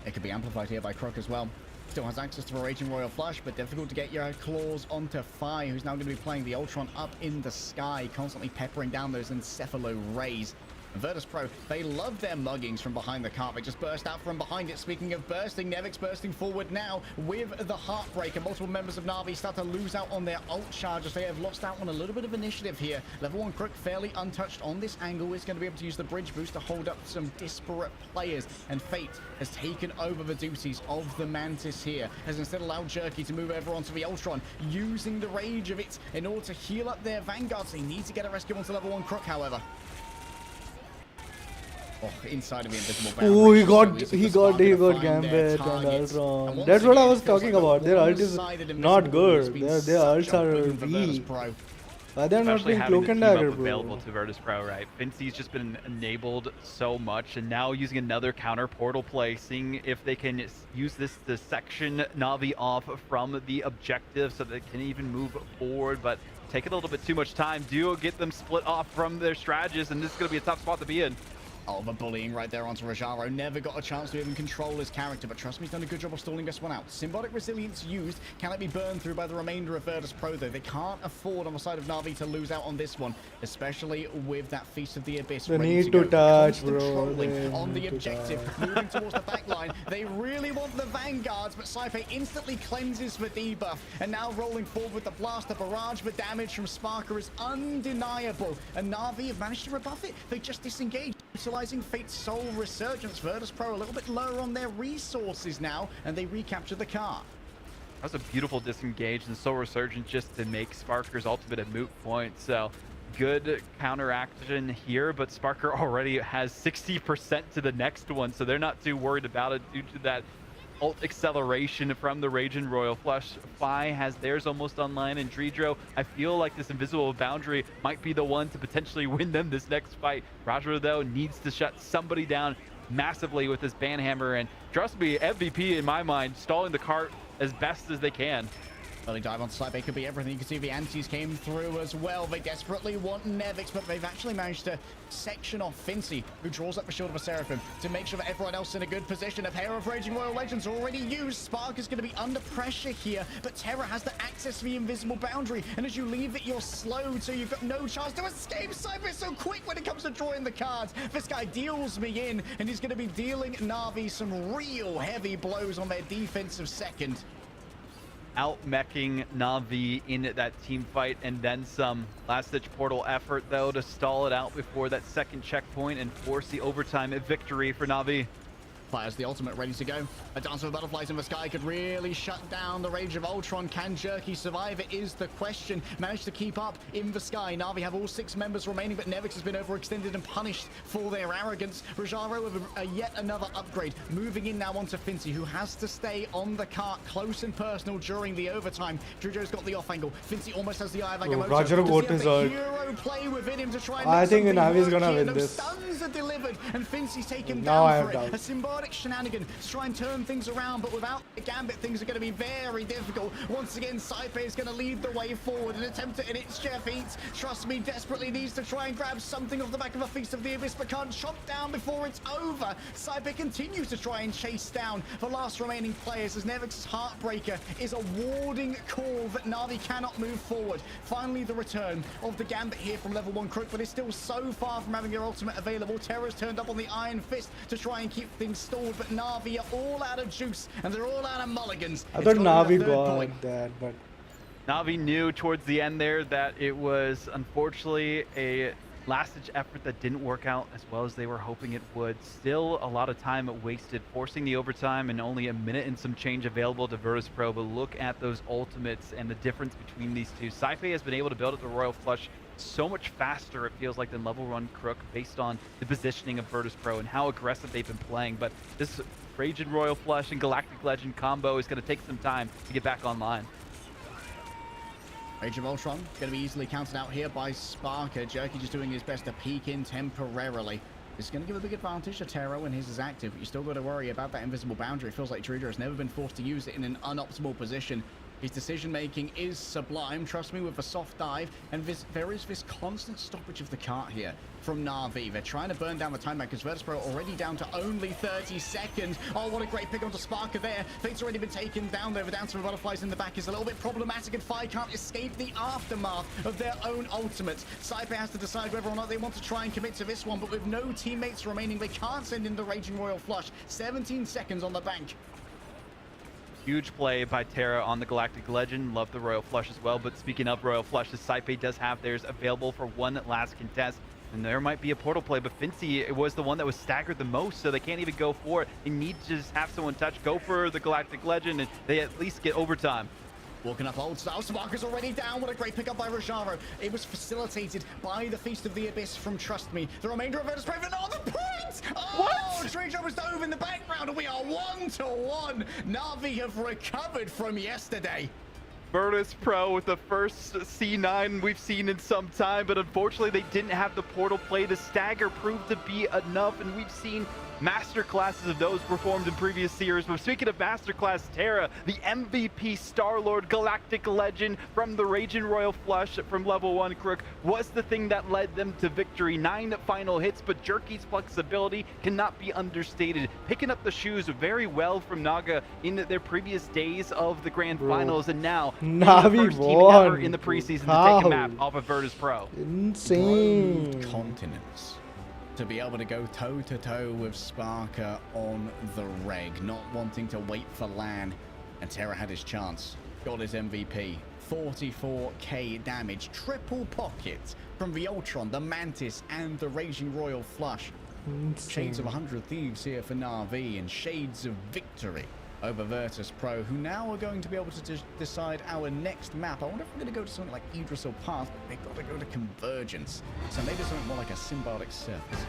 It could be amplified here by Crook as well. Still has access to a Raging Royal Flush, but difficult to get your claws onto Fi, who's now going to be playing the Ultron up in the sky, constantly peppering down those Encephalo rays. Virtus Pro, they love their muggings from behind the cart. They just burst out from behind it. Speaking of bursting, Nevix bursting forward now with the Heartbreaker. Multiple members of Na'Vi start to lose out on their ult charges. They have lost out on a little bit of initiative here. Level 1 Crook fairly untouched on this angle. Is going to be able to use the bridge boost to hold up some disparate players. And Fate has taken over the duties of the Mantis here. Has instead allowed Jerky to move over onto the Ultron, using the rage of it in order to heal up their Vanguards. They need to get a rescue onto level 1 Crook, however. Oh, inside of the invisible boundary. Oh, he got Gambit and Ultron. That's what I was talking about. Their ult is not good. Their ults are weak. They're not being Cloak and Dagger, available to Virtus Pro, right? Fincy's just been enabled so much, and now using another counter portal play, seeing if they can use this to section Na'Vi off from the objective so they can even move forward, but take a little bit too much time. Do get them split off from their strategists, and this is going to be a tough spot to be in. Oh, the bullying right there onto Rajaro. Never got a chance to even control his character, but trust me, he's done a good job of stalling this one out. Symbiotic Resilience used. Can it be burned through by the remainder of Virtus Pro, though? They can't afford on the side of Na'Vi to lose out on this one, especially with that Feast of the Abyss. They need to touch, bro. On the objective, moving towards the back line. They really want the Vanguards, but Saipe instantly cleanses the debuff, and now rolling forward with the Blaster Barrage. The damage from Sparker is undeniable, and Na'Vi have managed to rebuff it. They just disengaged. Utilizing Fate's Soul Resurgence. Virtus Pro a little bit lower on their resources now, and they recapture the car. That was a beautiful disengage, and Soul Resurgence just to make Sparker's ultimate a moot point. So good counteraction here, but Sparker already has 60% to the next one, so they're not too worried about it due to that ult acceleration from the Raging Royal Flush. Fi has theirs almost online, and Dredro, I feel like this invisible boundary might be the one to potentially win them this next fight. Rajro, though, needs to shut somebody down massively with this banhammer, and trust me, MVP in my mind, stalling the cart as best as they can. Early dive on Saipe could be everything. You can see the antis came through as well. They desperately want Nevix, but they've actually managed to section off Fincy, who draws up the shield of a Seraphim to make sure that everyone else is in a good position. A pair of Raging Royal Legends already used. Spark is going to be under pressure here, but Terra has the access to the invisible boundary, and as you leave it, you're slowed, so you've got no chance to escape. Saipe is so quick when it comes to drawing the cards. This guy deals me in, and he's going to be dealing Na'Vi some real heavy blows on their defensive second. Out-meching Na'Vi in that team fight, and then some. Last-ditch portal effort, though, to stall it out before that second checkpoint and force the overtime victory for Na'Vi. Fires the ultimate ready to go. A dance of butterflies in the sky could really shut down the rage of Ultron. Can Jerky survive? It is the question. Managed to keep up in the sky. Na'Vi have all 6 members remaining, but Nevix has been overextended and punished for their arrogance. Rajaro with yet another upgrade. Moving in now onto Fincy, who has to stay on the cart close and personal during the overtime. Dredro's got the off angle. Fincy almost has the eye of Agamotto. Rajaro got his ult. Play within him to try and I think Navi's gonna win this. Stuns are delivered, and Fincy's taken now down I have for it. doubt. A symbiotic symbiotic shenanigan to try and turn things around, but without the Gambit, things are going to be very difficult. Once again, Saipe is going to lead the way forward. An attempt at an It's Jeff Eats. Trust me, desperately needs to try and grab something off the back of a Feast of the Abyss, but can't chop down before it's over. Saipe continues to try and chase down the last remaining players as Nevix's Heartbreaker is a warding call that Na'Vi cannot move forward. Finally, the return of the Gambit here from level 1 Crook, but it's still so far from having their ultimate available. Terra's turned up on the Iron Fist to try and keep things stalled, but Na'Vi are all out of juice and they're all out of mulligans. I thought Na'Vi got that, but Na'Vi knew towards the end there that it was unfortunately a last-ditch effort that didn't work out as well as they were hoping it would. Still a lot of time wasted, forcing the overtime and only a minute and some change available to Virtus.pro, but look at those ultimates and the difference between these two. Saipe has been able to build up the Royal Flush so much faster, it feels like, than level 1 Crook based on the positioning of Virtus.pro and how aggressive they've been playing, but this Raging Royal Flush and Galactic Legend combo is going to take some time to get back online. Age of Ultron going to be easily counted out here by Sparker. Jerky just doing his best to peek in temporarily. This is going to give a big advantage to Terra when his is active, but you still got to worry about that invisible boundary. It feels like Trudor has never been forced to use it in an unoptimal position. His decision-making is sublime, trust me, with a soft dive, and there is this constant stoppage of the cart here from Na'Vi. They're trying to burn down the time back because Virtus.pro already down to only 30 seconds. Oh, what a great pick onto Sparker there. Fate's already been taken down, though. The down to the butterflies in the back is a little bit problematic, and Fire can't escape the aftermath of their own ultimates. Saipe has to decide whether or not they want to try and commit to this one, but with no teammates remaining, they can't send in the Raging Royal Flush. 17 seconds on the bank. Huge play by Terra on the Galactic Legend. Love the Royal Flush as well. But speaking of Royal Flushes, Saipe does have theirs available for one last contest. And there might be a portal play, but Fincy was the one that was staggered the most, so they can't even go for it. They need to just have someone touch, go for the Galactic Legend, and they at least get overtime. Walking up old style, Sparker's already down. What a great pickup by Rojaro. It was facilitated by the Feast of the Abyss from Trust Me. The remainder of Virtus.pro, oh, the points! Oh, Trejo was dove in the background, and we are 1-1. Na'Vi have recovered from yesterday. Virtus.pro with the first C9 we've seen in some time, but unfortunately they didn't have the portal play. The stagger proved to be enough, and we've seen master classes of those performed in previous series. But speaking of masterclass, Terra, the MVP Star-Lord Galactic Legend from the Raging Royal Flush from level 1 Crook, was the thing that led them to victory. 9 final hits, but Jerky's flexibility cannot be understated. Picking up the shoes very well from Naga in their previous days of the grand finals, and now Na'Vi the first team won. ever in the preseason to take a map off of Virtus.pro. Insane. Road continents. To be able to go toe-to-toe with Sparker on the reg, not wanting to wait for LAN. And Terra had his chance. Got his MVP. 44k damage. Triple pockets from the Ultron, the Mantis, and the Raging Royal Flush. Shades of 100 Thieves here for Na'Vi, and shades of victory over Virtus.pro, who now are going to be able to decide our next map. I wonder if we're going to go to something like Idrisil Path, but they've got to go to Convergence. So maybe something more like a symbiotic surface.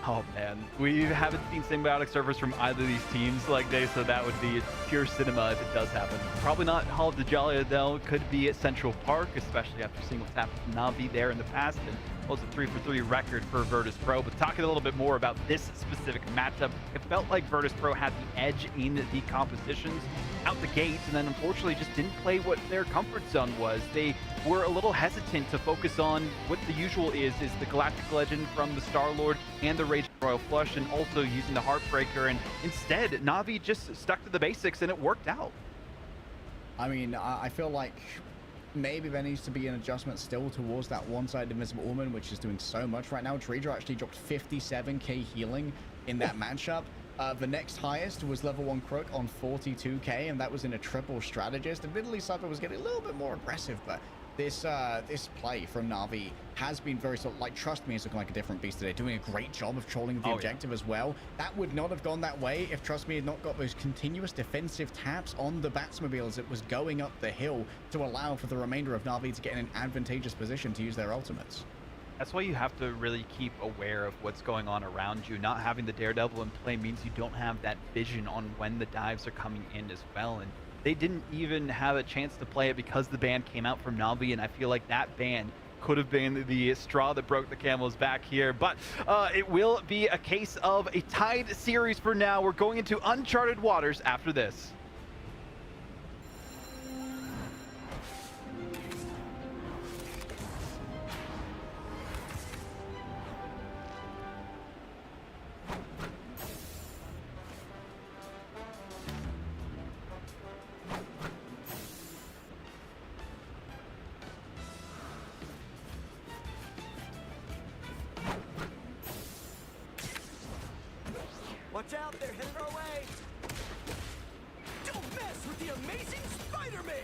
Oh man, we haven't seen symbiotic surfers from either of these teams like this, so that would be pure cinema if it does happen. Probably not Hall of the Jolly, though. Could be at Central Park, especially after seeing what's happened to Na'Vi there in the past, and holds a 3-for-3 record for Virtus.pro. But talking a little bit more about this specific matchup, it felt like Virtus.pro had the edge in the compositions out the gate, and then unfortunately just didn't play what their comfort zone was. They were a little hesitant to focus on what the usual is the Galactic Legend from the Star-Lord and the Raging Royal Flush, and also using the Heartbreaker, and instead Na'Vi just stuck to the basics and it worked out. I mean, I feel like maybe there needs to be an adjustment still towards that one-sided Invisible Woman, which is doing so much right now. Trejo actually dropped 57k healing in that matchup. The next highest was level 1 Crook on 42k, and that was in a triple strategist. Admittedly, Cypher was getting a little bit more aggressive, but this play from Na'Vi has been very sort of like, Trust Me is looking like a different beast today, doing a great job of trolling the objective as well. That would not have gone that way if Trust Me had not got those continuous defensive taps on the Batsmobile as it was going up the hill to allow for the remainder of Na'Vi to get in an advantageous position to use their ultimates. That's why you have to really keep aware of what's going on around you. Not having the Daredevil in play means you don't have that vision on when the dives are coming in as well. And they didn't even have a chance to play it because the ban came out from Na'Vi, and I feel like that ban could have been the straw that broke the camel's back here, but it will be a case of a tied series for now. We're going into uncharted waters after this. Watch out, they're headed our way. Don't mess with the amazing Spider-Man.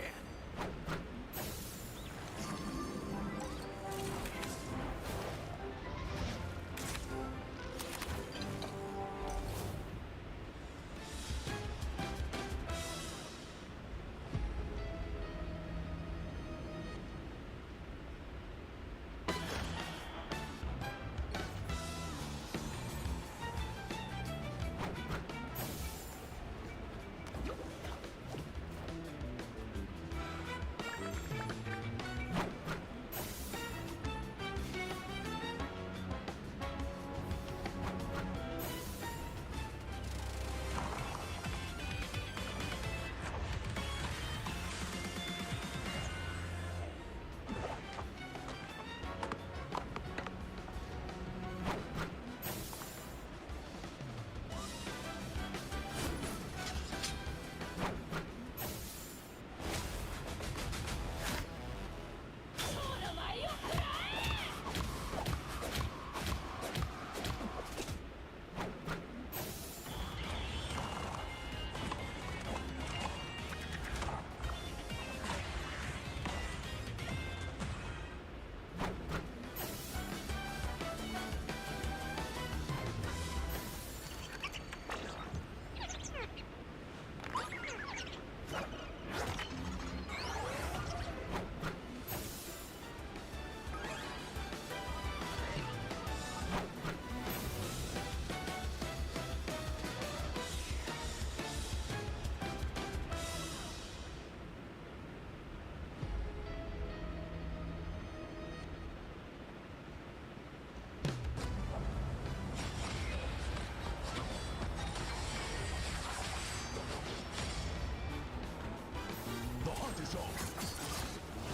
The hunt is on.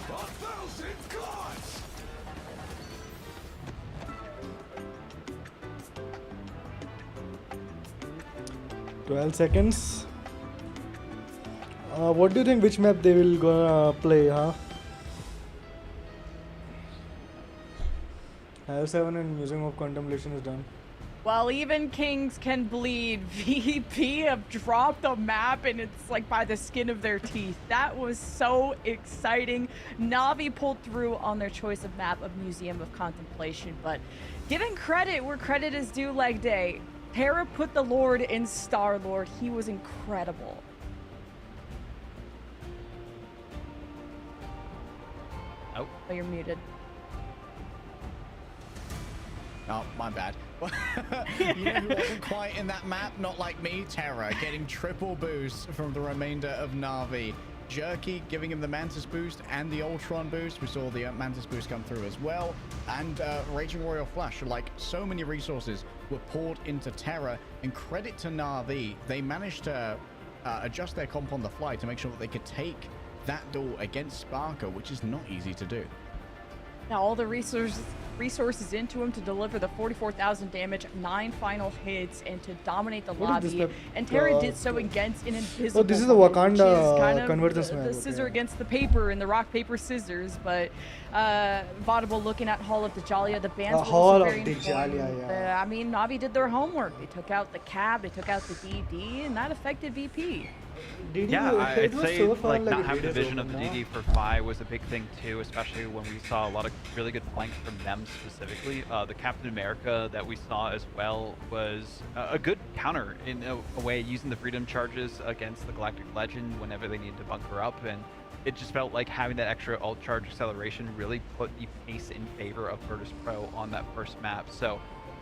1,000 gods! 12 seconds. What do you think? Which map they will gonna play, huh? Have 7 and Museum of Contemplation is done. Well, even kings can bleed. VP have dropped a map and it's like by the skin of their teeth. That was so exciting. Na'Vi pulled through on their choice of map of Museum of Contemplation, but giving credit where credit is due, leg day. Terra put the Lord in Star-Lord. He was incredible. Oh, you're muted. Oh, my bad. You know who wasn't quite in that map? Not like me, Terra, getting triple boost from the remainder of Na'Vi. Jerky giving him the Mantis boost and the Ultron boost. We saw the Mantis boost come through as well. And Raging Royal Flash. Like, so many resources were poured into Terra. And credit to Na'Vi, they managed to adjust their comp on the fly to make sure that they could take that duel against Sparker, which is not easy to do. Now all the resources into him to deliver the 44,000 damage, 9 final hits, and to dominate the What is this lobby. map? And Terra did so against an invisible. Oh, this is the opponent, which Wakanda is kind of convergence map, the okay. scissor against the paper and the rock paper scissors. But Vaudable looking at Hall of Djalia, the bands were Hall also of very Djalia, important. yeah. I mean, Na'Vi did their homework. They took out the cab, they took out the DD, and that affected VP. Yeah, I'd say so fun, like not it having the did vision so of the well. DD for Phi was a big thing too, especially when we saw a lot of really good flanks from them specifically. The Captain America that we saw as well was a good counter in a way, using the freedom charges against the Galactic Legend whenever they needed to bunker up, and it just felt like having that extra alt charge acceleration really put the pace in favor of Virtus Pro on that first map. So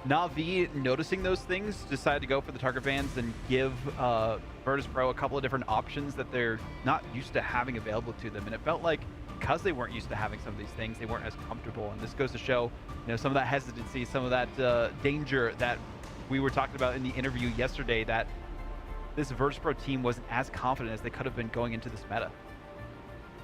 Na'Vi, noticing those things, decided to go for the target bans and give Virtus Pro a couple of different options that they're not used to having available to them. And it felt like because they weren't used to having some of these things, they weren't as comfortable. And this goes to show, some of that hesitancy, some of that danger that we were talking about in the interview yesterday, that this Virtus.pro team wasn't as confident as they could have been going into this meta.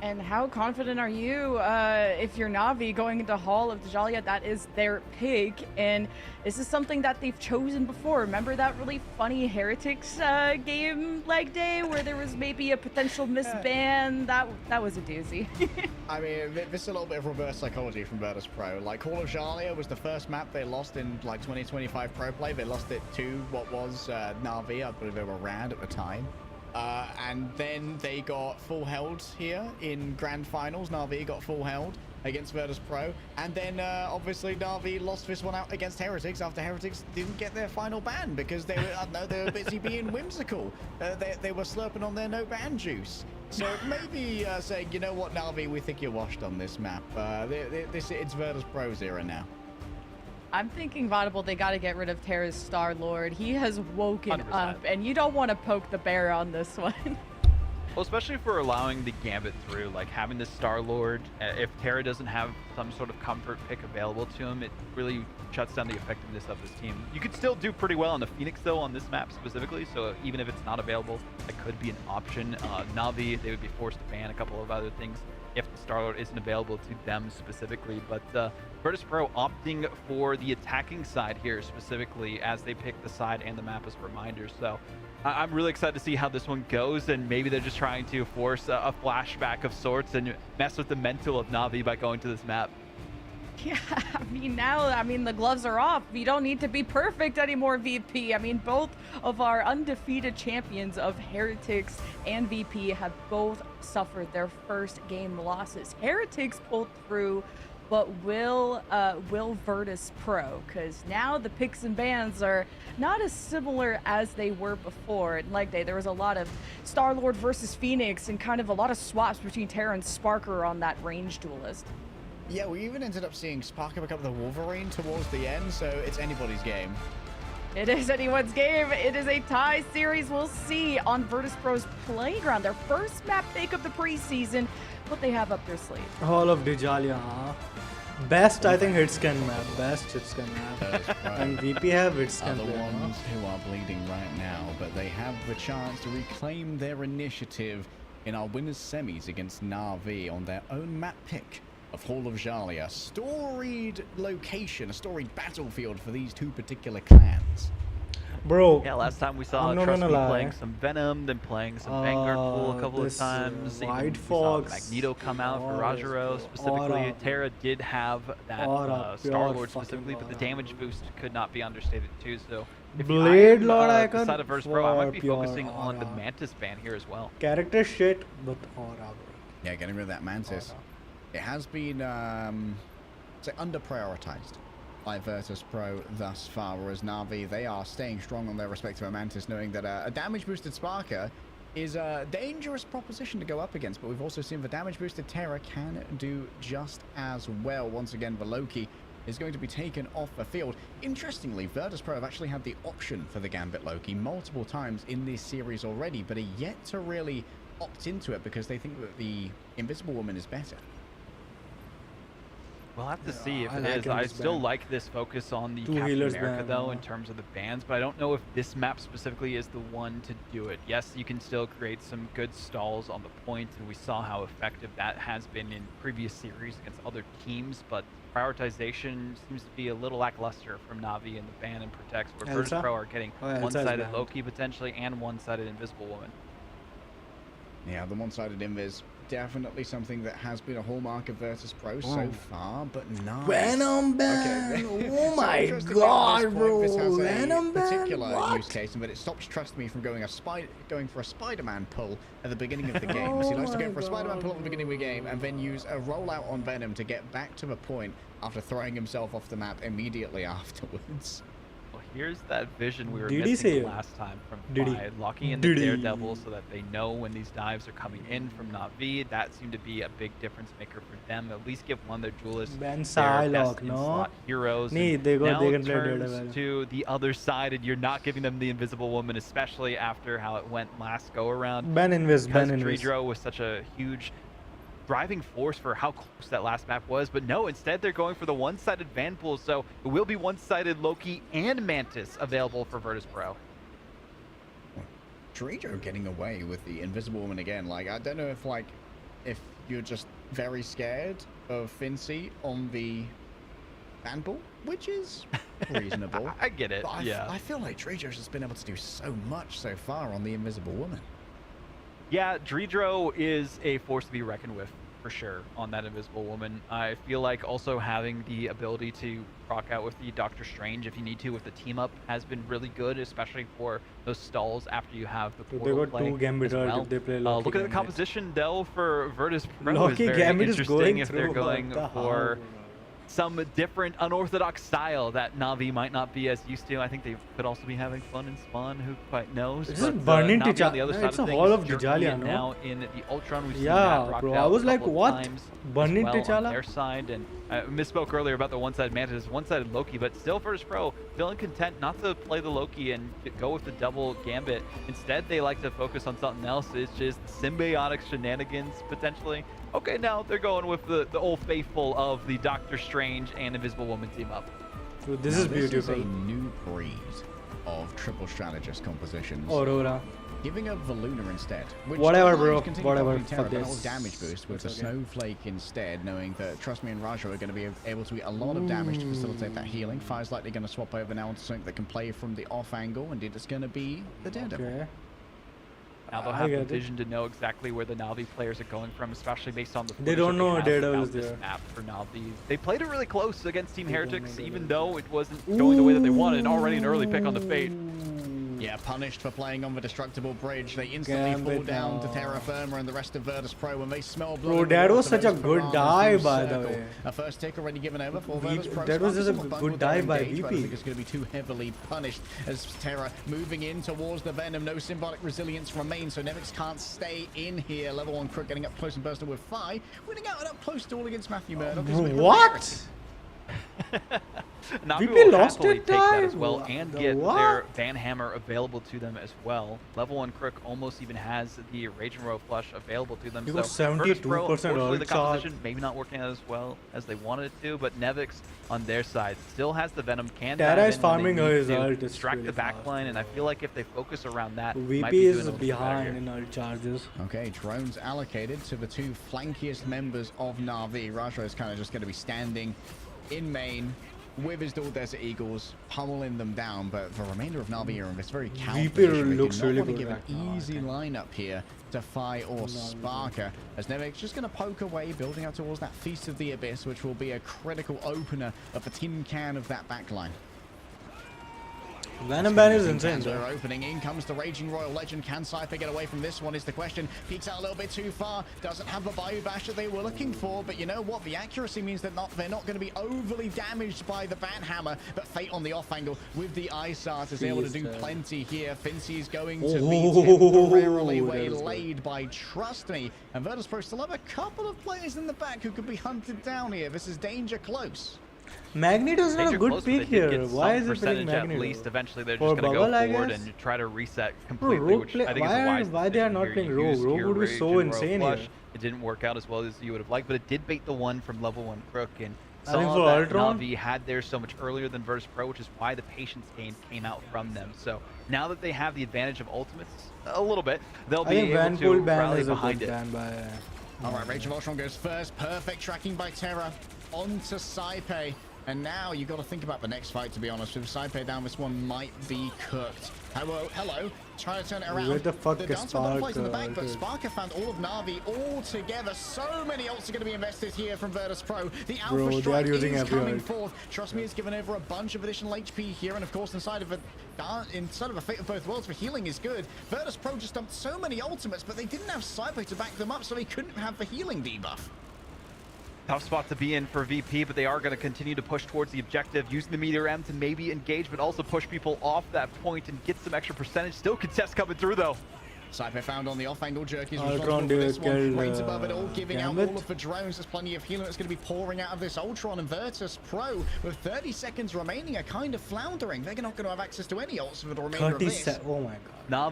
And how confident are you if you're Na'Vi going into Hall of Djalia? That is their pick, and this is something that they've chosen before. Remember that really funny Heretics game leg day where there was maybe a potential misban? That was a doozy. I mean, this is a little bit of reverse psychology from Virtus.pro. Like, Hall of Djalia was the first map they lost in, like, 2025 Pro Play. They lost it to what was Na'Vi. I believe they were Rad at the time. And then they got full held here in Grand Finals. Na'Vi got full held against Virtus.pro. And then, obviously, Na'Vi lost this one out against Heretics after Heretics didn't get their final ban because they were, I don't know, they were busy being whimsical. They were slurping on their no ban juice. So maybe saying, you know what, Na'Vi, we think you're washed on this map. It's Virtus.pro's era now. I'm thinking, Vaudable, they got to get rid of Terra's Star-Lord. He has woken 100%. up, and you don't want to poke the bear on this one. Well, especially for allowing the Gambit through, like having this Star-Lord, if Terra doesn't have some sort of comfort pick available to him, it really shuts down the effectiveness of this team. You could still do pretty well on the Phoenix, though, on this map specifically, so even if it's not available, that could be an option. Na'Vi, they would be forced to ban a couple of other things if the Star-Lord isn't available to them specifically, but Virtus.pro opting for the attacking side here specifically as they pick the side and the map as reminders. So I'm really excited to see how this one goes, and maybe they're just trying to force a flashback of sorts and mess with the mental of Na'Vi by going to this map. Yeah, I mean, the gloves are off. You don't need to be perfect anymore, VP. I mean, both of our undefeated champions of Heretics and VP have both suffered their first game losses. Heretics pulled through, but will Virtus.pro, because now the picks and bans are not as similar as they were before. In leg day, there was a lot of Star-Lord versus Phoenix and kind of a lot of swaps between Terra and Sparker on that range duelist. Yeah, we even ended up seeing Sparker become the Wolverine towards the end, so it's anybody's game. It is anyone's game. It is a tie series. We'll see on Virtus.pro's playground. Their first map pick of the preseason, what they have up their sleeve. Hall of Djalia, huh? Best, I think, hitscan map. Best hitscan map. And VP have hitscan. Are the ones who are bleeding right now, but they have the chance to reclaim their initiative in our winners semis against Na'Vi on their own map pick of Hall of Djalia. Storied location, a storied battlefield for these two particular clans. Bro. Yeah, last time we saw Trust Me playing some Venom, then playing some Vanguard Pool a couple of times. White We saw Fox. Magneto come out for Rajaro specifically. Terra did have that Star-Lord specifically, but the damage boost could not be understated too. So if Blade I'm, Lord the Icon side of Virtus.pro, I might be pure focusing on the aura. Mantis ban here as well. Character shit, but aura, bro. Yeah, getting rid of that Mantis. It has been, say, under-prioritized by Virtus.pro thus far, whereas Na'Vi, they are staying strong on their respective Mantis, knowing that a damage-boosted Sparker is a dangerous proposition to go up against, but we've also seen the damage-boosted Terra can do just as well. Once again, the Loki is going to be taken off the field. Interestingly, Virtus.pro have actually had the option for the Gambit Loki multiple times in this series already, but are yet to really opt into it because they think that the Invisible Woman is better. We'll have to see if I it like is. him I this still ban. like this focus on the Two Captain healers America, ban, though, yeah. in terms of the bans, but I don't know if this map specifically is the one to do it. Yes, you can still create some good stalls on the point, and we saw how effective that has been in previous series against other teams, but prioritization seems to be a little lackluster from Na'Vi in the ban and protects, where Elsa? Virtus.pro are getting Oh, Elsa's one-sided banned. Loki potentially and one-sided Invisible Woman. Yeah, the one-sided invis, definitely something that has been a hallmark of Virtus.pro so far, but nice. Venom ban! Okay. Oh So my interestingly, at god, this point, this bro! has a Venom ban? particular What? use case in that it stops Trust Me from going for a Spider-Man pull at the beginning of the game. So he likes to Oh go my for a Spider-Man God, pull at the beginning of the game and then use a rollout on Venom to get back to the point after throwing himself off the map immediately afterwards. Well, here's that vision we were Did he missing say- last time from Did he? by locking in the Did he? Daredevil so that they know when these dives are coming in from Na'Vi. That seemed to be a big difference maker for them. At least give one of their duelists Ben their Psylocke, best no? in-slot heroes. Nee, And they now can it play turns Daredevil. to the other side, and you're not giving them the Invisible Woman, especially after how it went last go-around. Ban Invis, ban Because Invis. Dredro was such a huge driving force for how close that last map was, but no, instead they're going for the one-sided Van Pool, so it will be one-sided Loki and Mantis available for Virtus.pro. Drijo getting away with the Invisible Woman again. Like, I don't know if you're just very scared of Fincy on the Van Pool, which is reasonable. I get it, But yeah. I feel like Drijo's just been able to do so much so far on the Invisible Woman. Yeah, Drijo is a force to be reckoned with, for sure, on that Invisible Woman. I feel like also having the ability to proc out with the Doctor Strange if you need to with the team up has been really good, especially for those stalls after you have the So portal they got play two Gambit as well. if they play Loki Look at the Gambit. composition, though, for Virtus.pro is Loki very Gambit is interesting going if they're through, going what the for hell? some different unorthodox style that Na'Vi might not be as used to. I think they could also be having fun in Spawn, who quite knows. This is but, burning Na'Vi on the T'Challa. other side It's a things, Hall of jerking Dijalia, it no? now in the Ultron, we've seen Yeah, that rocked bro, out I was a like, couple of what? times Burning as well T'Challa? on their side, and I misspoke earlier about the one-sided Mantis, one-sided Loki, but still Virtus.pro feeling content not to play the Loki and go with the double Gambit. Instead, they like to focus on something else. It's just symbiotic shenanigans, potentially. Okay, now they're going with the old faithful of the Doctor Strange and Invisible Woman team up. So this Now, is beautiful. This is a new breed of triple strategist compositions. Aurora. Giving up Valuna instead. Which Whatever, allows bro. continued Whatever. property terror, Fuck but not this. with damage boost with the It's okay. Snowflake instead, knowing that Trust Me and Raja are going to be able to eat a lot of damage to facilitate that healing. Fire's likely going to swap over now into something that can play from the off angle, and it is going to be the Daredevil. Okay. Now they'll I have the get it. vision to know exactly where the Na'Vi players are going from, especially based on the They footage don't that know have Daredevil about is this there. map for Na'Vi. They played it really close against Team They don't Heretics, know even Daredevil. though it wasn't going the way that they wanted. Already an early pick on the Fate. Yeah, punished for playing on the destructible bridge. They instantly Gambit fall down to now. Terra Firma and the rest of Virtus.pro when they smell blood. Bro, in the that water. was such a Those good piranhas dive, do by the circle. way. A first tick already given over for We- Virtus.pro. that was just a Somewhat good bundled their dive by engage, but I VP. think it's going to be too heavily punished as Terra moving in towards the Venom. No symbolic resilience remains, so Nevix can't stay in here. Level 1 Crook getting up close and personal with Fi. Winning out an up close duel against Matthew Murdoch. is with What? Na'Vi VP will lost happily it, take that guy? as well What and the get what? their Van Hammer available to them as well. Level 1 Crook almost even has the Rage and Row Flush available to them. You So got 72% Virtus.pro, unfortunately, ult the charge. composition maybe not working out as well as they wanted it to, but Nevix on their side still has the Venom, can Terra dive is in when farming they her need his to, ult, it's distract really the back fast. line, and I feel like if they focus around that, might VP be is doing a little bit better behind here. in ult charges. Okay, drones allocated to the two flankiest members of Na'Vi. Raja is kind of just going to be standing in main with his dual Desert Eagles, pummeling them down, but the remainder of Na'Vi are in this very counter VP position. They do looks not really want to good give right an now, I easy think. lineup here to Fi or Sparker, as Nevix just going to poke away, building out towards that Feast of the Abyss, which will be a critical opener of the tin can of that backline. Venom ban is Tin insane, cans are bro. opening. In comes the Raging Royal Legend. Can Cypher get away from this one is the question. Peeks out a little bit too far. Doesn't have the Bayou Bash that they were looking for. But you know what? The accuracy means that they're not going to be overly damaged by the Van Hammer. But Fate on the off angle with the Isart is able to do plenty here. Fincy is going to be temporarily Oh, that is good. waylaid by Trust Me. And Virtus.pro still have a couple of players in the back who could be hunted down here. This is danger close. Magneto's not a Danger good close, but pick they did here. get Why some is it picking percentage at Magneto? least. Eventually, they're For just going to Bubble, I go forward guess? and try to reset Bro, completely, Rogue which play, I think is a wise why they are decision not here. playing You Rogue? used Rogue your would be Rage so and Royal insane Flush. here. It didn't work out as well as you would have liked, but it did bait the one from level 1 Crook, and I think saw for that Ultron- Na'Vi had theirs so much earlier than Virtus.pro, which is why the patience gain came out from them. So now that they have the advantage of ultimates a little bit, they'll I be think able Van to Pool ban rally is a behind good it. ban by... All right, Rage of Ultron goes first. Perfect tracking by Terra onto Saipe. And now you got to think about the next fight, to be honest. With Saipe down, this one might be cooked. Hello. Trying to turn it around. Where the fuck is Dancer got a place in the Sparker? back, but Sparker found all of Na'Vi all together. So many ults are going to be invested here from Virtus.pro. The Bro, Alpha they are Strike using is every coming ult. forth. Trust Me has given over a bunch of additional HP here. And of course, inside of a Fate of Both Worlds for healing is good. Virtus.pro just dumped so many ultimates, but they didn't have Saipe to back them up, so he couldn't have the healing debuff. Tough spot to be in for VP, but they are going to continue to push towards the objective, using the Meteor M to maybe engage, but also push people off that point and get some extra percentage. Still contest coming through, though. Saipe found on the off angle. Jerky's Ultron responsible for this one. killed, Right above it all, giving out Gambit. all of the drones. There's plenty of healing that's going to be pouring out of this Ultron, and Virtus Pro, with 30 seconds remaining, are kind of floundering. They're not going to have access to any ults for the remainder of this. 37. Oh my god.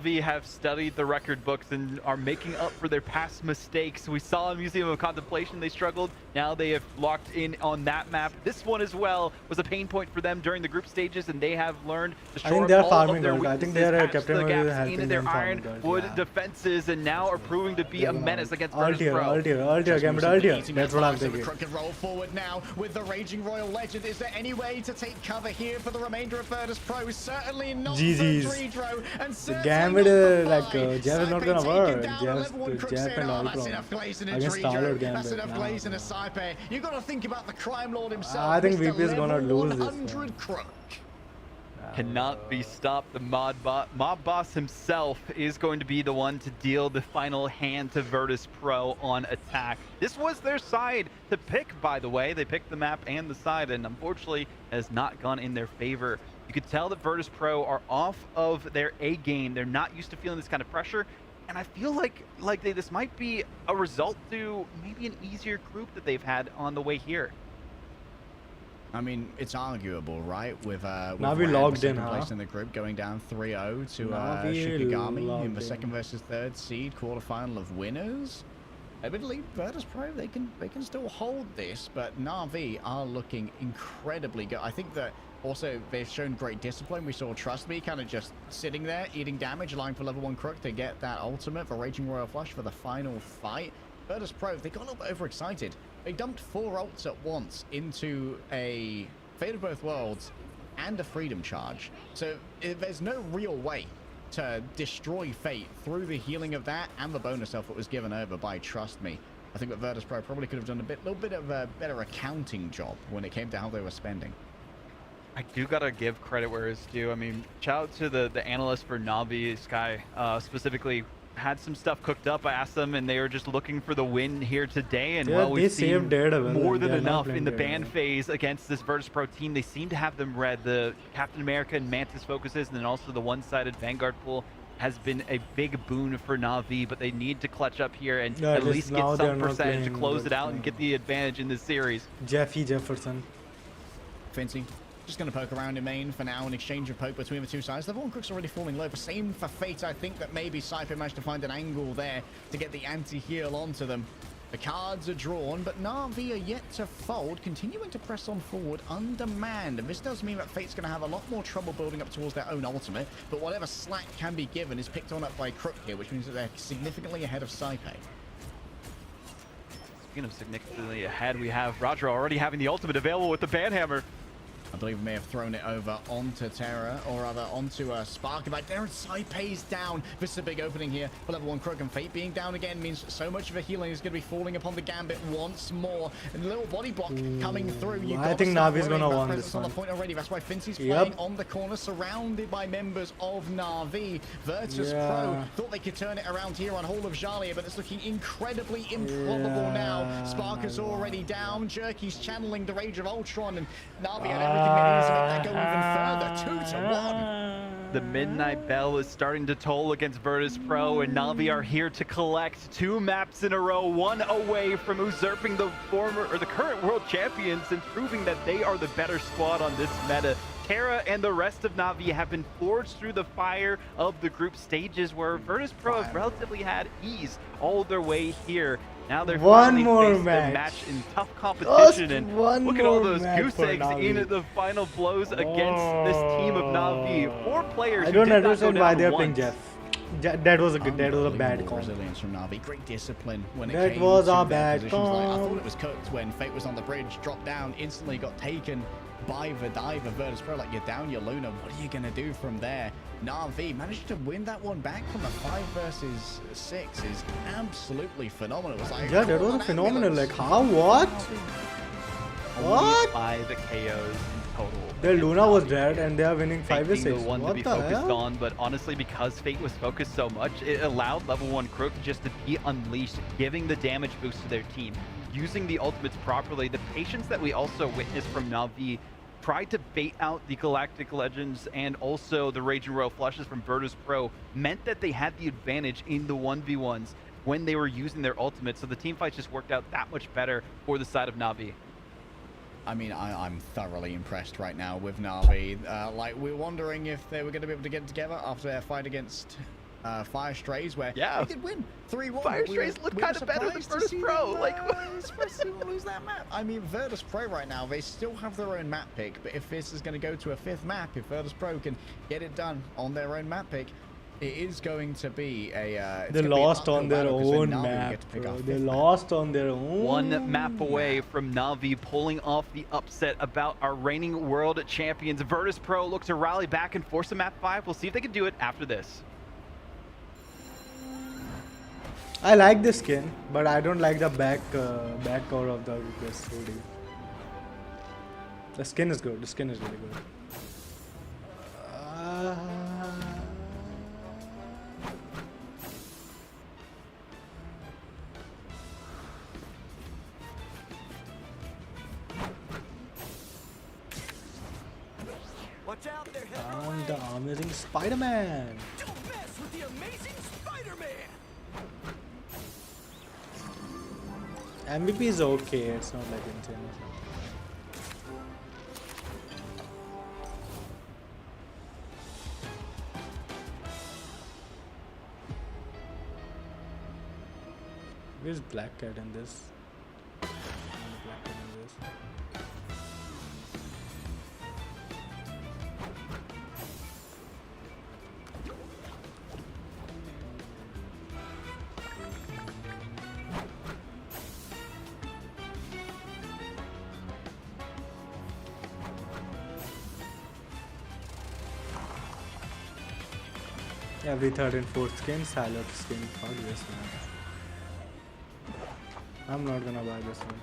Na'Vi have studied the record books and are making up for their past mistakes. We saw in Museum of Contemplation they struggled. Now they have locked in on that map. This one as well was a pain point for them during the group stages, and they have learned to shore they're up all farming of their gold. I weaknesses, think they're patch Captain the America gaps helping into their them farming gold, ironwood yeah. defenses, and now are proving to be a menace against Virtus Ultier, Pro. Ultier, Gambit, Ultier. That's what I'm thinking. Crook can roll forward now with the Raging Royal Legend. Is there any way to take cover here for the remainder of Virtus Pro? Certainly not GG's. for Dredro, and The certainly Gambit, not for like, Vi. Jeff is not Saipe gonna taken work. down, Jeff level one Crook and saying, "Oh, that's Ultron enough glazing in against Dredro. Starlord That's Gambit. enough Nah, glazing in nah. Saipe." You got to think about the crime lord himself. I think Mr. VP is gonna level lose this 100 Crook. Cannot be stopped. The mob boss himself is going to be the one to deal the final hand to Virtus Pro on attack. This was their side to pick, by the way. They picked the map and the side, and unfortunately has not gone in their favor. You could tell that Virtus Pro are off of their A game. They're not used to feeling this kind of pressure, and I feel like this might be a result to maybe an easier group that they've had on the way here. I mean, it's arguable, right? With Na'Vi Rad, logged the in, second place huh? in the group, going down 3-0 to Na'Vi Shikigami in logged the in. second versus third seed quarterfinal of winners. Admittedly, Virtus Pro, they can still hold this, but Na'Vi are looking incredibly good. I think that also they've shown great discipline. We saw Trust Me kind of just sitting there, eating damage, allowing for level 1 Crook to get that ultimate for Raging Royal Flush for the final fight. Virtus Pro, they got a little bit overexcited. They dumped 4 ults at once into a Fate of Both Worlds and a Freedom Charge. So there's no real way to destroy Fate through the healing of that and the bonus elf that was given over by Trust Me. I think that Virtus Pro probably could have done a little bit of a better accounting job when it came to how they were spending. I do gotta give credit where it's due. I mean, shout out to the analyst for Na'Vi, Sky, specifically had some stuff cooked up. I asked them, and they were just looking for the win here today. And Yeah, well, they we've seen saved Daredevil. more than They're not enough playing in the Daredevil. ban phase against this Virtus Pro team. They seem to have them read. The Captain America and Mantis focuses, and then also the one-sided Vanguard pool has been a big boon for Na'Vi, but they need to clutch up here and Yeah, at just least get now they're some not percentage to playing, close but it out and get the advantage in this series. Jeffy Jefferson. Fincy just going to poke around in main for now, an exchange of poke between the two sides. Level 1 Crook's already falling low, but same for Fate. I think that maybe Saipe managed to find an angle there to get the anti-heal onto them. The cards are drawn, but Na'Vi are yet to fold, continuing to press on forward undermanned. And this does mean that Fate's going to have a lot more trouble building up towards their own ultimate, but whatever slack can be given is picked on up by Crook here, which means that they're significantly ahead of Saipe. Speaking of significantly ahead, we have Roger already having the ultimate available with the Banhammer. I believe we may have thrown it over onto Terra, or rather onto Spark. But Darren Saipe's down. This is a big opening here for level 1 Crook, and Fate being down again means so much of the healing is going to be falling upon the Gambit once more. And the little body block coming through. I think Na'Vi's gonna win this on the one. point already. That's why Fincy's Yep. playing on the corner, surrounded by members of Na'Vi. Virtus Pro thought they could turn it around here on Hall of Jalia, but it's looking incredibly improbable now. Spark is already down. Jerky's channeling the Rage of Ultron, and Na'Vi had everything they needed to make that go even further. 2-1. The Midnight Bell is starting to toll against Virtus Pro, and Na'Vi are here to collect 2 maps in a row, one away from usurping the current world champions and proving that they are the better squad on this meta. Terra and the rest of Na'Vi have been forged through the fire of the group stages, where Virtus Pro have relatively had ease all their way here. Now they're One finally more faced a match. match in tough competition, and one look at all more those match goose for eggs Na'Vi. in the final blows against this team of Na'Vi. 4 players. I who don't did not go understand why down they're playing once. Jeff. That was a good. That was a bad Unbelievable call. resilience from Na'Vi. Great discipline when it That came was to a their bad positions. Like, I call. thought it was cooked when Fate was on the bridge, dropped down, instantly got taken by the dive of Virtus Pro. Like, you're down your Luna. What are you going to do from there? Na'Vi managed to win that one back from a 5 versus 6 is absolutely phenomenal. It was like, Yeah, that was a phenomenal. Like, how? What? Only What? 5 KOs in total. Their Luna was dead, and they are winning Fate 5 or being 6. the one to What be the focused hell? on, but honestly, because Fate was focused so much, it allowed level 1 Crook just to be unleashed, giving the damage boost to their team, using the ultimates properly. The patience that we also witnessed from Na'Vi tried to bait out the Galactic Legends and also the Raging Royal Flushes from Virtus Pro, meant that they had the advantage in the 1v1s when they were using their ultimate. So the team fights just worked out that much better for the side of Na'Vi. I mean, I'm thoroughly impressed right now with Na'Vi. Like, we're wondering if they were going to be able to get together after their fight against Fire Strays, where they did win 3-1. Fire Strays look kind of better than Virtus Pro. Especially lose that map. I mean, Virtus Pro right now, they still have their own map pick, but if this is going to go to a 5th map, if Virtus Pro can get it done on their own map pick, it is going to be a... they lost on their own map, bro. They lost on their own. One map away from Na'Vi pulling off the upset about our reigning world champions. Virtus Pro look to rally back and force a map 5. We'll see if they can do it after this. I like the skin, but I don't like the back cover of this hoodie. The skin is good. The skin is really good. Watch out there, And the amazing Spider-Man. Don't mess with the amazing Spider-Man. MVP is okay. It's not like insane. Where's Black Cat in this? Black Cat in this. Every 3rd and 4th skin, Salad skin. Fuck this man. I'm not gonna buy this one.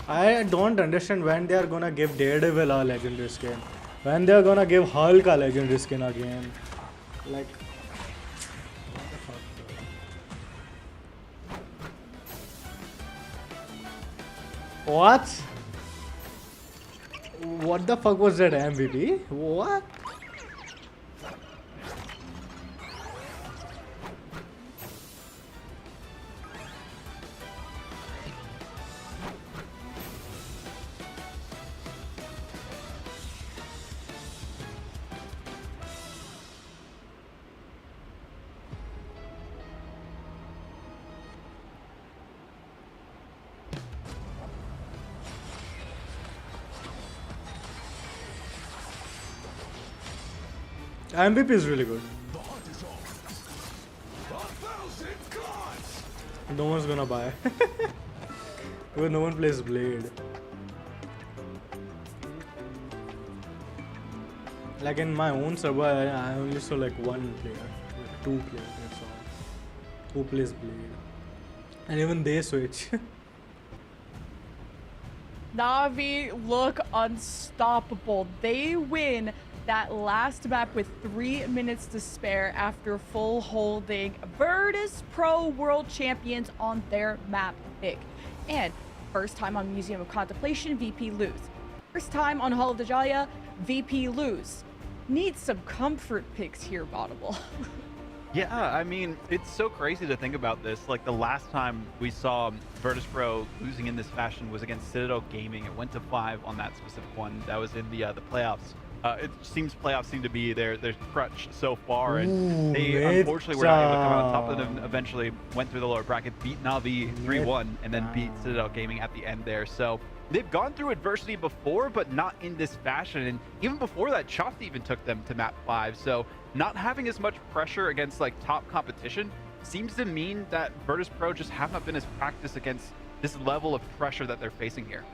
I don't understand when they are gonna give Daredevil a legendary skin. When they are gonna give Hulk a legendary skin again. Like, what the fuck, bro? What? What the fuck was that MVP? What? MVP is really good. The hunt is on. 1,000 gods. No one's gonna buy. Because no one plays Blade. Like in my own server, I only saw like one player, like 2 players, that's all. Who plays Blade. And even they switch. Na'Vi look unstoppable. They win that last map with 3 minutes to spare after full holding Virtus Pro World Champions on their map pick. And first time on Museum of Contemplation, VP lose. First time on Hall of the Dahlia, VP lose. Need some comfort picks here, Botable. Yeah, I mean, it's so crazy to think about this. Like, the last time we saw Virtus Pro losing in this fashion was against Citadel Gaming. It went to 5 on that specific one. That was in the playoffs. It seems playoffs seem to be their crutch so far, and they unfortunately were not able to come out on top of them. Eventually went through the lower bracket, beat Na'Vi 3-1, and then beat Citadel Gaming at the end there. So they've gone through adversity before, but not in this fashion. And even before that, Choft even took them to map 5. So not having as much pressure against like top competition seems to mean that Virtus Pro just have not been as practiced against this level of pressure that they're facing here.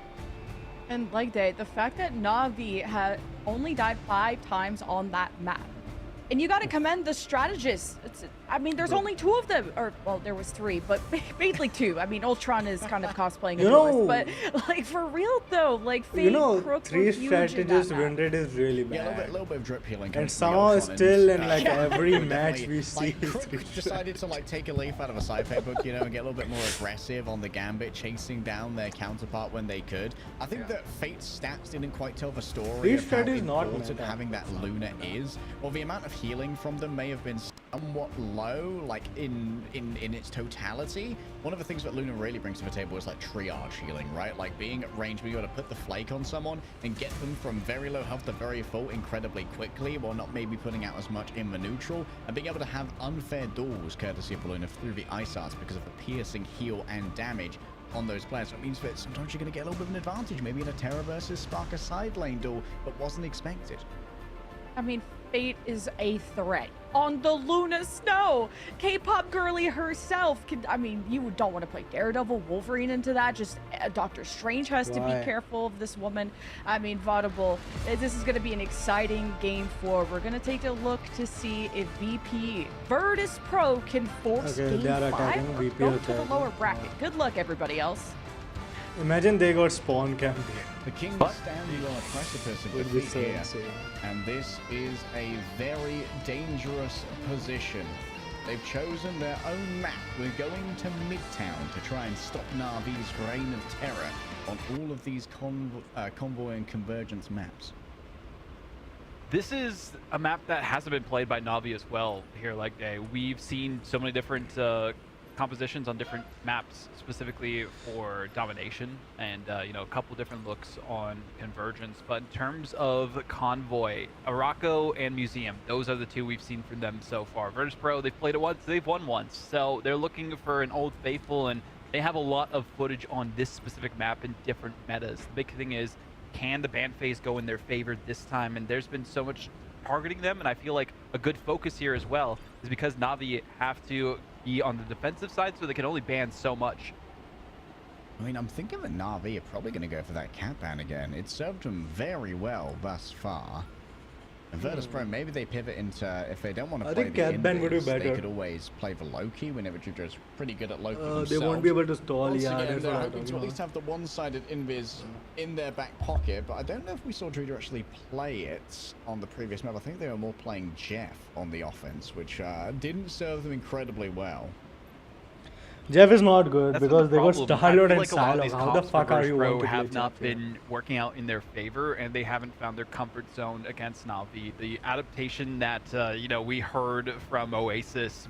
And like Day, the fact that Na'Vi had only died 5 times on that map And you got to commend the strategists. I mean, there's only 2 of them, or well, there was 3, but mainly 2. I mean, Ultron is kind of cosplaying a duelist, but like for real though, like Fate, Crook, 3 strategists win rate is really bad. Yeah, a little bit of drip healing. And somehow still in like every match we see. Crook decided to like take a leaf out of a sci-fi book, you know, and get a little bit more aggressive on the gambit, chasing down their counterpart when they could. I think that Fate's stats didn't quite tell the story of how important having that Luna is, or the amount of healing from them may have been somewhat low, like in its totality. One of the things that Luna really brings to the table is like triage healing, right? Like being at range, being able to put the flake on someone and get them from very low health to very full incredibly quickly, while not maybe putting out as much in the neutral, and being able to have unfair duels courtesy of Luna through the ice arts because of the piercing heal and damage on those players. So it means that sometimes you're going to get a little bit of an advantage, maybe in a Terra versus Sparker side lane duel, but wasn't expected. I mean, Fate is a threat on the Luna Snow. K-pop girly herself can, I mean, you don't want to play Daredevil, Wolverine into that. Just Doctor Strange has to be careful of this woman. I mean, Vaudable, this is going to be an exciting game 4. We're going to take a look to see if VP Virtus Pro can force game 5 or go to the lower bracket. Good luck, everybody else. Imagine they got spawn camp. The King standing on a precipice of defeat here, and this is a very dangerous position. They've chosen their own map. We're going to Midtown to try and stop Na'Vi's reign of terror on all of these convoy and convergence maps. This is a map that hasn't been played by Na'Vi as well here like day. We've seen so many different compositions on different maps specifically for domination, and you know, a couple different looks on convergence. But in terms of convoy, Araco and Museum, those are the 2 we've seen from them so far. Virtus Pro, they've played it once, they've won once, so they're looking for an old faithful, and they have a lot of footage on this specific map in different metas. The big thing is, can the ban phase go in their favor this time? And there's been so much targeting them, and I feel like a good focus here as well is because Na'Vi have to be on the defensive side, so they can only ban so much. I mean, I'm thinking that Na'Vi are probably going to go for that cat ban again. It served them very well thus far. And Virtus Pro, maybe they pivot into, if they don't want to play the Invis, they could always play the Loki whenever Jujo's pretty good at Loki themselves. They won't be able to stall, Once again, they're hoping to at least have the one-sided Invis in their back pocket, but I don't know if we saw Jujo actually play it on the previous map. I think they were more playing Jeff on the offense, which didn't serve them incredibly well. Jeff is not good. That's because they got Star-Lord and like a lot of Psylocke. these How the fuck are you Pro going to have play not Jeff? been working out in their favor, and they haven't found their comfort zone against Na'Vi. The adaptation that you know, we heard from Oasis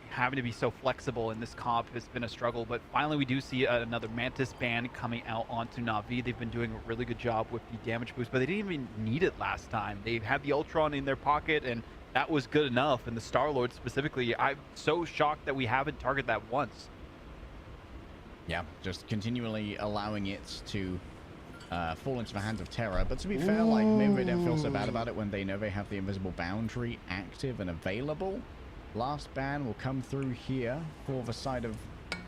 having to be so flexible in this comp has been a struggle, but finally we do see another Mantis ban coming out onto Na'Vi. They've been doing a really good job with the damage boost, but they didn't even need it last time. They had the Ultron in their pocket, and that was good enough. And the Star-Lord specifically, I'm so shocked that we haven't targeted that once. Yeah, just continually allowing it to fall into the hands of Terra. But to be fair, like, maybe they don't feel so bad about it when they know they have the invisible boundary active and available. Last ban will come through here for the side of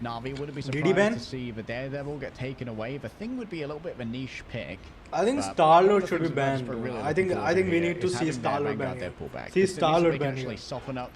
Na'Vi. Wouldn't be surprised to see the Daredevil get taken away. The thing would be a little bit of a niche pick. I think Star-Lord should be banned. Really I think we need to see Star-Lord banned. See Star-Lord banned. Actually soften up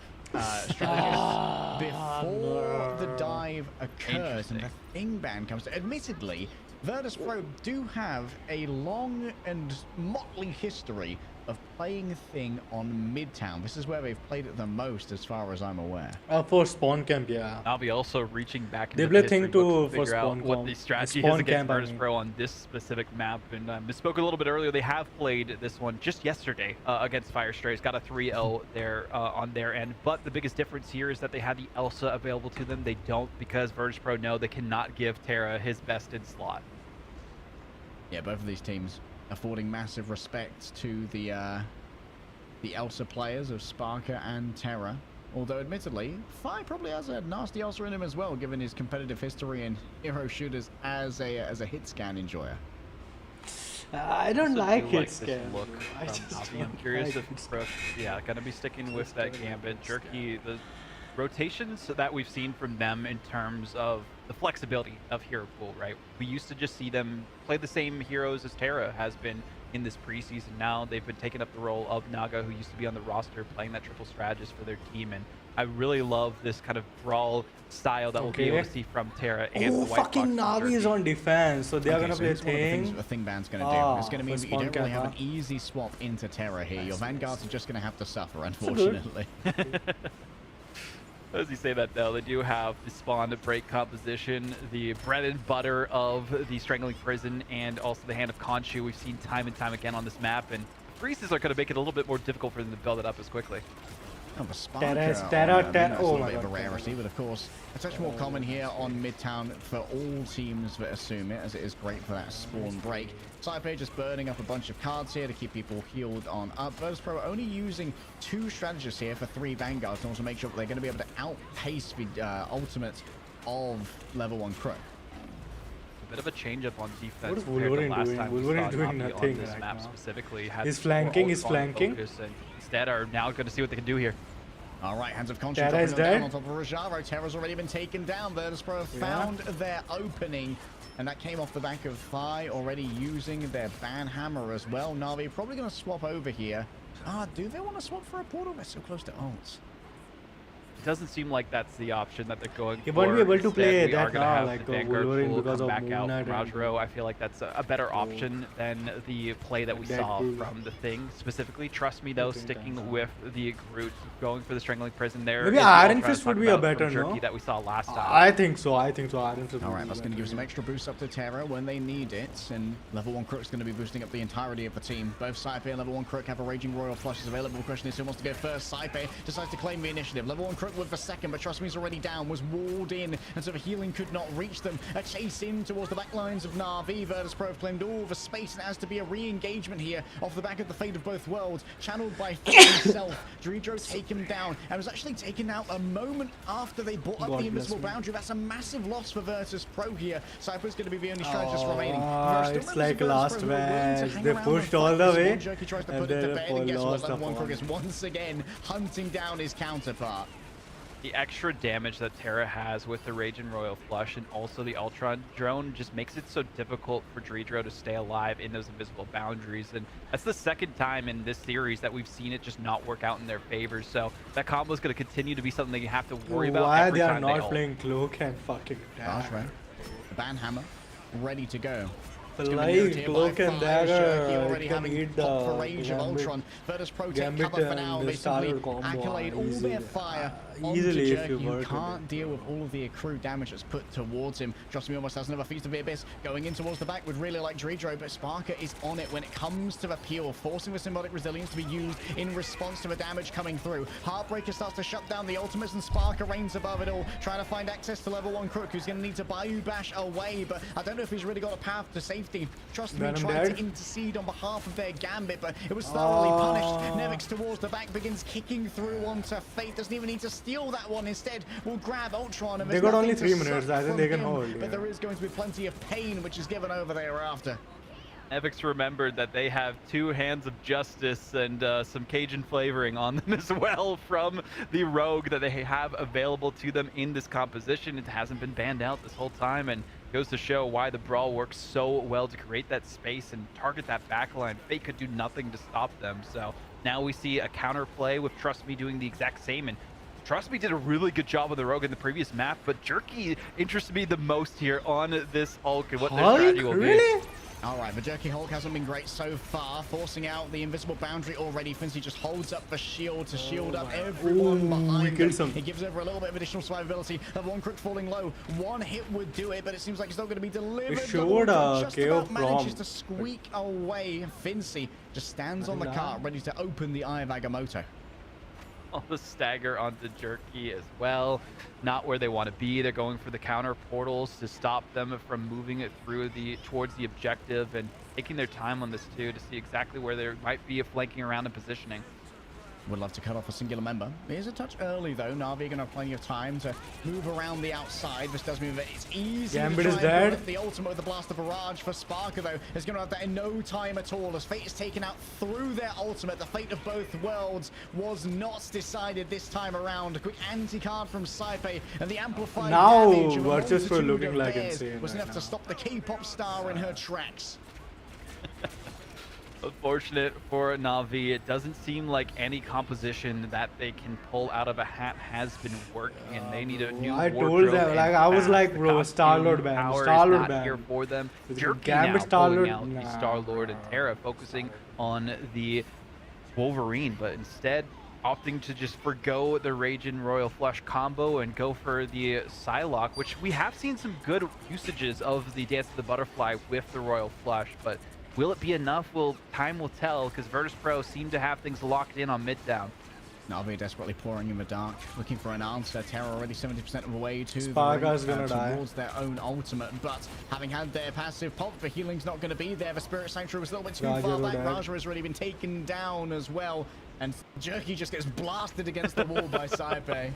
strategists before the dive occurs and the Thing ban comes to. Admittedly, Virtus Pro do have a long and motley history of playing Thing on Midtown. This is where they've played it the most, as far as I'm aware. For spawn camp, yeah. I'll be also reaching back They into play the Thing history book to to figure out spawn what the strategy is against Virtus Pro on this specific map. And misspoke a little bit earlier. They have played this one just yesterday against Fire Strays. Got a 3-0 there on their end. But the biggest difference here is that they had the Elsa available to them. They don't, because Virtus Pro know they cannot give Terra his best in slot. Yeah, both of these teams affording massive respect to the Elsa players of Sparker and Terra. Although, admittedly, Fi probably has a nasty Elsa in him as well, given his competitive history in hero shooters as a hit scan enjoyer. I don't like hit scan. I'm curious if Pro, gonna be sticking with that Gambit. Jerky, the rotations that we've seen from them in terms of the flexibility of hero pool, right? We used to just see them play the same heroes as Terra has been in this preseason now. They've been taking up the role of Naga, who used to be on the roster, playing that triple strategist for their team. And I really love this kind of brawl style that we'll be able to see from Terra and the White Fox fucking from Navi is Turkey. on defense, so they're gonna so play here's one of the things Thing. that the Thing band's going to do. It's going to mean for that you don't spawn really have an camp, easy swap into Terra here. Your Vanguards are just going to have to suffer, good. unfortunately. As you say that, though, they do have the spawn break composition, the bread and butter of the Strangling Prison, and also the Hand of Khonshu we've seen time and time again on this map. And freezes are going to make it a little bit more difficult for them to build it up as quickly. Oh, the Sparker Terra, that's a oh little my bit of a God. rarity, but of course, a touch more common here on Midtown for all teams that assume it, as it is great for that spawn break. Cypher just burning up a bunch of cards here to keep people healed on up. Virtus.pro only using 2 strategists here for 3 Vanguards to also make sure that they're going to be able to outpace the ultimate of level 1 Crook. A bit of a change up on defense What is compared to Wolverine last doing? time we Wolverine saw doing Navi nothing on this right map now. specifically. Had He's more flanking, he's ultron flanking. focus, and instead are now going to see what they can do here. All right, Hands of Khonshu Terra is dropping dead. down on top of Rajaro. Terra's already been taken down. Virtus.pro have found their opening, and that came off the back of Phi already using their ban hammer as well. Na'Vi probably going to swap over here. Do they want to swap for a portal? They're so close to ults. It doesn't seem like that's the option that they're going He for. won't be able to Instead, play we are that gonna now, have like, the Vanguard Wolverine pool because come of back out Moon Knight from and- Rajro. I feel like that's a better option than the play that we saw Deadpool. from the Thing specifically. Trust me, though, Okay, sticking thanks. with the Groot, going for the Strangling Prison there. Maybe is the Iron ultra I was Fist would talking be a about from better, Jerky no? that we saw last time. I think so. Iron Fist. All would right, be that's going to give better. some extra boost up to Terra when they need it, and level 1 Crook's going to be boosting up the entirety of the team. Both Saipe and level 1 Crook have a Raging Royal flushes available. The question is who wants to go first. Saipe decides to claim the initiative. Level 1 Crook with the second, but trust me, he's already down, was walled in, and so the healing could not reach them. A chase in towards the back lines of Na'Vi. Virtus.pro have claimed all the space, and it has to be a re-engagement here off the back of the Fate of Both Worlds, channeled by Fate himself. Dredro take him down, and was actually taken out a moment after they brought up God the Invisible bless me. Boundary. That's a massive loss for Virtus.pro here. Cypher's going to be the only strategist remaining. It's like last match. They pushed all the way, Jerky tries to and put it to then bed, and guess what? lost Level the 1 Crook point. is once again hunting down his counterpart. The extra damage that Terra has with the Rage and Royal Flush and also the Ultron drone just makes it so difficult for Dredro to stay alive in those invisible boundaries. And that's the second time in this series that we've seen it just not work out in their favor. So that combo is going to continue to be something that you have to worry about Why every they are time they not ult. playing Cloak and fucking Ashray, the ban hammer, ready to go. The It's gonna be light here Cloak by and Fire. Dagger. Jerky It already can having eat popped the for Rage of Gambit. Ultron. Virtus.pro take Gambit cover for now. and They the simply Starlord combo accolade all easily. their fire onto Easily if Jerky, you who work with can't it. deal with all of the accrued damage that's put towards him. Trust me, almost has another Feast of the Abyss going in towards the back. Would really like Dredro, but Sparker is on it when it comes to the peel, forcing the Symbolic Resilience to be used in response to the damage coming through. Heartbreaker starts to shut down the ultimates, and Sparker reigns above it all, trying to find access to level 1 Crook, who's going to need to Bayou Bash away, but I don't know if he's really got a path to safety. Trust me, Venom tried to dead. intercede on behalf of their Gambit, but it was thoroughly punished. Nevix towards the back begins kicking through onto Fate. Doesn't even need to steal that one. Instead, will grab Ultron. And They there's got nothing only to 3 minutes. suck I think from they can him, hold, But yeah. there is going to be plenty of pain, which is given over thereafter. Nevix remembered that they have 2 hands of justice and some Cajun flavoring on them as well from the rogue that they have available to them in this composition. It hasn't been banned out this whole time, and goes to show why the Brawl works so well to create that space and target that backline. Fate could do nothing to stop them. So now we see a counterplay with Trust Me doing the exact same, and Trust Me did a really good job with the rogue in the previous map, but Jerky interested me the most here on this Hulk and what their strategy will be. Really? All right, the Jerky Hulk hasn't been great so far, forcing out the invisible boundary already. Fincy just holds up the shield to shield up everyone Ooh, behind killed him. some. He gives over a little bit of additional survivability. Level 1 Crook falling low. One hit would do it, but it seems like it's not going to be delivered. showed Level 1 Crook a just KO about manages from- to squeak away. Fincy just stands on the cart, ready to open the Eye of Agamotto. On the stagger onto Jerky as well. Not where they want to be. They're going for the counter portals to stop them from moving it through towards the objective, and taking their time on this too to see exactly where there might be a flanking around and positioning. Would love to cut off a singular member. It is a touch early though. Na'Vi going to have plenty of time to move around the outside. This does mean that it's easy Gambit to is try and dead. build up the ultimate with the Blaster Barrage for Sparker though. Is going to have that in no time at all as Fate is taken out through their ultimate. The fate of both worlds was not decided this time around. A quick anti-card from Saipe, and the amplified Now damage of a Virtus Pro multitude looking of like bears insane was right enough to now. stop the K-pop star in her tracks. Unfortunate for Na'Vi, it doesn't seem like any composition that they can pull out of a hat has been working, and they need a new I told wardrobe. them, and like, I was fast. like, The bro, costume Star-Lord ban, power is Star-Lord not ban. here for them. It's Jerky Gambit now Star-Lord, pulling out the Star-Lord and Terra, focusing on the Wolverine, but instead opting to just forgo the Raging Royal Flush combo and go for the Psylocke, which we have seen some good usages of the Dance of the Butterfly with the Royal Flush, but will it be enough? Time will tell, because Virtus.pro seem to have things locked in on Midtown. Na'Vi desperately pouring in the dark, looking for an answer. Terra already 70% of the way to Sparka's gonna die. towards their own ultimate, but having had their passive pop, the healing's not going to be there. The Spirit Sanctuary was a little bit too far back. Raja has already been taken down as well, and Jerky just gets blasted against the wall by Saipe.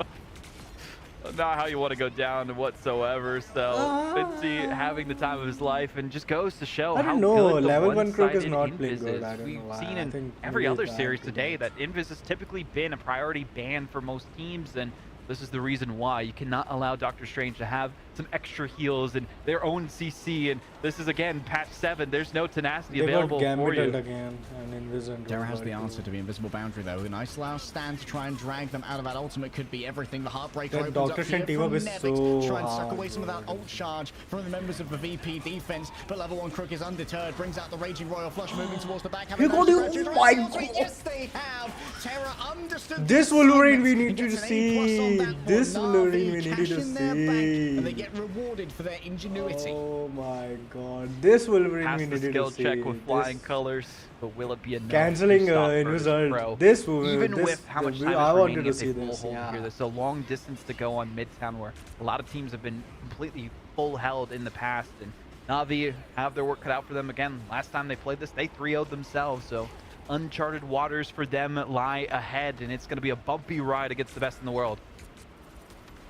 Not how you want to go down whatsoever. So Fitzy having the time of his life, and just goes to show I how don't know, good the level 1 Crook is one-sided not playing Invis good, is. I don't We've know why. seen I in think every really other bad series today. today that Invis has typically been a priority ban for most teams, and this is the reason why. You cannot allow Doctor Strange to have some extra heals and their own CC, and this is again patch 7. There's no tenacity They got available for you. Gambit again, and Invis. Terra has the answer to the invisible boundary though. A nice last stand to try and drag them out of that ultimate could be everything. The Heartbreaker That opens Doctor up Strange here team up from is Nevix so to try and suck hard, away some of that bro. ult charge from the members of the VP defense, but level 1 Crook is undeterred, brings out the Raging Royal Flush, moving towards the back. You got it. Oh my God. Yes, they have. Terra understood This the Wolverine we assignment. need He to gets an A+ on see. that one. This Wolverine Na'Vi we needed cash to in their bank, see. and they get rewarded for their ingenuity. Oh my God, this Wolverine Pass we the needed skill to see. check with flying This- colors, but will it be enough? Canceling to stop Invisible. Virtus.pro? This Even this, with how much time I is wanted remaining to if see they full this. hold Yeah. here, there's a long distance to go on Midtown where a lot of teams have been completely full held in the past, and Na'Vi have their work cut out for them again. Last time they played this, they 3-0'd themselves, so uncharted waters for them lie ahead, and it's going to be a bumpy ride against the best in the world.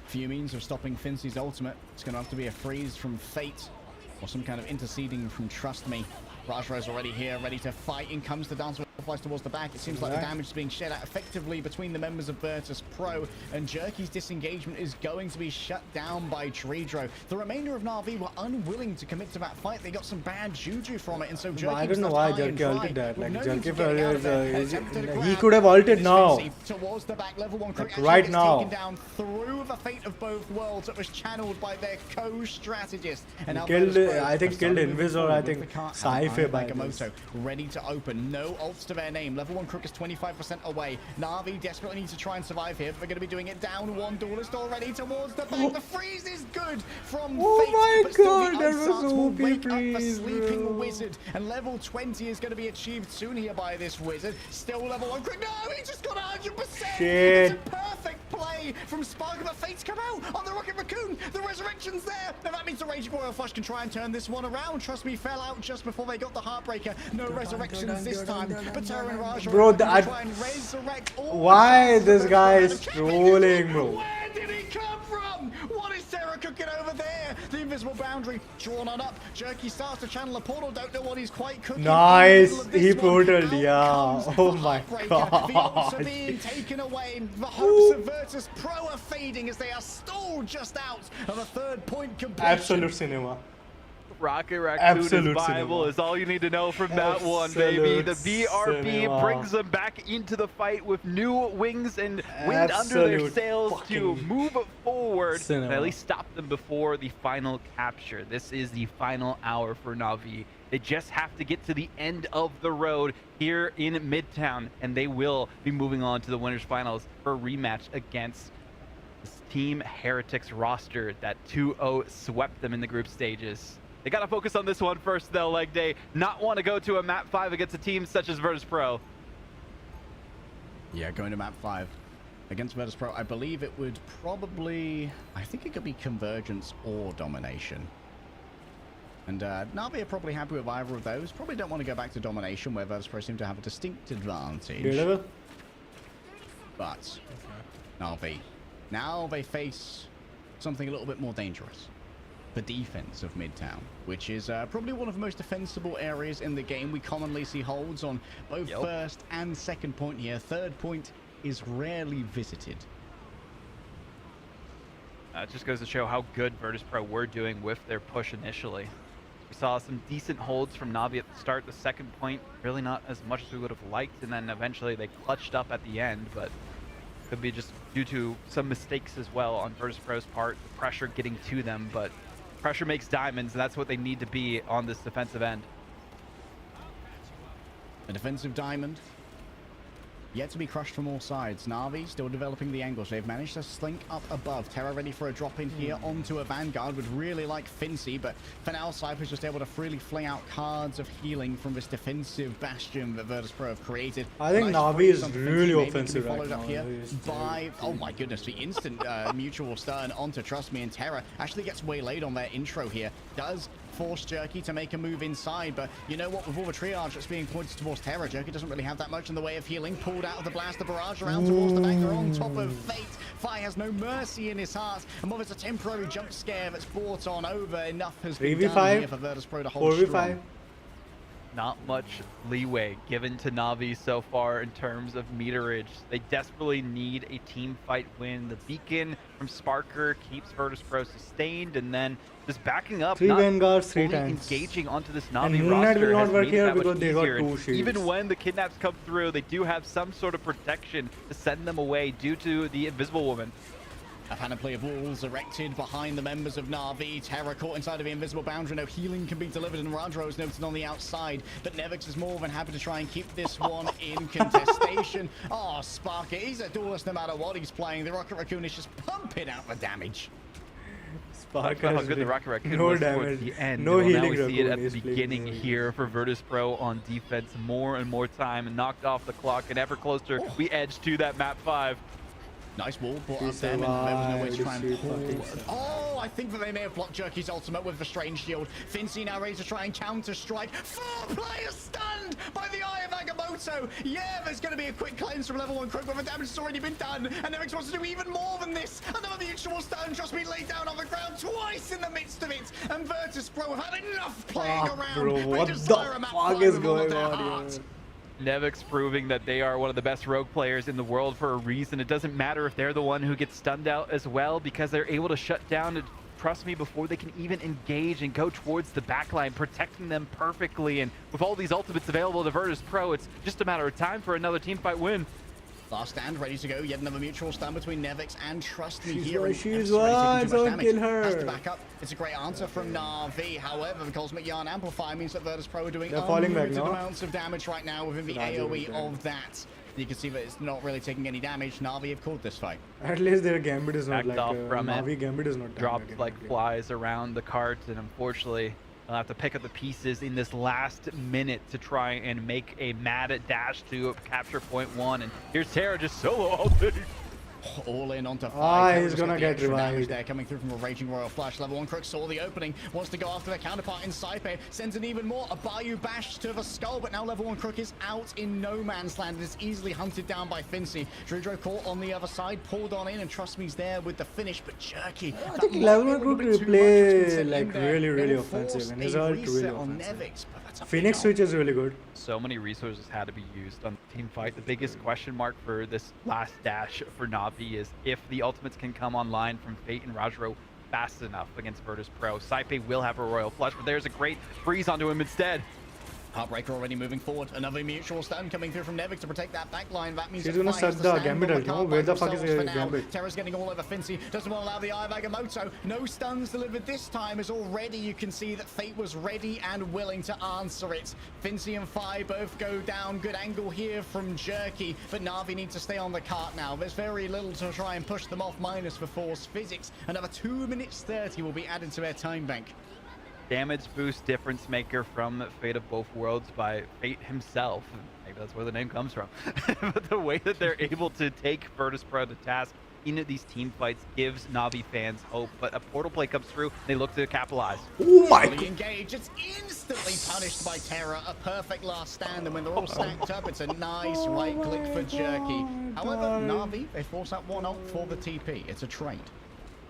Few means of stopping Fincy's ultimate. It's going to have to be a freeze from Fate or some kind of interceding from Trust Me. Raja is already here, ready to fight. In comes the Dancer flies towards the back. It seems like the damage is being shed out effectively between the members of Virtus.pro, and Jerky's disengagement is going to be shut down by Tridro. The remainder of Na'Vi were unwilling to commit to that fight. They got some bad juju from it, and so Jerky I don't know why Jerky ulted that. Like Jerky, he he could have ulted now. Towards the back, level 1 Crook Like right now. taken down through the fate of both worlds that was channeled by their co-strategist. And now Killed, Virtus.pro I think are killed starting to move Invis or I forward think with the cart Sci-Fi by Nagamoto ready to open. No ults to their name. Level 1 Crook is 25% away. Na'Vi desperately need to try and survive here. They're going to be doing it down. One duelist already towards the back. The freeze is good from Oh Fate, my but still God, the that Ice was Arts will OP wake up the freeze, sleeping bro. wizard, and level 20 is going to be achieved soon here by this wizard. Still level 1 Crook. No, he just got 100%. Shit. It's a perfect play from Spark, but Fate's come out on the Rocket Raccoon. The resurrection's there, and that means the Raging Royal Flush can try and turn this one around. Trust me, fell out just before they got the Heartbreaker. No resurrections this time, but Terra and Raj Bro, are going to try and resurrect all why the this guy is chances. trolling, bro? Where did he come from? What is Terra cooking over there? The invisible boundary drawn on up. Jerky starts to channel a portal. Don't know what he's quite cooking. Nice, he portaled. portaled, yeah. Oh my The ults God. are being taken away. The hopes of Virtus.pro are fading as they are stalled just out of a third point completion. Absolute cinema. Rocket Raccoon Absolute is viable cinema. is all you need to know from that one, baby. The Absolute VRB cinema. brings them back into the fight with new wings and wind under their Absolute sails to fucking move forward and cinema. at least stop them before the final capture. This is the final hour for Na'Vi. They just have to get to the end of the road here in Midtown, and they will be moving on to the winners finals for a rematch against this Team Heretics roster that 2-0 swept them in the group stages. They gotta focus on this one first though, like they not want to go to a map 5 against a team such as Virtus.pro. Yeah, going to map 5 against Virtus.pro. I believe it would probably, I think it could be Convergence or Domination. And Na'Vi are probably happy with either of those. Probably don't want to go back to Domination, where Virtus.pro seem to have a distinct advantage. Daredevil? But Na'Vi, now they face something a little bit more dangerous. The defense of Midtown, which is probably one of the most defensible areas in the game. We commonly see holds on both first and second point here. Third point is rarely visited. It just goes to show how good Virtus.pro were doing with their push initially. We saw some decent holds from Na'Vi at the start. The second point, really not as much as we would have liked, and then eventually they clutched up at the end, but could be just due to some mistakes as well on Virtus.pro's part, the pressure getting to them, but pressure makes diamonds, and that's what they need to be on this defensive end. A defensive diamond. Yet to be crushed from all sides. Na'Vi still developing the angles. They've managed to slink up above. Terra ready for a drop in here onto a Vanguard. Would really like Fincy, but for now, Cypher's just able to freely fling out cards of healing from this defensive bastion that Virtus.pro have created. I think Nice Na'Vi freeze is onto really Fincy, maybe offensive can be right followed up now. here by, oh my goodness, the instant mutual stun onto Trust Me, and Terra actually gets waylaid on their intro here. Does force Jerky to make a move inside, but you know what, with all the triage that's being pointed towards Terra, Jerky doesn't really have that much in the way of healing. Pulled out of the blast, the barrage around towards the back. They're on top of Fate. Fire has no mercy in his heart, and while it's a temporary jump scare that's brought on over, enough has been done here for Virtus.pro to hold 4v5. strong. Not much leeway given to Na'Vi so far in terms of meterage. They desperately need a team fight win. The beacon from Sparker keeps Virtus.pro sustained, and then just backing up, 3 not Vanguards, 3 fully tanks. engaging onto this And Na'Vi Moon Knight roster will not has work made it here that much because they got easier. 2 And shields. even when the kidnaps come through, they do have some sort of protection to send them away due to the Invisible Woman. A panoply of walls erected behind the members of Na'Vi. Terra caught inside of the invisible boundary. No healing can be delivered, and Radro is noted on the outside. But Nevix is more than happy to try and keep this one in contestation. Oh, Sparker, he's a duelist no matter what he's playing. The Rocket Raccoon is just pumping out the damage. Spark How has good the been Rocket Raccoon no was damage, towards the end. no Well, now healing we see it Raccoon at the is playing beginning no here for Virtus.pro on defense. More and more time, and knocked off the clock, and ever closer we edge to that map 5. Nice wall brought up He's them, and there was no way to alive, try and he's pull. fucking Oh, I think that they may have blocked Jerky's ultimate with the strange shield. Fincy now ready to try and counter strike. 4 players stunned by the Eye of Agamotto. Yeah, there's going to be a quick cleanse from level 1 Crook, but the damage has already been done. And Nevix wants to do even more than this. Another mutual stun, just be laid down on the ground twice in the midst of it. And Virtus.pro have had enough playing around. Bro, They what the desire a map fuck 5 is with all of going their on heart. here? Nevix proving that they are one of the best rogue players in the world for a reason. It doesn't matter if they're the one who gets stunned out as well, because they're able to shut down and Trust Me before they can even engage and go towards the backline, protecting them perfectly. And with all these ultimates available to Virtus.pro, it's just a matter of time for another team fight win. Last stand ready to go. Yet another mutual stun between Nevix and Trust Me She's here. one, and she's Nevix already one, taking too much don't damage. kill her. Has to back up. It's a great answer from Na'Vi. However, the Cosmic Yarn Amplifier means that Virtus.pro are doing They're falling back unlimited now. amounts of damage right now within the Raju AoE again. of that. You can see that it's not really taking any damage. Na'Vi have called this fight. At least their gambit is not Backed like off from it. Na'Vi gambit is not Dropped damage like again. flies around the cart, and unfortunately they'll have to pick up the pieces in this last minute to try and make a mad dash to capture point 1. And here's Terra just solo all day. All in onto 5. He's Terra's gonna got the get extra damage revived. there coming through from a Raging Royal Flash. Level 1 Crook saw the opening, wants to go after their counterpart in Saipe, sends in even more. A Bayou Bash to the skull, but now Level 1 Crook is out in no man's land and is easily hunted down by Fincy. Drudro caught on the other side, pulled on in, and Trust Me's there with the finish, but Jerky. I think level 1 Crook will play like really offensive and his ult really offensive. Phoenix switch is really good. So many resources had to be used on the team fight. The biggest question mark for this last dash for Na'Vi is if the ultimates can come online from Fate and Rajro fast enough against Virtus.pro. Saipe will have a Royal Flush, but there's a great freeze onto him instead. Heartbreaker already moving forward. Another mutual stun coming through from Nevix to protect that backline. That means She's that gonna Fly has suck to the stand Gambit on ult, no? card Where by the fuck is themselves the for now. Gambit? Terra's getting all over Fincy. Doesn't want to allow the Eye of Agamotto. No stuns delivered this time, as already you can see that Fate was ready and willing to answer it. Fincy and Fi both go down. Good angle here from Jerky, but Na'Vi need to stay on the cart now. There's very little to try and push them off, minus for force physics. Another 2 minutes 30 will be added to their time bank. Damage boost difference maker from Fate of Both Worlds by Fate himself. Maybe that's where the name comes from. But the way that they're able to take Virtus.pro to task in these team fights gives Na'Vi fans hope. But a portal play comes through, they look to capitalize. Oh my Fully engaged. It's instantly punished by Terra. A perfect last stand, and when they're all stacked up, it's a nice right click for Jerky. However, Na'Vi, they force out 1 ult for the TP. It's a trade.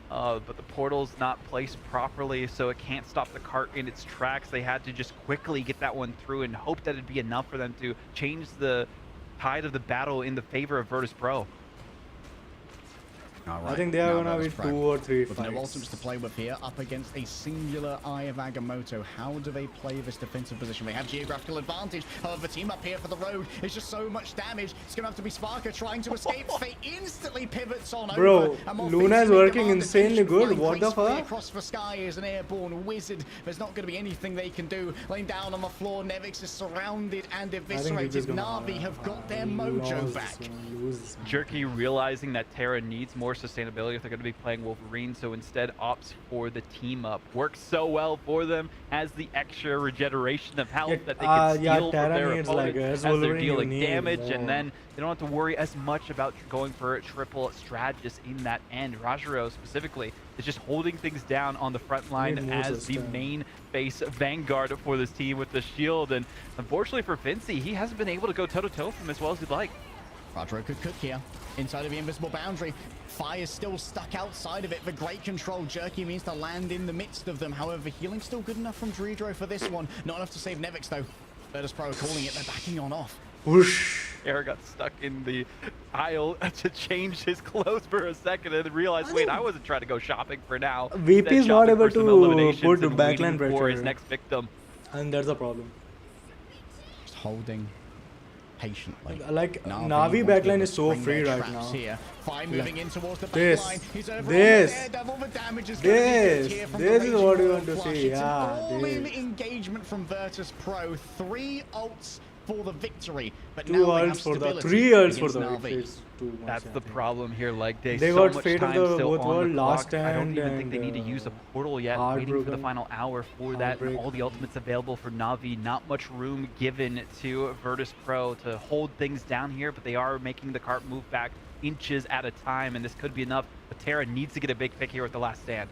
But the portal's not placed properly, so it can't stop the cart in its tracks. They had to just quickly get that one through and hope that it'd be enough for them to change the tide of the battle in the favor of Virtus.pro. All I right, think they are now gonna be Virtus Pro 2 or 3 with no fights. ultimates to play with here, up against a singular Eye of Agamotto. How do they play this defensive position? They have geographical advantage. However, team up here for the road is just so much damage. It's going to have to be Sparker trying to escape. They instantly pivots on Bro, over. And more Luna is physically working demanded. insanely Patient good. flying What the gracefully fuck? across the sky is an airborne wizard. There's not going to be anything they can do. Laying down on the floor, Nevix is surrounded and eviscerated. Na'Vi have got their mojo back. Jerky realizing that Terra needs more sustainability if they're going to be playing Wolverine, so instead opts for the team up. Works so well for them, has the extra regeneration of health that they can steal from their opponent as they're dealing damage, and then they don't have to worry as much about going for a triple strategist in that end. Rajaro specifically is just holding things down on the front line as the main base vanguard for this team with the shield, and unfortunately for Vinci, he hasn't been able to go toe-to-toe from as well as he'd like. Rajaro could cook here inside of the invisible boundary. Fire's still stuck outside of it. The great control. Jerky means to land in the midst of them. However, healing still good enough from Dredro for this one. Not enough to save Nevix though. Virtus Pro calling it. They're backing on off. Whoosh. Era got stuck in the aisle to change his clothes for a second and realized, wait, I wasn't trying to go shopping for now. VP is not able to put and backline waiting for his pressure. next victim. And that's a problem. Just holding patiently. Like, Na'Vi Na'Vi wants to backline is so bring free their right traps now. Here. Fire moving in towards the back This, line. He's over this, on the Daredevil. The damage is this, from this the is what Raging we want to Royal see, Flush. yeah, It's an all-in this. engagement from Virtus Pro. 3 ults for the victory, but 2 now they have ults for the stability 3 ults for against the Na'Vi. victory. It's too much, That's I the think. problem here, like they They so got much Fate of time the still Both on World, the Last clock. I don't even Stand, think they need to and, use a portal yet. Waiting for the Heartbroken. final hour for that, and Heartbreak. all the ultimates available for Na'Vi. Not much room given to Virtus Pro to hold things down here, but they are making the cart move back inches at a time, and this could be enough. But Terra needs to get a big pick here with the last stand.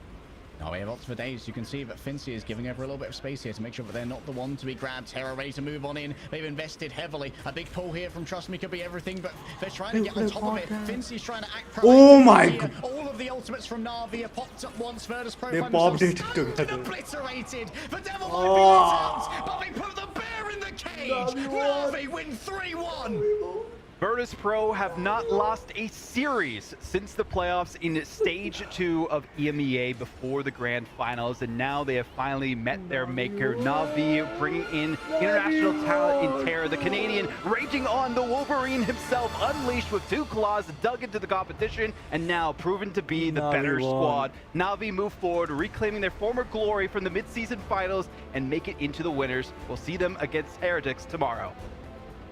Now we have lots for days. You can see that Fincy is giving over a little bit of space here to make sure that they're not the one to be grabbed. Terra ready to move on in. They've invested heavily. A big pull here from Trust Me could be everything, but they're trying to get on top of it. Fincy's trying to act Oh my here. god. All of the ultimates from Na'Vi are popped up once. Virtus Pro They find popped themselves it together. obliterated. The devil might be let out, but they put the bear in the cage. Na'Vi win 3-1. Virtus Pro have not lost a series since the playoffs in Stage 2 of EMEA before the Grand Finals, and now they have finally met their maker. Na'Vi bringing in international talent in Terra, the Canadian raging on the Wolverine himself, unleashed with 2 claws, dug into the competition, and now proven to be the Na'Vi better won. squad. Na'Vi move forward, reclaiming their former glory from the mid-season finals and make it into the winners. We'll see them against Heretics tomorrow.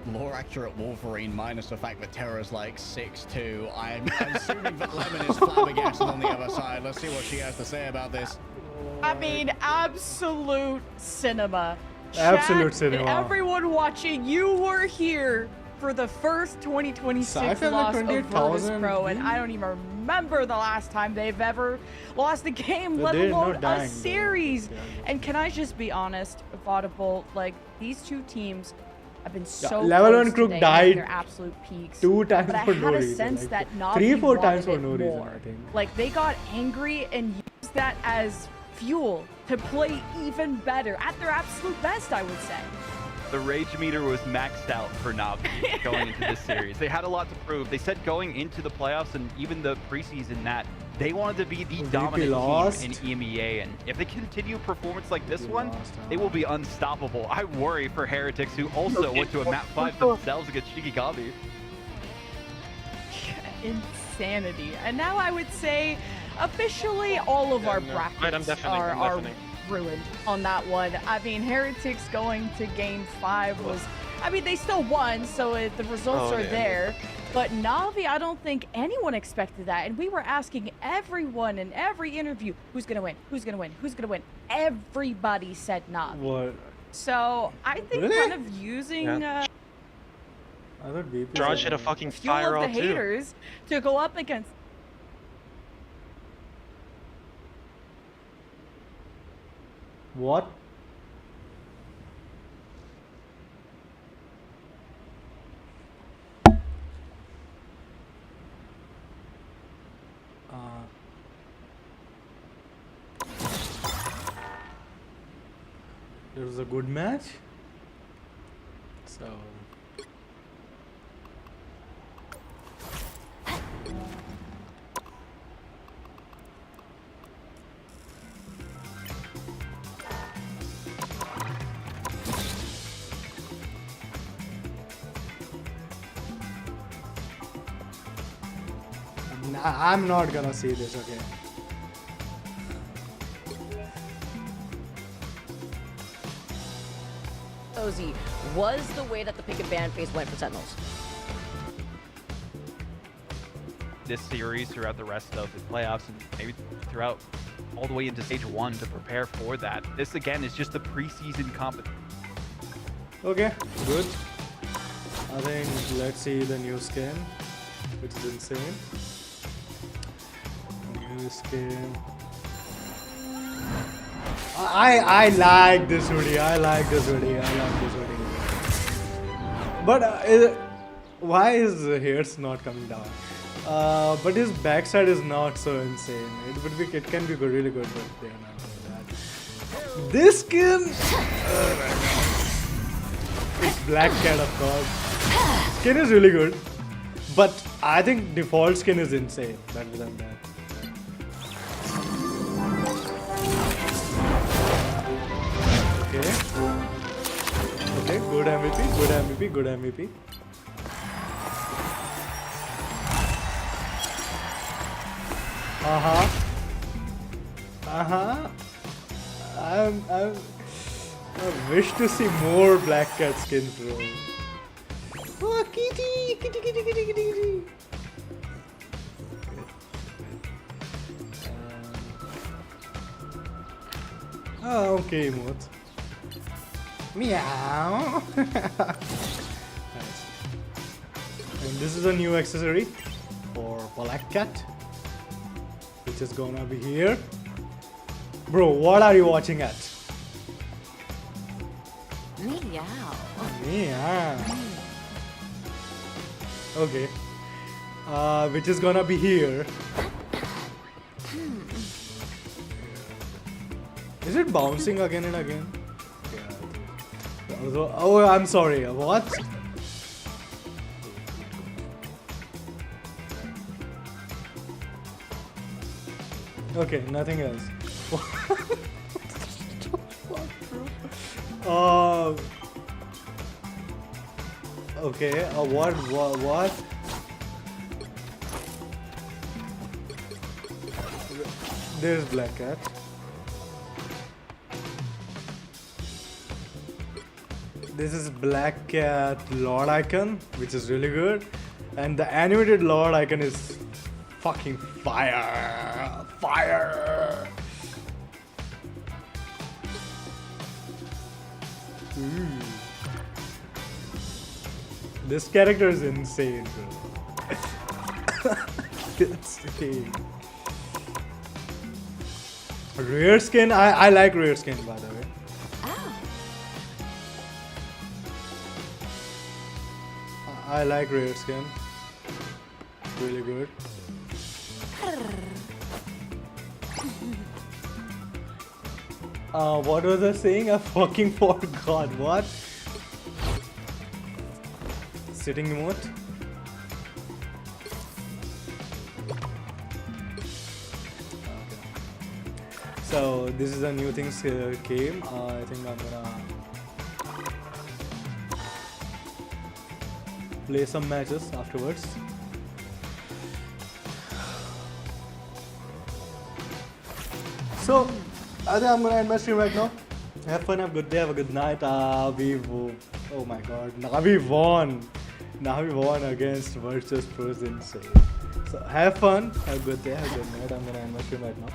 More accurate Wolverine, minus the fact that Terra's like 6'2". I'm assuming that Lemon is flabbergasted on the other side. Let's see what she has to say about this. I mean, absolute cinema. Absolute Chat, cinema. Everyone watching, you were here for the first 2026 Sci-Fi like loss of Virtus 28,000. Pro, and I don't even remember the last time they've ever lost a game, But let they're alone not a dying, though. series. And can I just be honest, Audible, like, these two teams have been so Level close 1 Crook today, died hitting their absolute peaks. 2 times But I for had no a reason. sense Like, that Na'Vi 3-4 times wanted for no it reason, more. I think. Like, they got angry and used that as fuel to play even better, at their absolute best, I would say. The rage meter was maxed out for Na'Vi going into this series. They had a lot to prove. They said going into the playoffs and even the preseason that they wanted to be the dominant lost. team in EMEA, and if they continue performance like this one, lost, huh? they will be unstoppable. I worry for Heretics, who also went to a map 5 themselves against Shikigami. Insanity. And now I would say officially all of our brackets are ruined on that one. I mean, Heretics going to game 5 was, I mean, they still won, so the results are there. But Na'Vi, I don't think anyone expected that. And we were asking everyone in every interview, who's going to win? Who's going to win? Who's going to win? Everybody said Na'Vi. What? So I think Really? kind of using I thought VP Draw said should have no. fucking fuel fire of all the too. haters to go up against. What? It was a good match. So I'm not gonna see this, okay? Ozzy was the way that the pick and ban phase went for Sentinels. This series throughout the rest of the playoffs and maybe throughout all the way into stage 1 to prepare for that. This again is just the preseason competition. Okay, good. I think let's see the new skin, which is insane. New skin. I like this hoodie. I like this hoodie. But why is the hairs not coming down? But his backside is not so insane. It can be good, really good, but they're not doing that. This skin, it's Black Cat, of course. Skin is really good, but I think default skin is insane. Better than that. Okay. Okay, good MVP, good MVP, good MVP. I wish to see more Black Cat skins, bro. Oh, kitty. Oh, okay, emote. Meow. Nice. And this is a new accessory for Black Cat, which is gonna be here. Bro, what are you watching at? Meow. Meow. Okay. Which is gonna be here. Is it bouncing again and again? Yeah. Oh, I'm sorry. What? Okay, nothing else. Okay, what? There's Black Cat. This is Black Cat Lord icon, which is really good. And the animated Lord icon is fucking fire. Fire! Ooh. This character is insane, bro. Insane. Rare skin? I like rare skin, by the way. I like rare skin. Really good. What was I saying? I fucking forgot. What? Sitting emote. Okay. So this is a new thing came. I think I'm gonna play some matches afterwards. So I think I'm gonna end my stream right now. Have fun, have a good day, have a good night. Oh my god, Navi won. Navi won against Virtus Pros, insane. So have fun, have a good day, have a good night. I'm gonna end my stream right now.